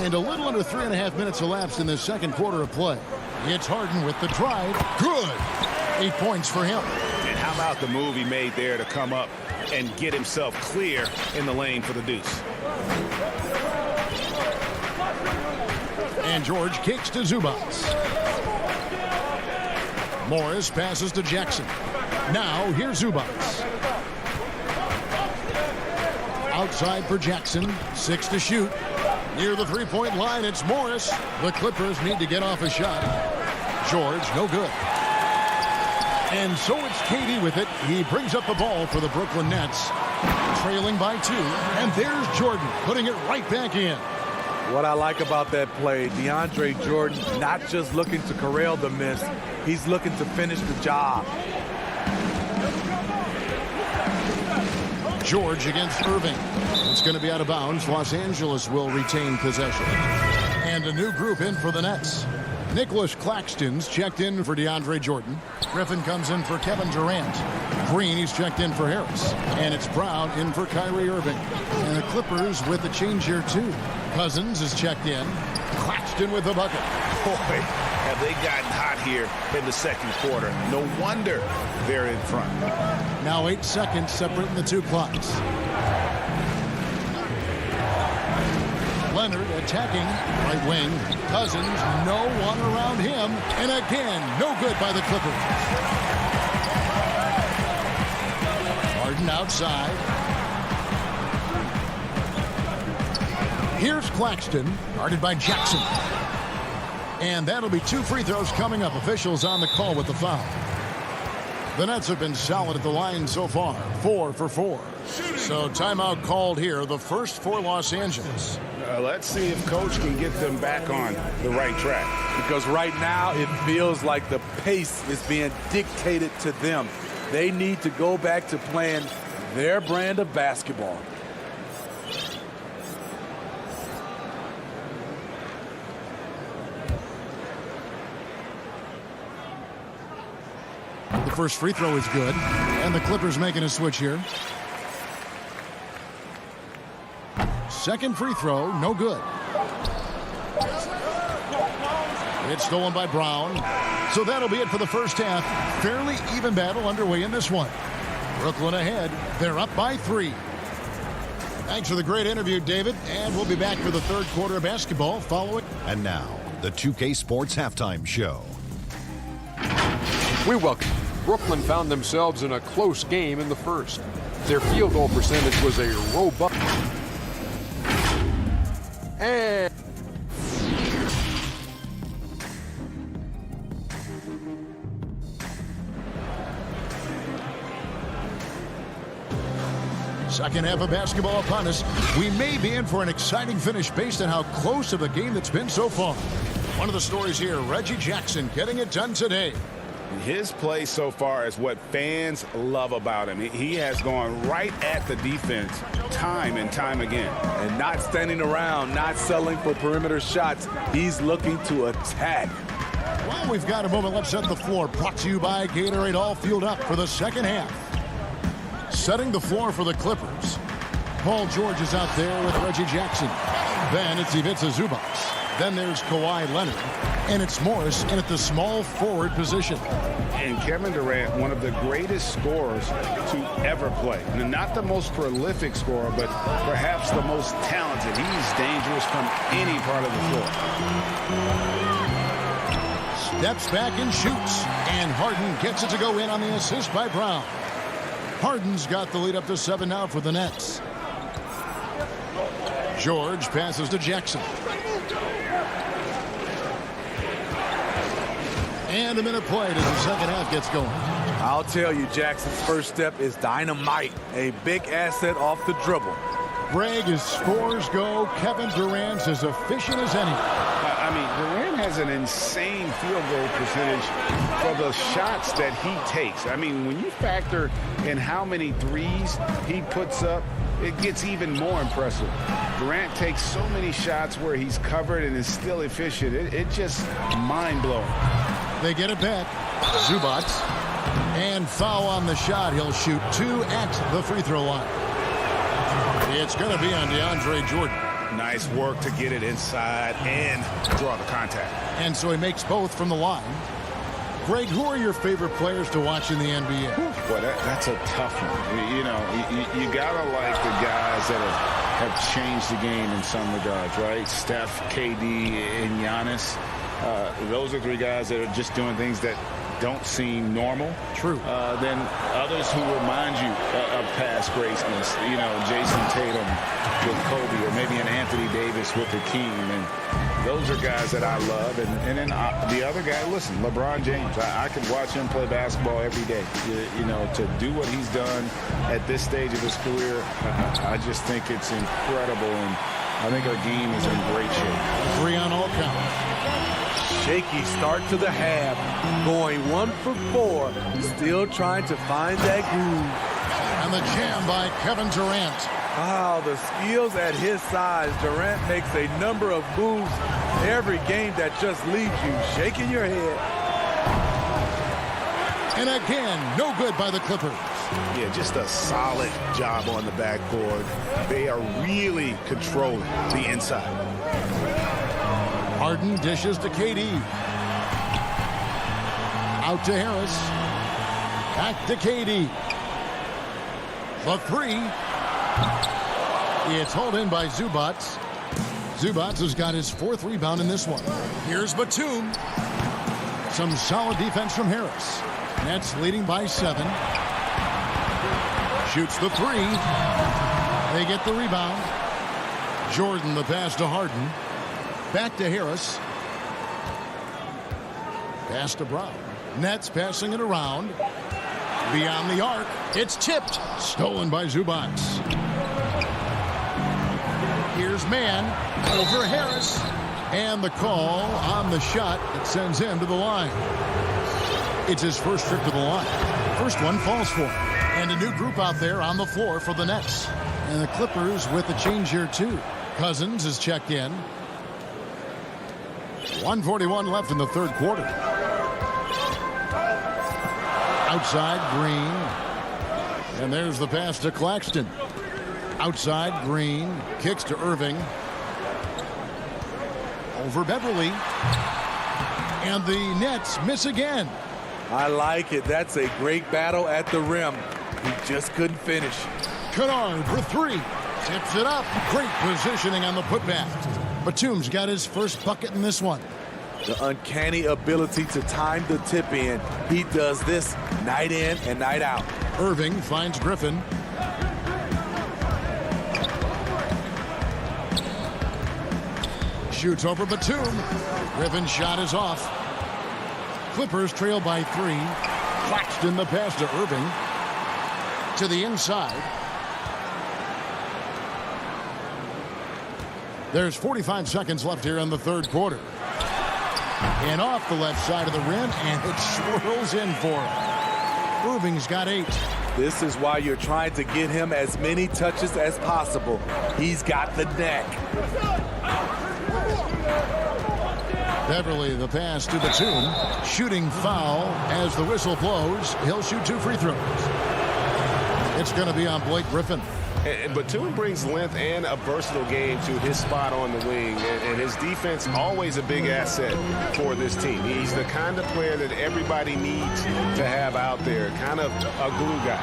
And a little under 3.5 minutes elapsed in the second quarter of play. It's Harden with the drive. Good. 8 points for him. And how about the move he made there to come up and get himself clear in the lane for the deuce? And George kicks to Zubac. Morris passes to Jackson. Now here's Zubac. Outside for Jackson. 6 to shoot. Near the three-point line, it's Morris. The Clippers need to get off a shot. George, no good. And so it's KD with it. He brings up the ball for the Brooklyn Nets. Trailing by 2. And there's Jordan putting it right back in. What I like about that play, DeAndre Jordan not just looking to corral the miss, he's looking to finish the job. George against Irving. It's going to be out of bounds. Los Angeles will retain possession. And a new group in for the Nets. Nicholas Claxton's checked in for DeAndre Jordan. Griffin comes in for Kevin Durant. Green, he's checked in for Harris. And it's Brown in for Kyrie Irving. And the Clippers with a change here, too. Cousins is checked in. Claxton with the bucket. Boy, have they gotten hot here in the second quarter. No wonder they're in front. Now 8 seconds separating the two clocks. Leonard attacking right wing. Cousins, no one around him. And again, no good by the Clippers. Harden outside. Here's Claxton, guarded by Jackson. And that'll be 2 free throws coming up. Officials on the call with the foul. The Nets have been solid at the line so far. 4 for 4. So timeout called here, the first for Los Angeles. Let's see if Coach can get them back on the right track. Because right now it feels like the pace is being dictated to them. They need to go back to playing their brand of basketball. The first free throw is good. And the Clippers making a switch here. Second free throw, no good. It's stolen by Brown. So that'll be it for the first half. Fairly even battle underway in this one. Brooklyn ahead. They're up by 3. Thanks for the great interview, David. And we'll be back for the third quarter of basketball following. And now, the 2K Sports Halftime Show. We welcome. Brooklyn found themselves in a close game in the first. Their field goal percentage was a robust. And second half of basketball upon us. We may be in for an exciting finish based on how close of a game that's been so far. One of the stories here, Reggie Jackson getting it done today. His play so far is what fans love about him. He has gone right at the defense time and time again. And not standing around, not settling for perimeter shots. He's looking to attack. Well, we've got a moment left set the floor. Brought to you by Gatorade, all fueled up for the second half. Setting the floor for the Clippers. Paul George is out there with Reggie Jackson. Then it's Ivica Zubac. Then there's Kawhi Leonard. And it's Morris in at the small forward position. And Kevin Durant, one of the greatest scorers to ever play. And not the most prolific scorer, but perhaps the most talented. He's dangerous from any part of the floor. Steps back and shoots. And Harden gets it to go in on the assist by Brown. Harden's got the lead up to 7 now for the Nets. George passes to Jackson. And a minute played as the second half gets going. I'll tell you, Jackson's first step is dynamite. A big asset off the dribble. Greg, as scores go, Kevin Durant's as efficient as any. I mean, Durant has an insane field goal percentage for the shots that he takes. I mean, when you factor in how many threes he puts up, it gets even more impressive. Durant takes so many shots where he's covered and is still efficient. It's just mind-blowing. They get it back. Zubac. And foul on the shot. He'll shoot 2 at the free throw line. It's going to be on DeAndre Jordan. Nice work to get it inside and draw the contact. And so he makes both from the line. Greg, who are your favorite players to watch in the NBA? Boy, that's a tough one. You know, you got to like the guys that have changed the game in some regards, right? Steph, KD, and Giannis. Those are 3 guys that are just doing things that don't seem normal. True. Then others who remind you of past greatness. You know, Jason Tatum with Kobe, or maybe an Anthony Davis with the King. And those are guys that I love. And then the other guy, listen, LeBron James. I could watch him play basketball every day. You know, to do what he's done at this stage of his career, I just think it's incredible. And I think our game is in great shape. 3 on all counts. Shaky start to the half. Going 1 for 4. Still trying to find that groove. And the jam by Kevin Durant. Wow, the skills at his size. Durant makes a number of moves every game that just leaves you shaking your head. And again, no good by the Clippers. Yeah, just a solid job on the backboard. They are really controlling the inside. Harden dishes to KD. Out to Harris. Back to KD. The 3. It's hauled in by Zubac. Zubac has got his 4th rebound in this one. Here's Batum. Some solid defense from Harris. Nets leading by 7. Shoots the 3. They get the rebound. Jordan the pass to Harden. Back to Harris. Pass to Brown. Nets passing it around. Beyond the arc. It's tipped. Stolen by Zubac. Here's Mann over Harris. And the call on the shot that sends him to the line. It's his first trip to the line. First one falls for him. And a new group out there on the floor for the Nets. And the Clippers with a change here too. Cousins is checked in. 1:41 left in the third quarter. Outside, Green. And there's the pass to Claxton. Outside, Green. Kicks to Irving. Over Beverly. And the Nets miss again. I like it. That's a great battle at the rim. He just couldn't finish. Kennard for 3. Tips it up. Great positioning on the putback. Batum's got his first bucket in this one. The uncanny ability to time the tip in. He does this night in and night out. Irving finds Griffin. Shoots over Batum. Griffin's shot is off. Clippers trail by 3. Claxton the pass to Irving. To the inside. There's 45 seconds left here in the third quarter. And off the left side of the rim, and it swirls in for him. Irving's got 8. This is why you're trying to get him as many touches as possible. He's got the neck. Beverly the pass to Batum. Shooting foul as the whistle blows. He'll shoot 2 free throws. It's going to be on Blake Griffin. Batum brings length and a versatile game to his spot on the wing, and his defense always a big asset for this team. He's the kind of player that everybody needs to have out there, kind of a glue guy.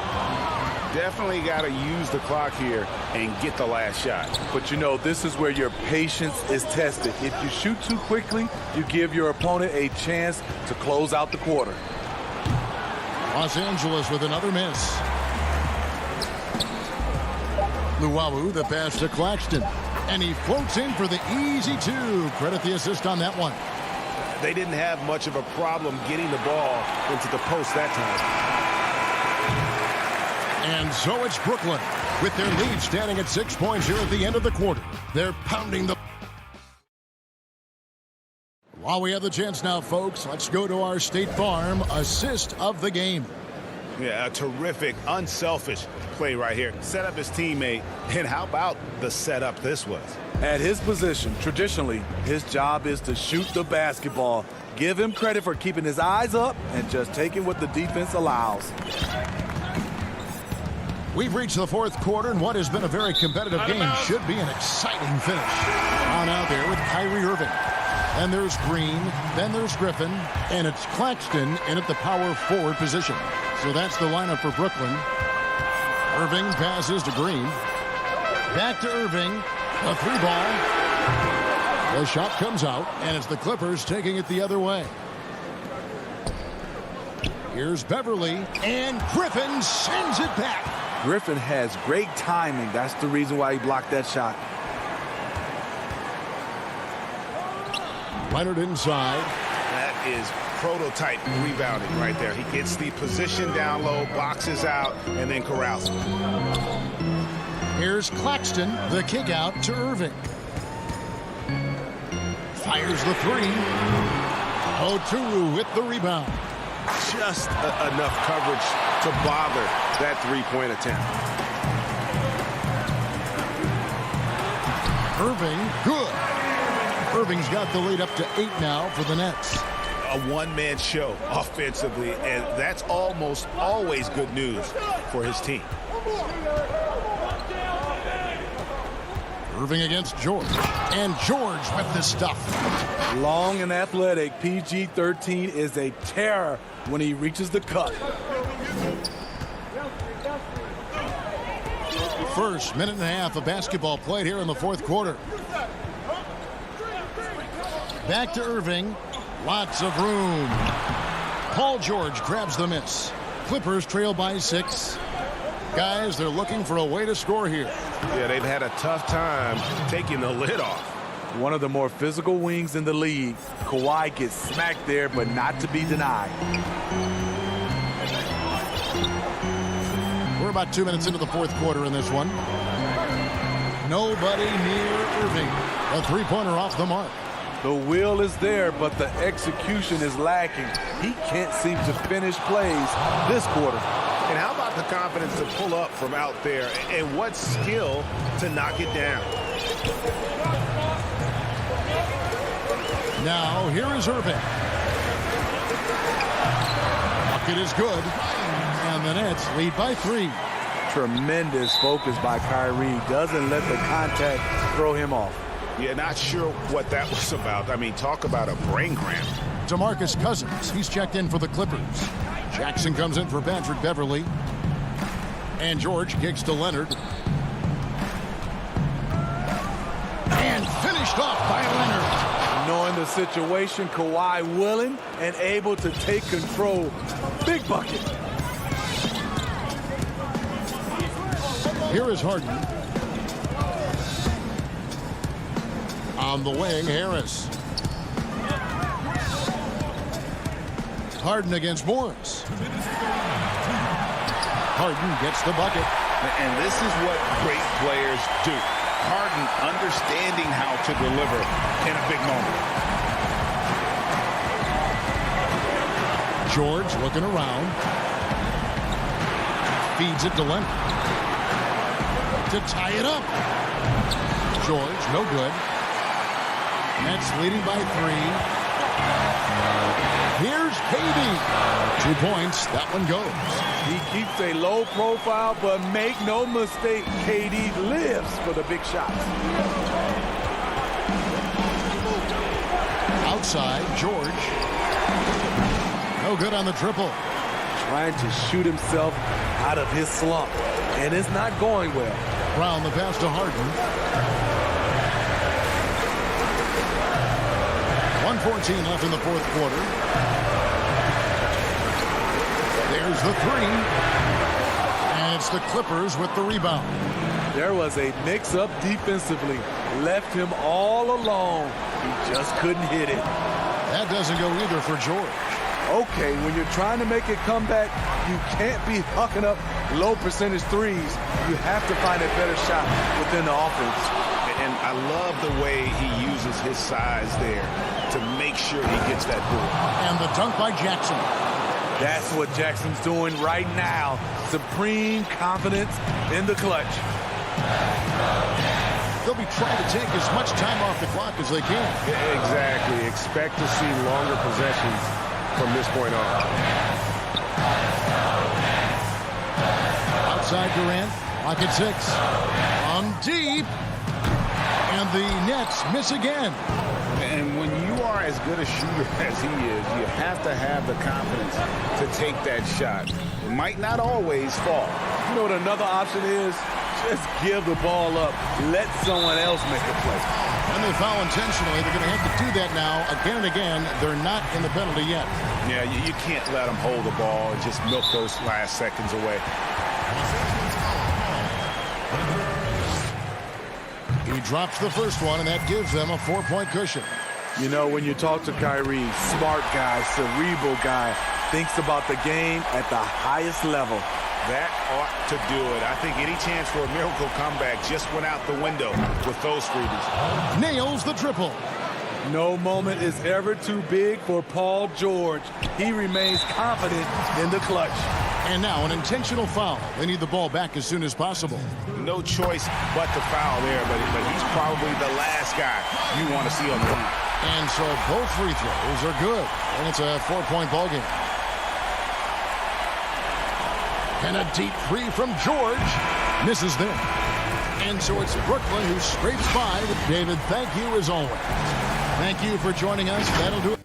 Definitely got to use the clock here and get the last shot. But you know, this is where your patience is tested. If you shoot too quickly, you give your opponent a chance to close out the quarter. Los Angeles with another miss. Luwawu, the pass to Claxton. And he floats in for the easy 2. Credit the assist on that one. They didn't have much of a problem getting the ball into the post that time. And so it's Brooklyn with their lead standing at 6 points here at the end of the quarter. They're pounding the... While we have the chance now, folks, let's go to our State Farm assist of the game. Yeah, a terrific, unselfish play right here. Set up his teammate, and how about the setup this was? At his position, traditionally, his job is to shoot the basketball. Give him credit for keeping his eyes up and just taking what the defense allows. We've reached the fourth quarter, and what has been a very competitive game should be an exciting finish. On out there with Kyrie Irving. Then there's Green, then there's Griffin, and it's Claxton in at the power forward position. So that's the lineup for Brooklyn. Irving passes to Green. Back to Irving. A three ball. The shot comes out, and it's the Clippers taking it the other way. Here's Beverly, and Griffin sends it back. Griffin has great timing. That's the reason why he blocked that shot. Leonard inside. That is prototype rebounding right there. He gets the position down low, boxes out, and then corrals him. Here's Claxton, the kick out to Irving. Fires the three. Oturu with the rebound. Just enough coverage to bother that three-point attempt. Irving, good. Irving's got the lead up to 8 now for the Nets. A one-man show offensively, and that's almost always good news for his team. Irving against George, and George with the stuff. Long and athletic, PG-13 is a terror when he reaches the cup. First minute and a half of basketball played here in the fourth quarter. Back to Irving. Lots of room. Paul George grabs the miss. Clippers trail by 6. Guys, they're looking for a way to score here. Yeah, they've had a tough time taking the lid off. One of the more physical wings in the league. Kawhi gets smacked there, but not to be denied. We're about 2 minutes into the fourth quarter in this one. Nobody near Irving. A three-pointer off the mark. The will is there, but the execution is lacking. He can't seem to finish plays this quarter. And how about the confidence to pull up from out there, and what skill to knock it down? Now, here is Irving. Bucket is good, and the Nets lead by 3. Tremendous focus by Kyrie. Doesn't let the contact throw him off. Yeah, not sure what that was about. I mean, talk about a brain cramp. DeMarcus Cousins, he's checked in for the Clippers. Jackson comes in for Patrick Beverly. And George kicks to Leonard. And finished off by Leonard. Knowing the situation, Kawhi willing and able to take control. Big bucket. Here is Harden. On the wing, Harris. Harden against Morris. Harden gets the bucket. And this is what great players do. Harden understanding how to deliver in a big moment. George looking around. Feeds it to Leonard. To tie it up. George, no good. Nets leading by 3. Here's KD. 2 points. That one goes. He keeps a low profile, but make no mistake, KD lives for the big shots. Outside, George. No good on the triple. Trying to shoot himself out of his slump, and it's not going well. Brown the pass to Harden. 1:14 left in the fourth quarter. There's the 3. And it's the Clippers with the rebound. There was a mix-up defensively. Left him all alone. He just couldn't hit it. That doesn't go either for George. Okay, when you're trying to make it come back, you can't be hucking up low percentage threes. You have to find a better shot within the offense. And I love the way he uses his size there to make sure he gets that board. And the dunk by Jackson. That's what Jackson's doing right now. Supreme confidence in the clutch. They'll be trying to take as much time off the clock as they can. Exactly. Expect to see longer possessions from this point on. Outside Durant, pocket 6. On deep. And the Nets miss again. And when you are as good a shooter as he is, you have to have the confidence to take that shot. It might not always fall. You know what another option is? Just give the ball up. Let someone else make the play. And they foul intentionally. They're going to have to do that now again and again. They're not in the penalty yet. Yeah, you can't let them hold the ball and just milk those last seconds away. He drops the first one, and that gives them a 4-point cushion. You know, when you talk to Kyrie, smart guy, cerebral guy, thinks about the game at the highest level. That ought to do it. I think any chance for a miracle comeback just went out the window with those freebies. Nails the triple. No moment is ever too big for Paul George. He remains confident in the clutch. And now an intentional foul. They need the ball back as soon as possible. No choice but to foul there, but he's probably the last guy you want to see on the line. And so both free throws are good. And it's a 4-point ball game. And a deep three from George. Misses there. And so it's Brooklyn who scrapes by with David. Thank you as always. Thank you for joining us. That'll do it.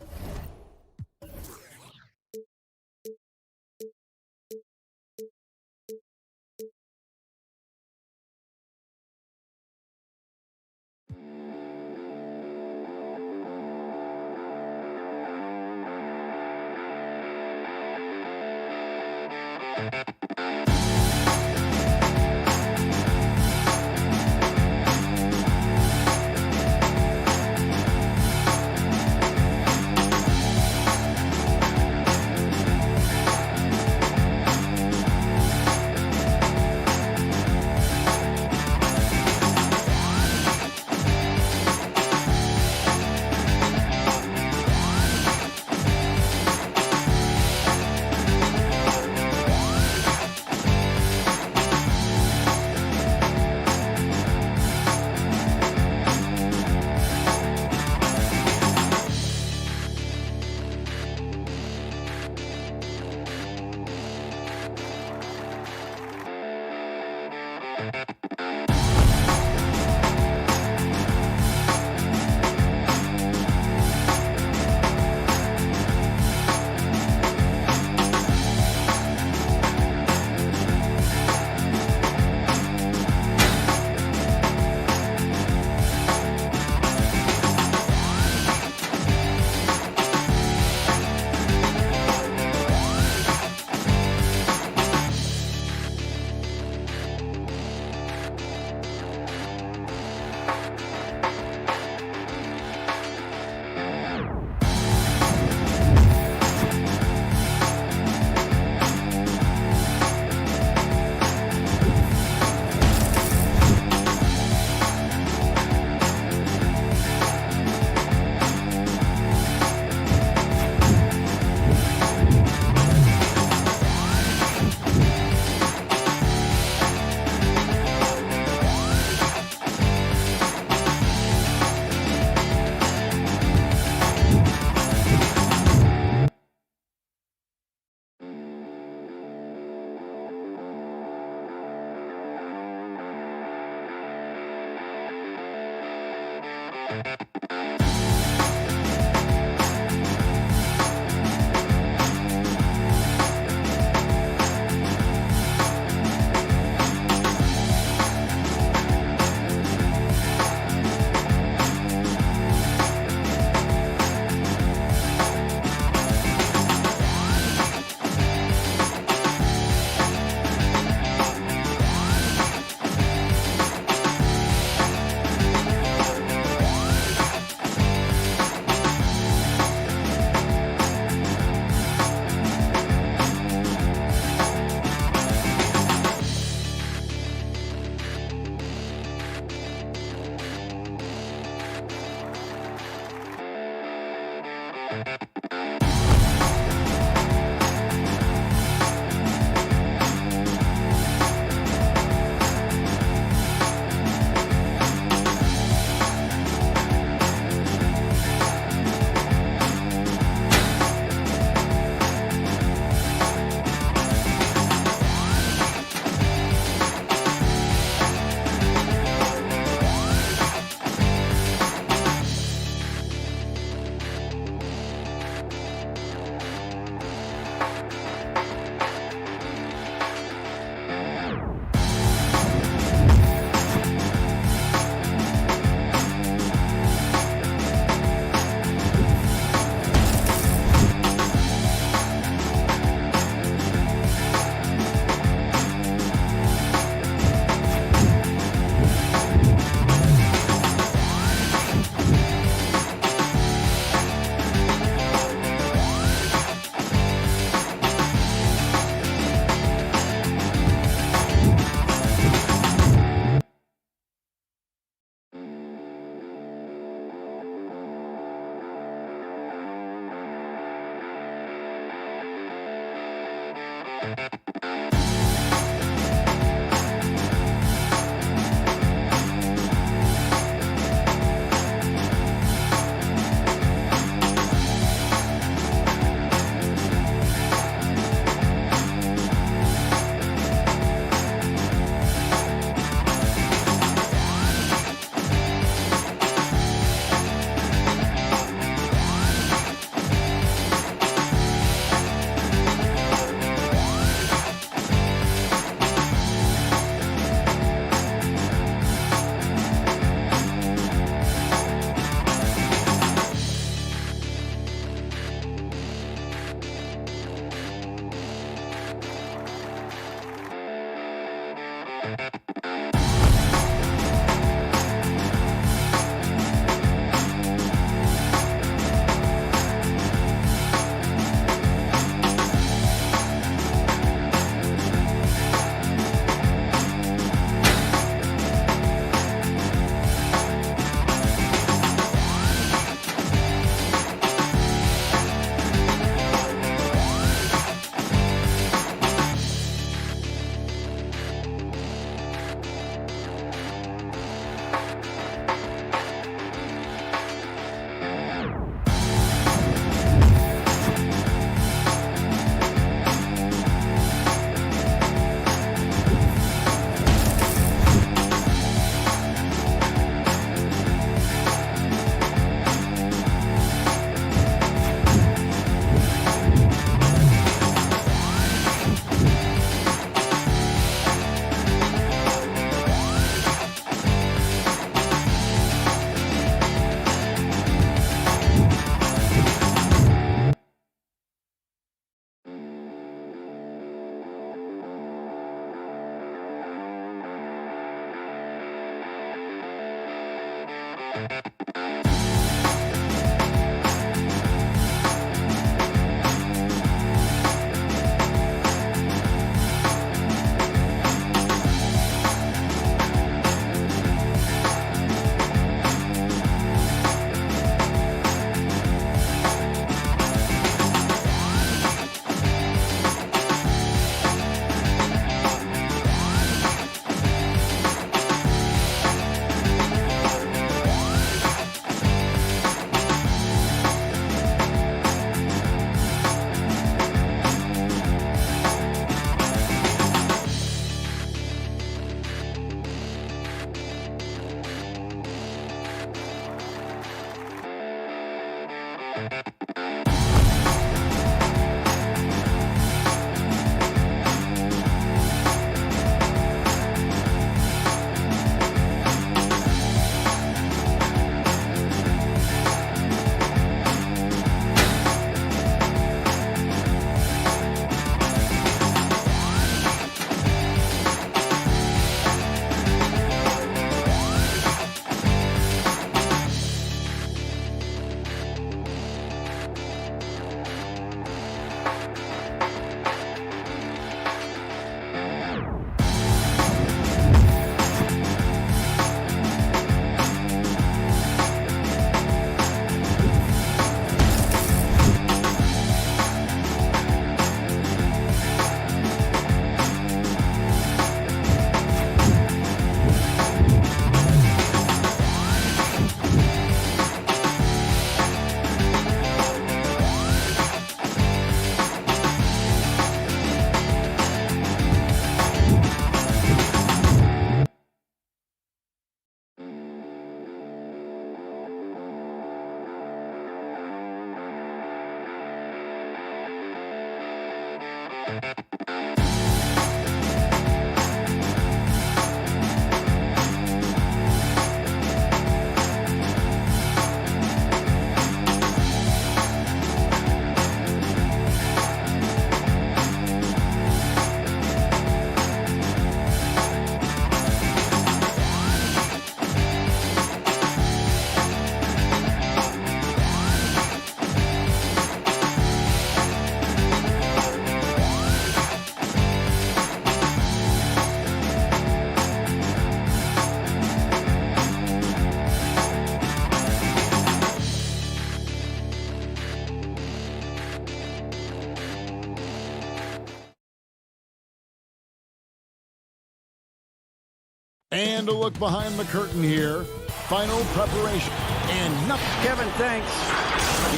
And a look behind the curtain here. Final preparation. And nothing. Kevin, thanks.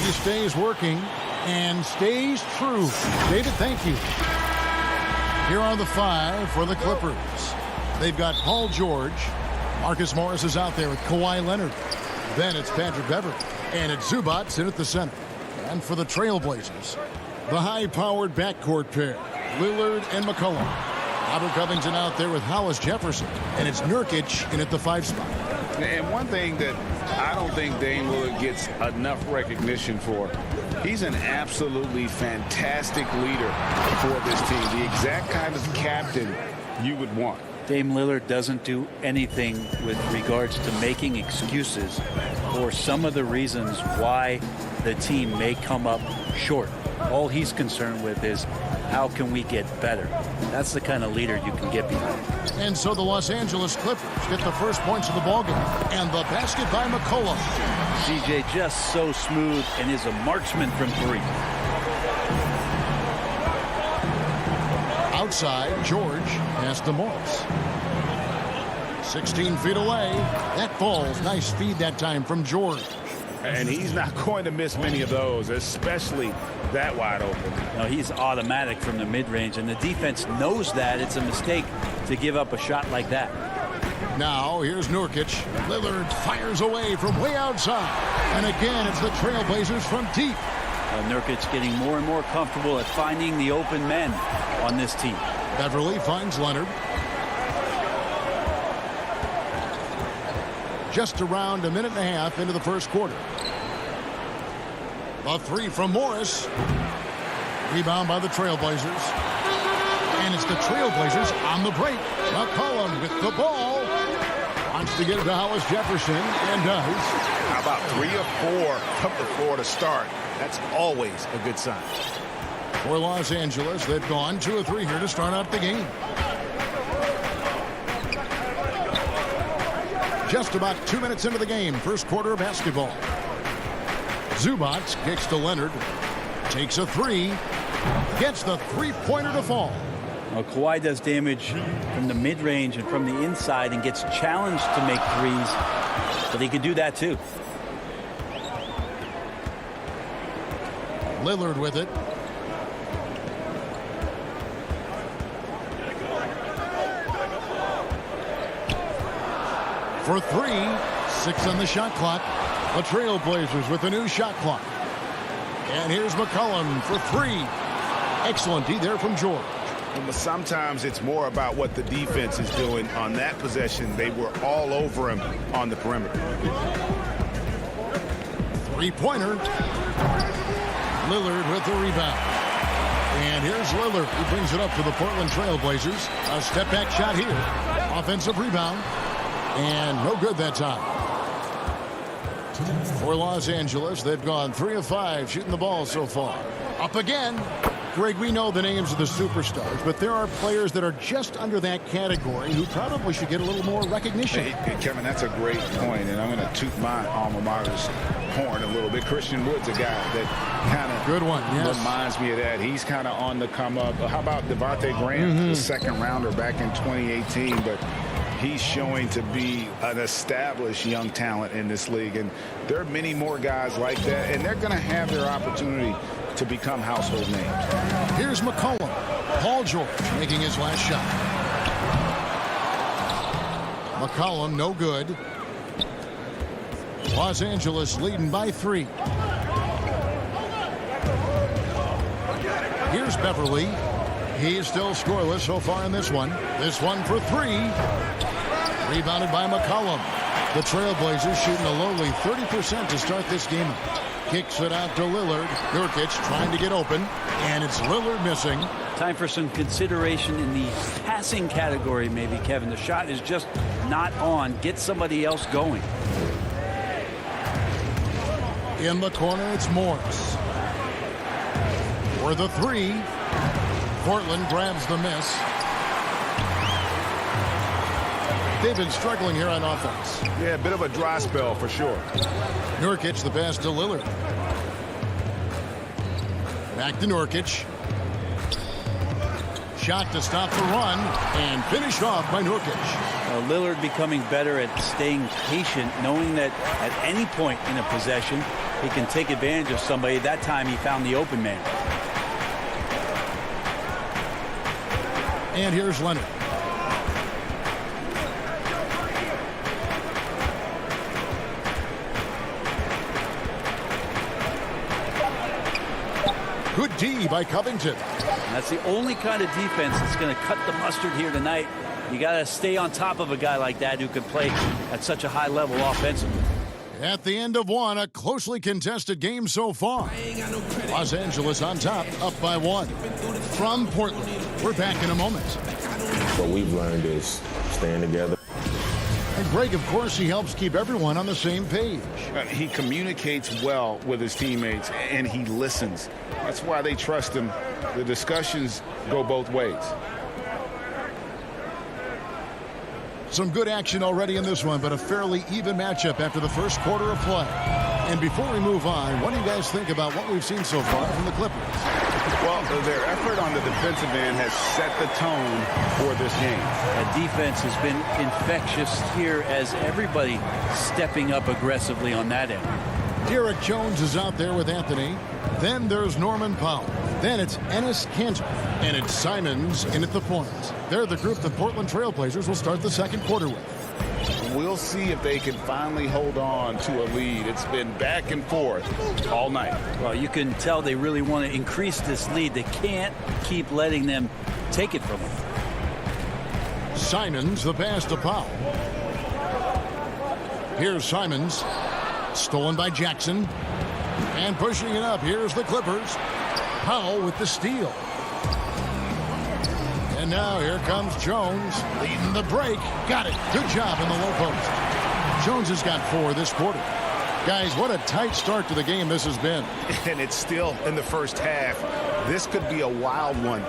He stays working and stays true. David, thank you. Here are the 5 for the Clippers. They've got Paul George. Marcus Morris is out there with Kawhi Leonard. Then it's Patrick Beverley. And it's Zubac in at the center. And for the Trailblazers, the high-powered backcourt pair, Lillard and McCollum. Robert Covington out there with Hollis Jefferson. And it's Nurkic in at the 5 spot. And one thing that I don't think Dame Lillard gets enough recognition for, he's an absolutely fantastic leader for this team. The exact kind of captain you would want. Dame Lillard doesn't do anything with regards to making excuses for some of the reasons why the team may come up short. All he's concerned with is how can we get better. That's the kind of leader you can get behind. And so the Los Angeles Clippers get the first points of the ballgame. And the basket by McCollum. CJ just so smooth and is a marksman from 3. Outside, George pass to Morris. 16 feet away. That falls. Nice feed that time from George. And he's not going to miss many of those, especially that wide open. No, he's automatic from the mid-range, and the defense knows that. It's a mistake to give up a shot like that. Now, here's Nurkic. Lillard fires away from way outside. And again, it's the Trailblazers from deep. Nurkic getting more and more comfortable at finding the open men on this team. Beverley finds Leonard. Just around a minute and a half into the first quarter. A 3 from Morris. Rebound by the Trailblazers. And it's the Trailblazers on the break. McCollum with the ball. Wants to get it to Hollis Jefferson and does. How about 3 or 4 from the floor to start? That's always a good sign. For Los Angeles, they've gone 2 or 3 here to start out the game. Just about 2 minutes into the game, first quarter of basketball. Zubac kicks to Leonard. Takes a 3. Gets the 3-pointer to fall. Well, Kawhi does damage from the mid-range and from the inside and gets challenged to make 3s. But he can do that too. Lillard with it. For 3, 6 on the shot clock. The Trailblazers with a new shot clock. And here's McCollum for 3. Excellent D there from George. But sometimes it's more about what the defense is doing on that possession. They were all over him on the perimeter. 3-pointer. Lillard with the rebound. And here's Lillard. He brings it up to the Portland Trailblazers. A step-back shot here. Offensive rebound. And no good that time. For Los Angeles, they've gone 3 of 5 shooting the ball so far. Up again. Greg, we know the names of the superstars, but there are players that are just under that category who probably should get a little more recognition. Hey, Kevin, that's a great point, and I'm going to toot my alma mater's horn a little bit. Christian Wood's a guy that kind of good one, yes. Reminds me of that. He's kind of on the come up. How about Devontae Graham, the second rounder back in 2018, but he's showing to be an established young talent in this league, and there are many more guys like that, and they're going to have their opportunity to become household names. Here's McCollum. Paul George making his last shot. McCollum no good. Los Angeles leading by 3. Here's Beverley. He's still scoreless so far in this one. This one for 3. Rebounded by McCollum. The Trailblazers shooting a lowly 30% to start this game out. Kicks it out to Lillard. Nurkic trying to get open. And it's Lillard missing. Time for some consideration in the passing category, maybe, Kevin. The shot is just not on. Get somebody else going. In the corner, it's Morris. For the 3. Portland grabs the miss. They've been struggling here on offense. Yeah, a bit of a dry spell for sure. Nurkic the pass to Lillard. Back to Nurkic. shot to stop the run and finished off by Nurkic. Lillard becoming better at staying patient, knowing that at any point in a possession, he can take advantage of somebody. That time he found the open man. And here's Leonard. Good D by Covington. And that's the only kind of defense that's going to cut the mustard here tonight. You got to stay on top of a guy like that who can play at such a high level offensively. At the end of one, a closely contested game so far. Los Angeles on top, up by 1. From Portland, we're back in a moment. What we've learned is staying together. And Greg, of course, he helps keep everyone on the same page. He communicates well with his teammates, and he listens. That's why they trust him. The discussions go both ways. Some good action already in this one, but a fairly even matchup after the first quarter of play. And before we move on, what do you guys think about what we've seen so far from the Clippers? Well, their effort on the defensive end has set the tone for this game. That defense has been infectious here as everybody stepping up aggressively on that end. Derek Jones is out there with Anthony. Then there's Norman Powell. Then it's Enes Kanter. And it's Simons in at the point. They're the group the Portland Trailblazers will start the second quarter with. We'll see if they can finally hold on to a lead. It's been back and forth all night. Well, you can tell they really want to increase this lead. They can't keep letting them take it from them. Simons, the pass to Powell. Here's Simons. Stolen by Jackson. And pushing it up, here's the Clippers. Powell with the steal. And now here comes Jones leading the break. Got it. Good job in the low post. Jones has got 4 this quarter. Guys, what a tight start to the game this has been. And it's still in the first half. This could be a wild one.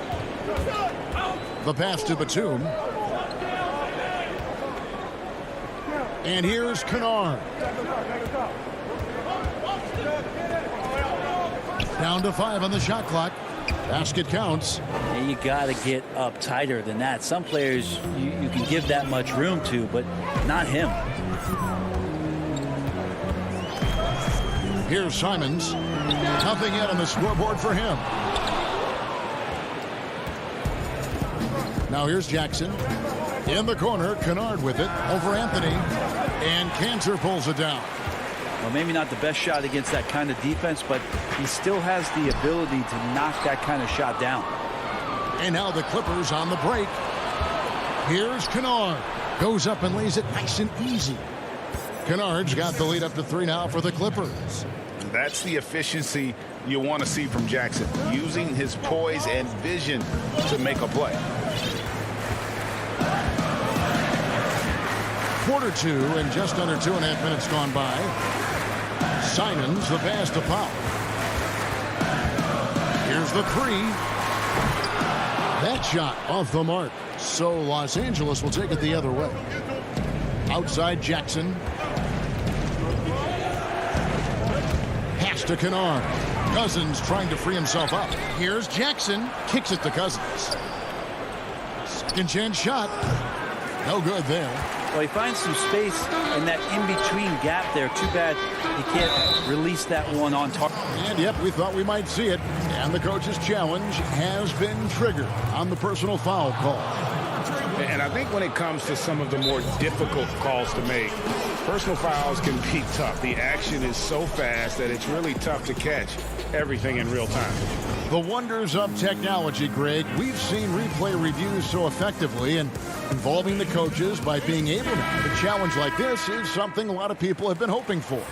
The pass to Batum. And here's Kennard. Down to 5 on the shot clock. Basket counts. And you got to get up tighter than that. Some players you can give that much room to, but not him. Here's Simons. Nothing yet on the scoreboard for him. Now here's Jackson. In the corner, Kennard with it over Anthony. And Kanter pulls it down. Well, maybe not the best shot against that kind of defense, but he still has the ability to knock that kind of shot down. And now the Clippers on the break. Here's Kennard. Goes up and lays it nice and easy. Kennard's got the lead up to 3 now for the Clippers. That's the efficiency you want to see from Jackson, using his poise and vision to make a play. Quarter 2 and just under 2.5 minutes gone by. Simons, the pass to Powell. Here's the 3. That shot off the mark. So Los Angeles will take it the other way. Outside Jackson. Pass to Kennard. Cousins trying to free himself up. Here's Jackson. Kicks it to Cousins. Second chance shot. No good there. Well, he finds some space in that in-between gap there. Too bad he can't release that one on target. And yep, we thought we might see it. And the coach's challenge has been triggered on the personal foul call. And I think when it comes to some of the more difficult calls to make, personal fouls can be tough. The action is so fast that it's really tough to catch everything in real time. The wonders of technology, Greg. We've seen replay reviews so effectively, and involving the coaches by being able to have a challenge like this is something a lot of people have been hoping for.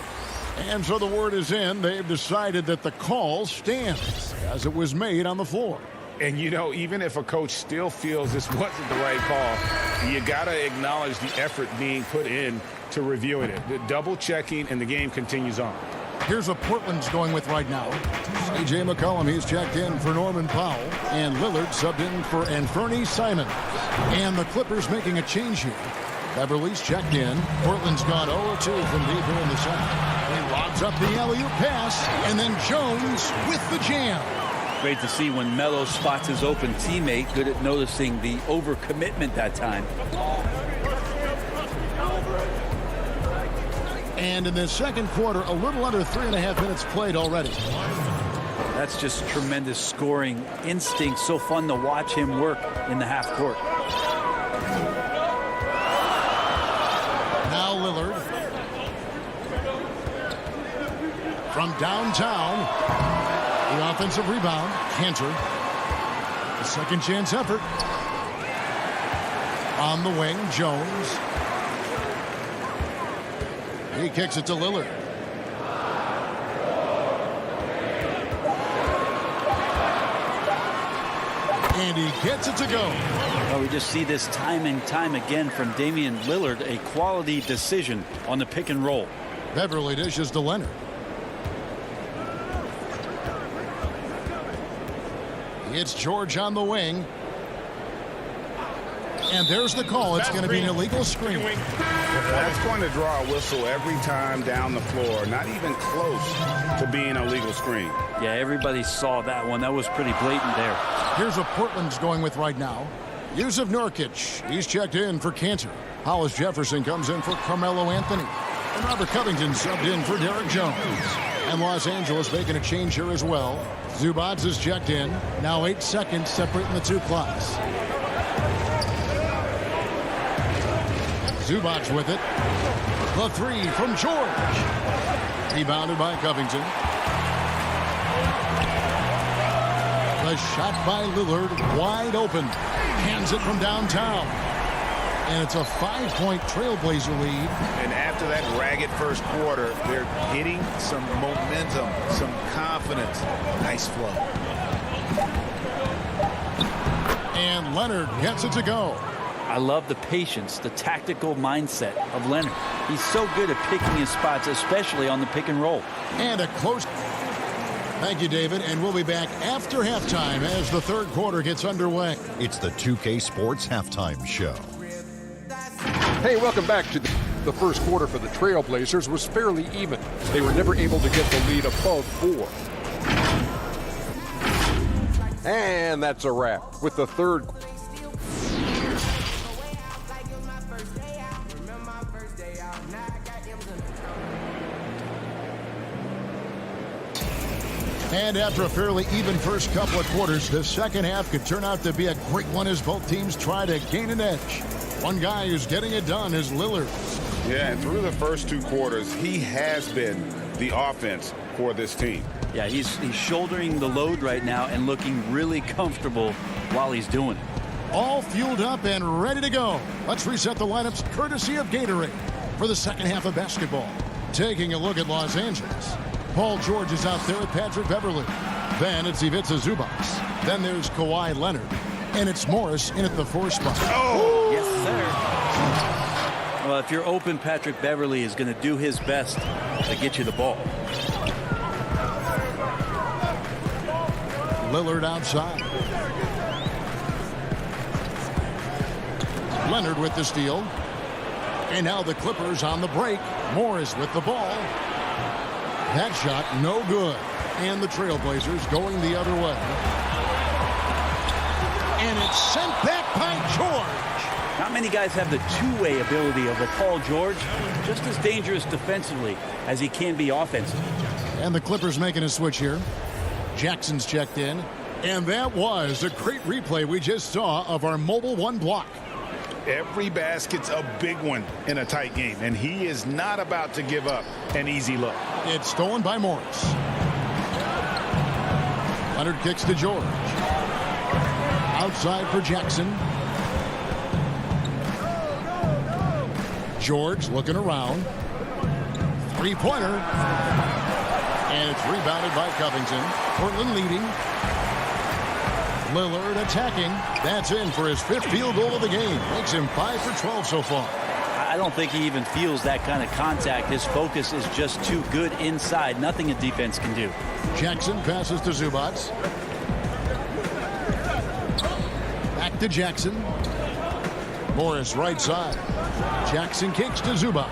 And so the word is in. They've decided that the call stands as it was made on the floor. And, you know, even if a coach still feels this wasn't the right call, you got to acknowledge the effort being put in to reviewing it. The double checking, and the game continues on. Here's what Portland's going with right now. C.J. McCollum, he's checked in for Norman Powell. And Lillard subbed in for Anthony Simons. And the Clippers making a change here. Beverly's checked in. Portland's gone 0-2 from deep here in the second. He lobs up the alley-oop pass. And then Jones with the jam. Great to see when Melo spots his open teammate. Good at noticing the overcommitment that time. And in the second quarter, a little under 3.5 minutes played already. That's just tremendous scoring instinct. So fun to watch him work in the half court. Now Lillard. From downtown. The offensive rebound. Cantor. The second chance effort. On the wing, Jones. He kicks it to Lillard. And he gets it to go. Well, we just see this time and time again from Damian Lillard, a quality decision on the pick and roll. Beverly dishes to Leonard. It's George on the wing. And there's the call. It's going to be an illegal screen. That's going to draw a whistle every time down the floor. Not even close to being a legal screen. Yeah, everybody saw that one. That was pretty blatant there. Here's what Portland's going with right now. Yusuf Nurkic. He's checked in for Cantor. Hollis Jefferson comes in for Carmelo Anthony. And Robert Covington subbed in for Derek Jones. And Los Angeles making a change here as well. Zubac is checked in. Now 8 seconds separating the two clocks. Zubac with it. The three from George. Rebounded by Covington. The shot by Lillard wide open. Hands it from downtown. And it's a 5-point Trailblazer lead. And after that ragged first quarter, they're getting some momentum, some confidence. Nice flow. And Leonard gets it to go. I love the patience, the tactical mindset of Leonard. He's so good at picking his spots, especially on the pick and roll. And a close. Thank you, David. And we'll be back after halftime as the third quarter gets underway. It's the 2K Sports Halftime Show. Hey, welcome back to the first quarter for the Trailblazers was fairly even. They were never able to get the lead above 4. And that's a wrap with the third. And after a fairly even first couple of quarters, the second half could turn out to be a great one as both teams try to gain an edge. One guy who's getting it done is Lillard. Yeah, and through the first 2 quarters, he has been the offense for this team. Yeah, he's shouldering the load right now and looking really comfortable while he's doing it. All fueled up and ready to go. Let's reset the lineups courtesy of Gatorade for the second half of basketball. Taking a look at Los Angeles. Paul George is out there with Patrick Beverly. Then it's Ivica Zubac. Then there's Kawhi Leonard. And it's Morris in at the 4 spot. Oh, yes, sir. Well, if you're open, Patrick Beverly is going to do his best to get you the ball. Lillard outside. Leonard with the steal. And now the Clippers on the break. Morris with the ball. That shot no good. And the Trailblazers going the other way. And it's sent back by George. Not many guys have the two-way ability of a Paul George. Just as dangerous defensively as he can be offensively. And the Clippers making a switch here. Jackson's checked in. And that was a great replay we just saw of our Mobile One block. Every basket's a big one in a tight game, and he is not about to give up an easy look. It's stolen by Morris. Leonard kicks to George. Outside for Jackson. George looking around. Three-pointer. And it's rebounded by Covington. Portland leading. Lillard attacking. That's in for his 5th field goal of the game. Makes him 5 for 12 so far. I don't think he even feels that kind of contact. His focus is just too good inside. Nothing a defense can do. Jackson passes to Zubac. Back to Jackson. Morris right side. Jackson kicks to Zubac.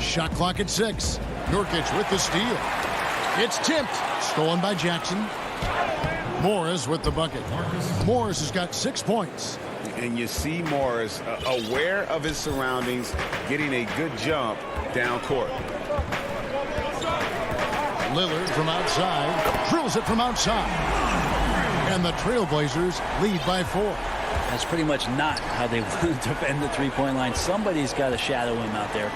Shot clock at 6. Nurkic with the steal. It's tipped. Stolen by Jackson. Morris with the bucket. Morris has got 6 points. And you see Morris aware of his surroundings, getting a good jump down court. Lillard from outside. Drills it from outside. And the Trailblazers lead by 4. That's pretty much not how they want to defend the three-point line. Somebody's got to shadow him out there.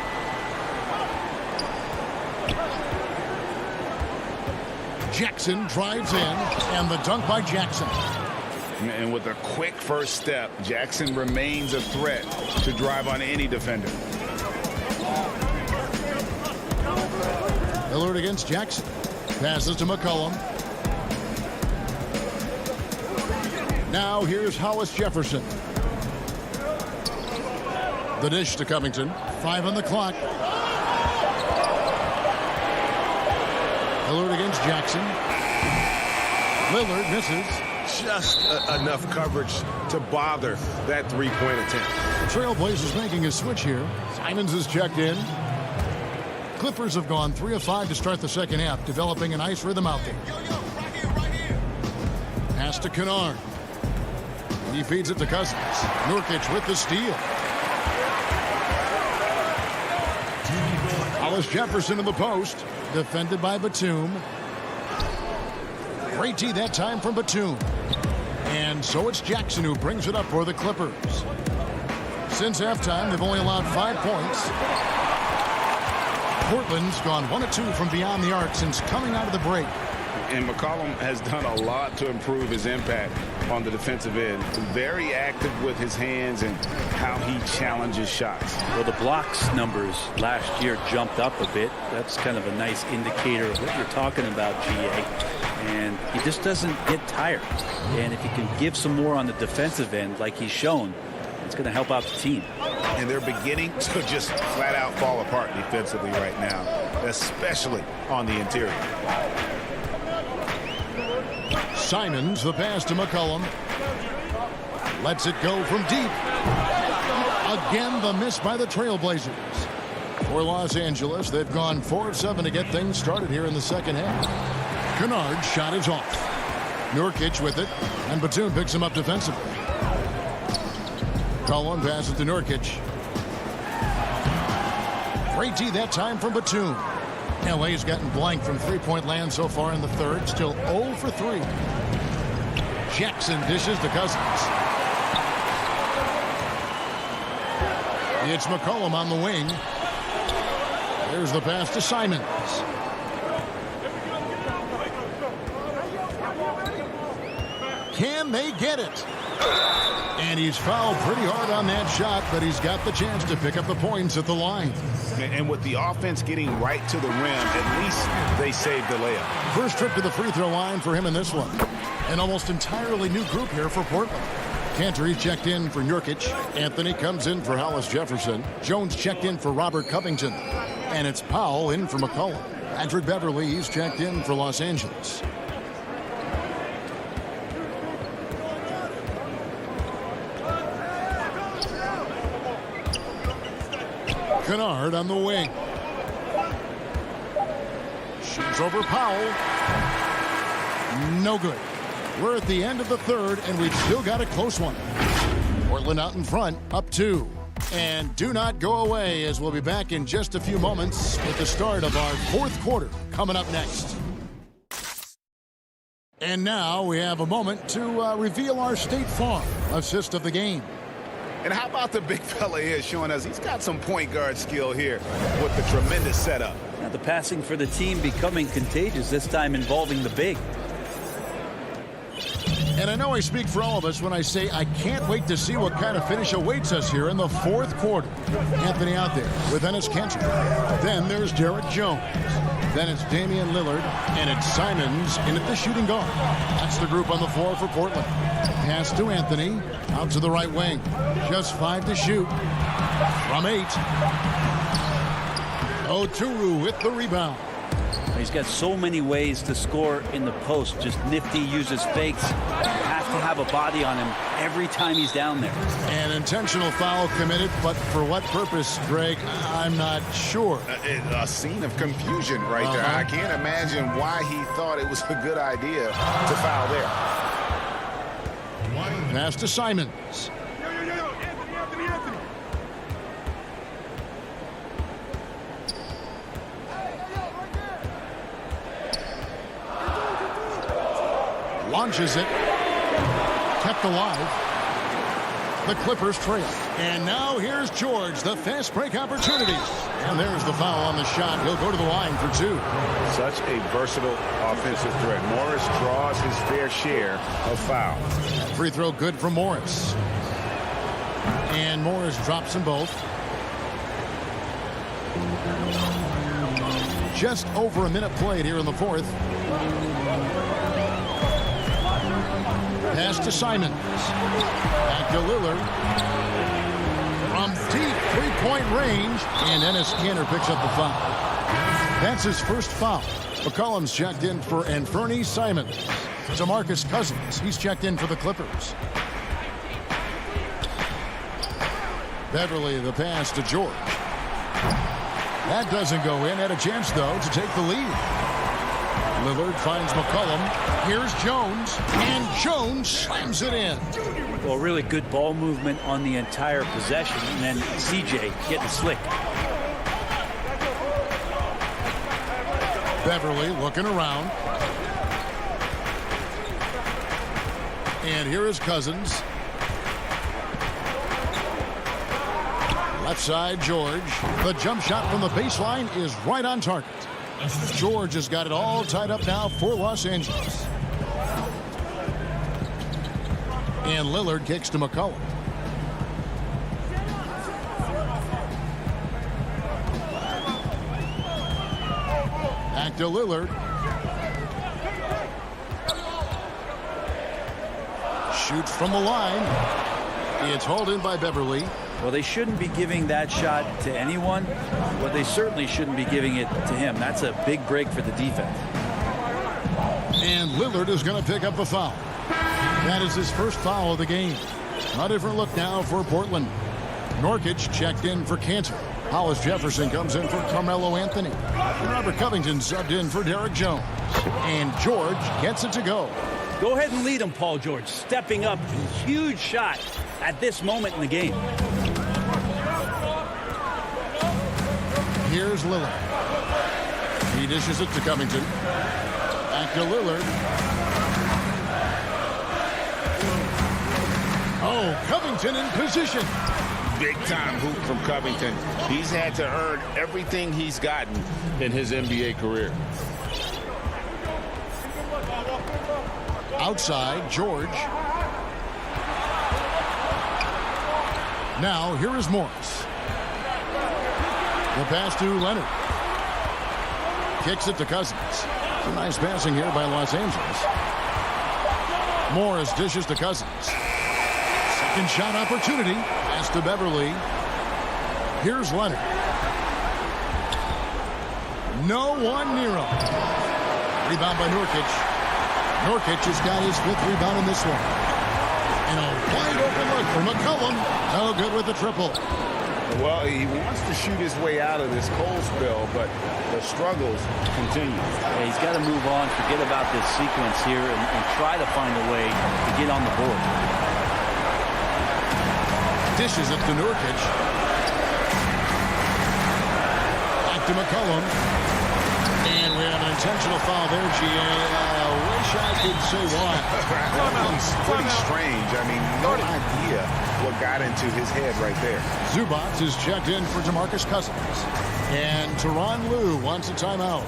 Jackson drives in, and the dunk by Jackson. And with a quick first step, Jackson remains a threat to drive on any defender. Lillard against Jackson. Passes to McCollum. Now here's Hollis Jefferson. The dish to Covington. 5 on the clock. Lillard against Jackson. Lillard misses. Just enough coverage to bother that three-point attempt. The Trailblazers making a switch here. Simons is checked in. Clippers have gone 3 of 5 to start the second half, developing a nice rhythm out there. Pass to Kennard. He feeds it to Cousins. Nurkic with the steal. Hollis Jefferson in the post. Defended by Batum. Great D that time from Batum. And so it's Jackson who brings it up for the Clippers. Since halftime, they've only allowed 5 points. Portland's gone 1 of 2 from beyond the arc since coming out of the break. And McCollum has done a lot to improve his impact on the defensive end. Very active with his hands and how he challenges shots. Well, the blocks numbers last year jumped up a bit. That's kind of a nice indicator of what you're talking about, GA. And he just doesn't get tired. And if he can give some more on the defensive end like he's shown, it's going to help out the team. And they're beginning to just flat out fall apart defensively right now, especially on the interior. Simons, the pass to McCollum. Lets it go from deep. Again, the miss by the Trailblazers. For Los Angeles, they've gone 4 of 7 to get things started here in the second half. Kennard's shot is off. Nurkic with it, and Batum picks him up defensively. Cullen passes to Nurkic. Great D that time from Batum. LA's gotten blank from three-point land so far in the third. Still 0 for 3. Jackson dishes to Cousins. It's McCollum on the wing. There's the pass to Simons. Can they get it? And he's fouled pretty hard on that shot, but he's got the chance to pick up the points at the line. And with the offense getting right to the rim, at least they saved the layup. First trip to the free throw line for him in this one. An almost entirely new group here for Portland. Cantor checked in for Nurkic. Anthony comes in for Hollis Jefferson. Jones checked in for Robert Covington. And it's Powell in for McCollum. Patrick Beverly's checked in for Los Angeles. Kennard on the wing. Shoots over Powell. No good. We're at the end of the third, and we've still got a close one. Portland out in front, up 2. And do not go away, as we'll be back in just a few moments with the start of our fourth quarter coming up next. And now we have a moment to reveal our State Farm assist of the game. And how about the big fella here showing us he's got some point guard skill here with the tremendous setup. Now the passing for the team becoming contagious, this time involving the big. And I know I speak for all of us when I say I can't wait to see what kind of finish awaits us here in the fourth quarter. Anthony out there with Enes Kanter. Then there's Derek Jones. Then it's Damian Lillard. And it's Simons in at the shooting guard. That's the group on the floor for Portland. Pass to Anthony. Out to the right wing. Just 5 to shoot. From 8. Oturu with the rebound. He's got so many ways to score in the post. Just nifty, uses fakes. You have have to have a body on him every time he's down there. An intentional foul committed, but for what purpose, Greg? I'm not sure. A scene of confusion right there. I can't imagine why he thought it was a good idea to foul there. Pass to Simons. Launches it. Kept alive. The Clippers trail. And now here's George, the fast break opportunity. And there's the foul on the shot. He'll go to the line for 2. Such a versatile offensive threat. Morris draws his fair share of fouls. Free throw good from Morris. And Morris drops them both. Just over a minute played here in the fourth. Pass to Simons. Back to Lillard. From deep three-point range. And Enes Kanter picks up the foul. That's his first foul. McCollum's checked in for Anfernee Simons. DeMarcus Cousins. He's checked in for the Clippers. Beverly, the pass to George. That doesn't go in. Had a chance, though, to take the lead. Lillard finds McCollum. Here's Jones. And Jones slams it in. Well, really good ball movement on the entire possession. And then CJ getting slick. Beverly looking around. And here is Cousins. Left side, George. The jump shot from the baseline is right on target. George has got it all tied up now for Los Angeles. And Lillard kicks to McCollum. Back to Lillard. Shoots from the line. It's hauled in by Beverly. Well, they shouldn't be giving that shot to anyone, but they certainly shouldn't be giving it to him. That's a big break for the defense. And Lillard is going to pick up the foul. That is his first foul of the game. A different look now for Portland. Nurkic checked in for Kanter. Hollis Jefferson comes in for Carmelo Anthony. Robert Covington subbed in for Derek Jones. And George gets it to go. Go ahead and lead him, Paul George. Stepping up, huge shot at this moment in the game. Here's Lillard. He dishes it to Covington. Back to Lillard. Oh, Covington in position. Big time hoop from Covington. He's had to earn everything he's gotten in his NBA career. Outside, George. Now, here is Morris. The pass to Leonard. Kicks it to Cousins. Some nice passing here by Los Angeles. Morris dishes to Cousins. Second shot opportunity. Pass to Beverly. Here's Leonard. No one near him. Rebound by Nurkic. Nurkic has got his 5th rebound in this one. And a wide open look for McCollum. No good with the triple. Well, he wants to shoot his way out of this cold spell, but the struggles continue. Yeah, he's got to move on, forget about this sequence here, and try to find a way to get on the board. Dishes it to Nurkic. Back to McCollum. And we have an intentional foul there, GA. I wish I could say why. It's pretty strange. I mean, no idea what got into his head right there. Zubac is checked in for DeMarcus Cousins. And Tyronn Lue wants a timeout.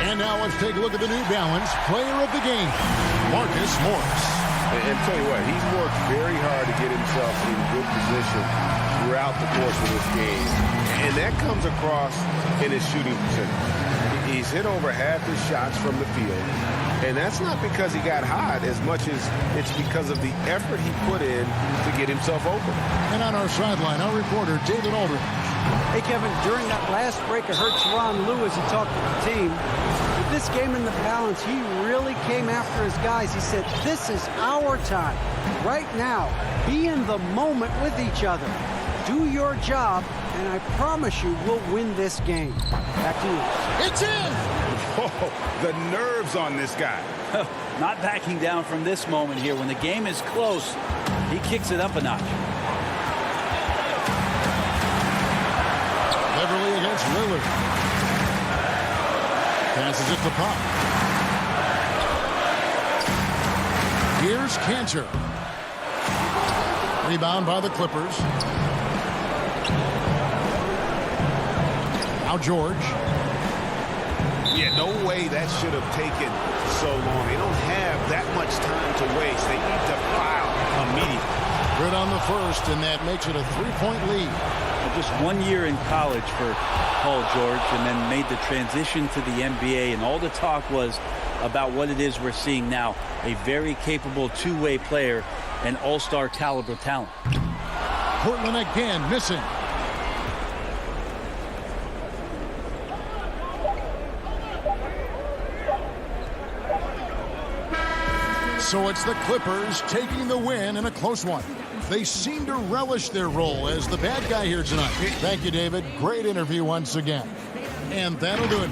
And now let's take a look at the New Balance player of the game, Marcus Morris. And tell you what, he's worked very hard to get himself in good position throughout the course of this game. And that comes across in his shooting percentage. He He's hit over half his shots from the field. And that's not because he got hot as much as it's because of the effort he put in to get himself open. And on our sideline, our reporter, David Aldridge. Hey, Kevin, during that last break, I heard Sharon Lewis, he talked to the team. With this game in the balance, he really came after his guys. He said, this is our time. Right now, be in the moment with each other. Do your job, and I promise you we'll win this game. Back to you. It's in! Oh, the nerves on this guy. Not backing down from this moment here. When the game is close, he kicks it up a notch. Beverly against Lillard. Passes it to Pop. Here's Cantor. Rebound by the Clippers. Now George. Yeah, no way that should have taken so long. They don't have that much time to waste. They need to foul immediately. Good on the first, and that makes it a 3-point lead. Just 1 year in college for Paul George, and then made the transition to the NBA, and all the talk was about what it is we're seeing now. A very capable two-way player and all-star caliber talent. Portland again missing. So it's the Clippers taking the win in a close one. They seem to relish their role as the bad guy here tonight. Thank you, David. Great interview once again. And that'll do it.